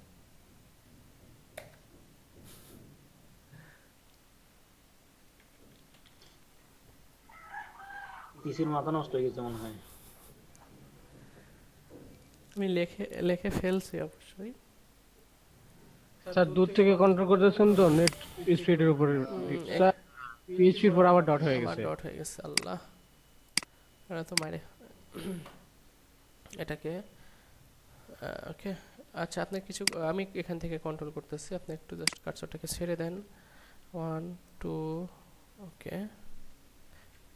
পিসির মাথা নষ্ট হয়ে গেছে মনে হয়। আমি লিখে লিখে ফেলছি অবশ্যই। স্যার দূর থেকে কন্ট্রোল করতেছেন তো নেট স্পিডের উপরে স্যার, পিএইচপির পর আবার ডট হয়ে আমার গেছে। ডট হয়ে গেছে। আল্লাহ এটা তো মারে এটাকে। ওকে আচ্ছা আপনি কিছু, আমি এখান থেকে কন্ট্রোল করতেছি, আপনি একটু জাস্ট কার্সরটাকে ছেড়ে দেন। 1 2 ওকে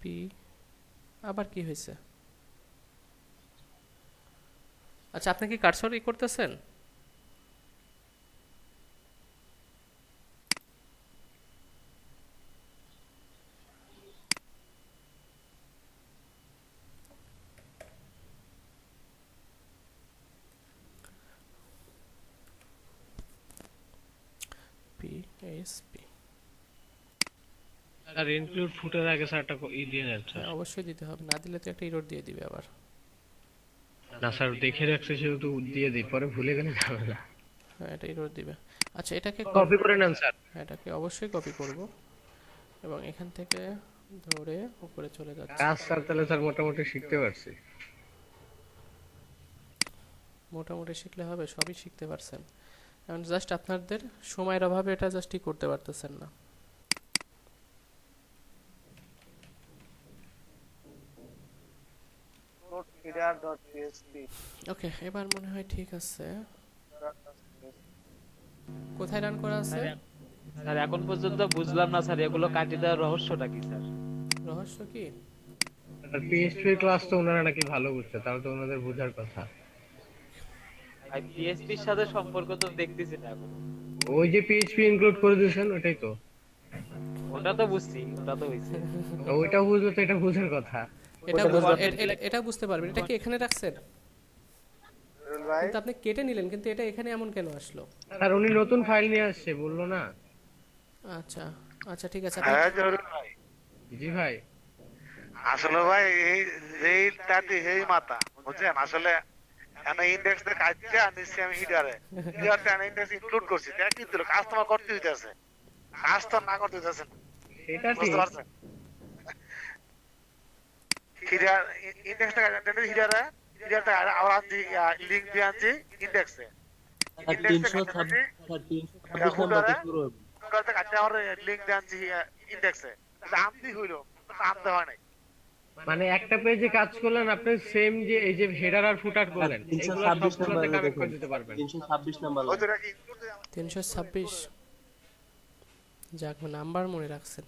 পি আবার কি হয়েছে? আচ্ছা, আপনি কি কার্সর করতেছেন? পিএসপি আর ইনক্লুড ফুটের আগে স্যার একটা দিয়ে নেন স্যার। অবশ্যই দিতে হবে, না দিলে তো একটা এরর দিয়ে দিবে আবার। না স্যার, দেখে রাখছে সেহেতু দিয়ে দিই, পরে ভুলে গেলে ঝামেলা। হ্যাঁ, এটা এরর দিবে। আচ্ছা, এটাকে কপি করে নেন স্যার। এটাকে অবশ্যই কপি করব এবং এখান থেকে ধরে উপরে চলে যাচ্ছে। কাজ স্যার তাহলে স্যার মোটামুটি শিখতে পারছি। মোটামুটি শিখলে হবে, সবই শিখতে পারছেন, এখন জাস্ট আপনাদের সময়ের অভাবে এটা জাস্টই করতে পারতেছেন না। ওকে, এবার মনে হয় ঠিক আছে। কোথায় রান করা আছে? স্যার এখন পর্যন্ত বুঝলাম না স্যার, এগুলো কাটিয়ে দেওয়ার রহস্যটা কি স্যার? রহস্য কি? আর পিএইচপি ক্লাস তো ওনারা নাকি ভালো বুঝছে, তাহলে তো ওনাদের বোঝার কথা। ভাই পিএসপির সাথে সম্পর্ক তো দেখতেছি না এখন। ওই যে পিএইচপি ইনক্লুড করে দিয়েছেন ওটাই তো। ওটা তো বুঝছি, ওটা তো হইছে। ওইটা বুঝলে তো এটা বোঝার কথা। এটা বুঝতে পারবেন। এটা কি এখানে রাখছেন? কিন্তু আপনি কেটে নিলেন, কিন্তু এটা এখানে এমন কেন আসলো? আর উনি নতুন ফাইল নিয়ে আসছে বললো না। আচ্ছা আচ্ছা, ঠিক আছে। হ্যাঁ জরুর ভাই। জি ভাই, আসলে ভাই এই তাতে এই মাথা বুঝছেন, আসলে আমি ইনডেক্স দিয়ে কাটতে আনিছি আমি হিডারতে আমি ইনডেক্স ইনক্লুড করছি, তাই কিন্তু কাস্টমার করতে হইতাছে, কাস্টমার না করতে হইতাছে না। এটা ঠিক। বুঝতে পারছেন? হিডার ইনডেক্সটা হিডারটা আবার আনছি, লিংক দিয়ে আনছি ইনডেক্সে। আর 326 নাম্বারটা পুরো করতে কাটতে আমার লিংক দিয়ে আনছি ইনডেক্সে। আমদি হইলো, আমতে হয় নাই। মানে একটা পেজে কাজ করলেন আপনি, সেম যে এই যে হেডার আর ফুটার করলেন, এগুলো 326 সবগুলোতে নাম্বারে কানেক্ট করে দেখুন, দিতে পারবেন। 326 নাম্বার ওই তো নাকি ইনক্লুড 326। যাক, নাম্বার মনে রাখছেন।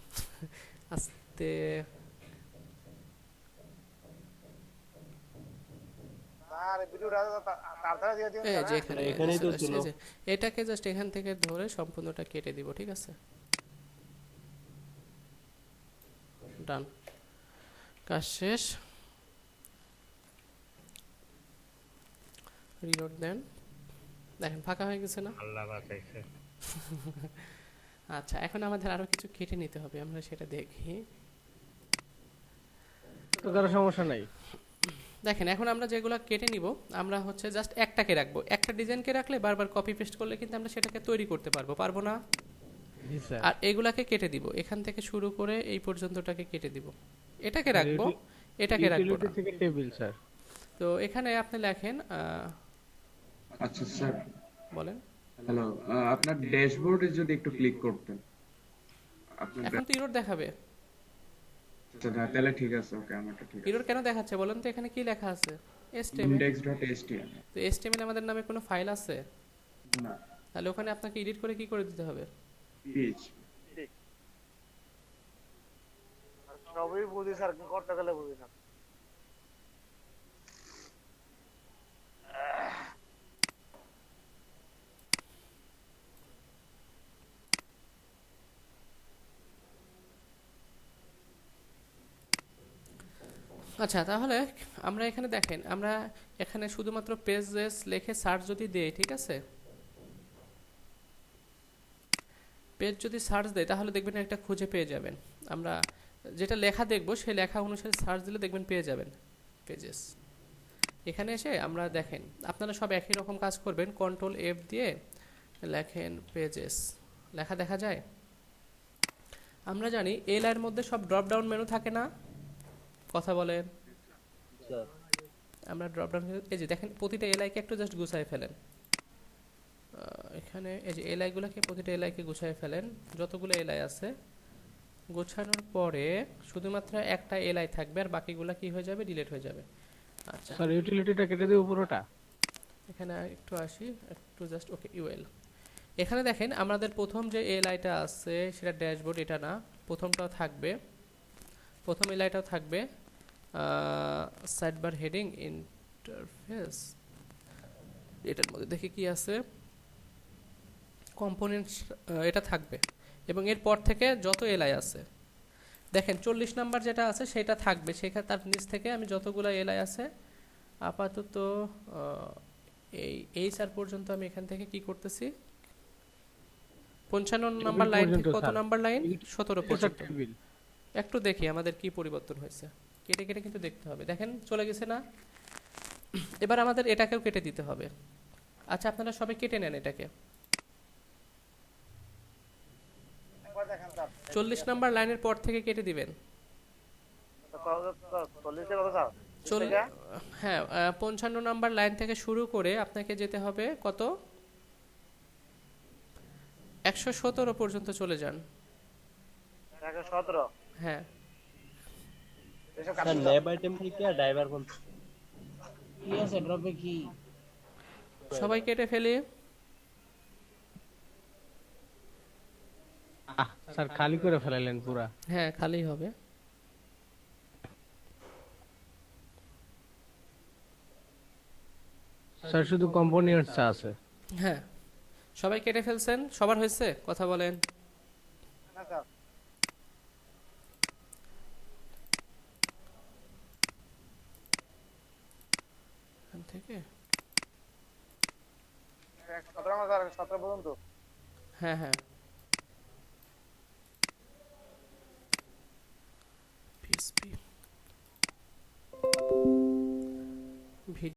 আস্তে আর ভিডিওটা তাড়াতাড়ি দিয়ে দিন। এই যে এখানে এখানেই তো ছিল। এই যে এটাকে জাস্ট এখান থেকে ধরে সম্পূর্ণটা কেটে দিব, ঠিক আছে? ডান, কাজ শেষ। রিলোড দেন, দেখেন ফাঁকা হয়ে গেছে না? আল্লাহ বাঁচাইছে। আচ্ছা, এখন আমাদের আরো কিছু কেটে নিতে হবে, আমরা সেটা দেখি। তো কারো সমস্যা নাই। দেখেন, এখন আমরা যেগুলো কেটে নিব, আমরা হচ্ছে জাস্ট একটাকে রাখবো। একটা ডিজাইনকে রাখলে বারবার কপি পেস্ট করলে কিন্তু আমরা সেটাকে তৈরি করতে পারবো না? জি স্যার। আর এগুলাকে কেটে দিব, এখান থেকে শুরু করে এই পর্যন্তটাকে কেটে দিব। এটাকে রাখবো, এটাকে রাখবো না। থেকে টেবিল স্যার। তো এখানে আপনি লেখেন, আচ্ছা স্যার, বলেন। হ্যালো, আপনার ড্যাশবোর্ডে যদি একটু ক্লিক করতেন আপনার। এখন তো ইরোর দেখাবে। আচ্ছা তাহলে ঠিক আছে, ওকে, আমারটা ঠিক আছে। ইরোর কেন দেখাচ্ছে বলেন তো? এখানে কি লেখা আছে? HTML। index.html। তো HTML আমাদের নামে কোনো ফাইল আছে? না, তাহলে ওখানে আপনাকে এডিট করে কি করে দিতে হবে? PHP। সবই বুঝি স্যার, করতে গেলে বুঝি না। আচ্ছা, তাহলে আমরা এখানে দেখেন, আমরা এখানে শুধুমাত্র পেজেস লিখে সার্চ যদি দেই, ঠিক আছে? পেজ যদি সার্চ দেয় তাহলে দেখবেন একটা খুঁজে পেয়ে যাবেন। আমরা যেটা লেখা দেখব সেই লেখা অনুসারে সার্চ দিলে দেখবেন পেয়ে যাবেন পেজেস। এখানে এসে আমরা দেখেন, আপনারা সব একই রকম কাজ করবেন, কন্ট্রোল F দিয়ে লেখেন পেজেস, লেখা দেখা যায়? আমরা জানি এই লাইনের মধ্যে সব ড্রপ ডাউন মেনু থাকে না? কথা বলেন। আমরা ড্রপ ডাউন, এই যে দেখেন প্রতিটা এলআইকে একটু জাস্ট গুছায় ফেলেন। এখানে এই যে এলআইগুলোকে, প্রতিটা এলআইকে গুছায় ফেলেন, যতগুলো এলআই আছে গোছানোর পরে শুধুমাত্র একটা এলআই থাকবে আর বাকিগুলো কি হয়ে যাবে? ডিলিট হয়ে যাবে। আচ্ছা স্যার, ইউটিলিটিটা কেটে দেব পুরোটা। এখানে একটু আসি, একটু জাস্ট ওকে ইউএল। এখানে দেখেন আমাদের প্রথম যে এলআইটা আছে সেটা ড্যাশবোর্ড, এটা না, প্রথমটা থাকবে। প্রথম এলাইটাও থাকবে সাইডবার হেডিং ইন্টারফেস, এটার মধ্যে দেখি কি আছে, কম্পোনেন্টস এটা থাকবে, এবং এরপর থেকে যত এলআই আছে দেখেন 40 নাম্বার যেটা আছে সেটা থাকবে, সেখানে তার নিচ থেকে আমি যতগুলো এলআই আছে আপাতত এই এইচআর পর্যন্ত আমি এখান থেকে কি করতেছি, 55 নাম্বার লাইন থেকে কত নাম্বার লাইন, 17 পর্যন্ত একটু দেখি আমাদের কি পরিবর্তন হয়েছে, কেটে কেটে কিন্তু দেখতে হবে। দেখেন চলে গেছে না? এবার আমাদের এটাকেও কেটে দিতে হবে। আচ্ছা আপনারা সবাই কেটে নেন এটাকে। 40 নাম্বার লাইনের পর থেকে কেটে দিবেন। হ্যাঁ 55 নাম্বার লাইন থেকে শুরু করে আপনাকে যেতে হবে কত, 117 পর্যন্ত চলে যান। 117? হ্যাঁ স্যার ল্যাব আইটেম থেকে ড্রাইভার কোন কি আছে ড্রপে কি? সবাই কেটে ফেলি। স্যার খালি করে ফেলাইলেন পুরা। হ্যাঁ খালি হবে। স্যার শুধু কম্পোনেন্টস আছে। হ্যাঁ সবাই কেটে ফেলছেন, সবার হয়েছে? কথা বলেন। না স্যার। এখান থেকে 17 না স্যার, 17 পর্যন্ত? হ্যাঁ হ্যাঁ PSP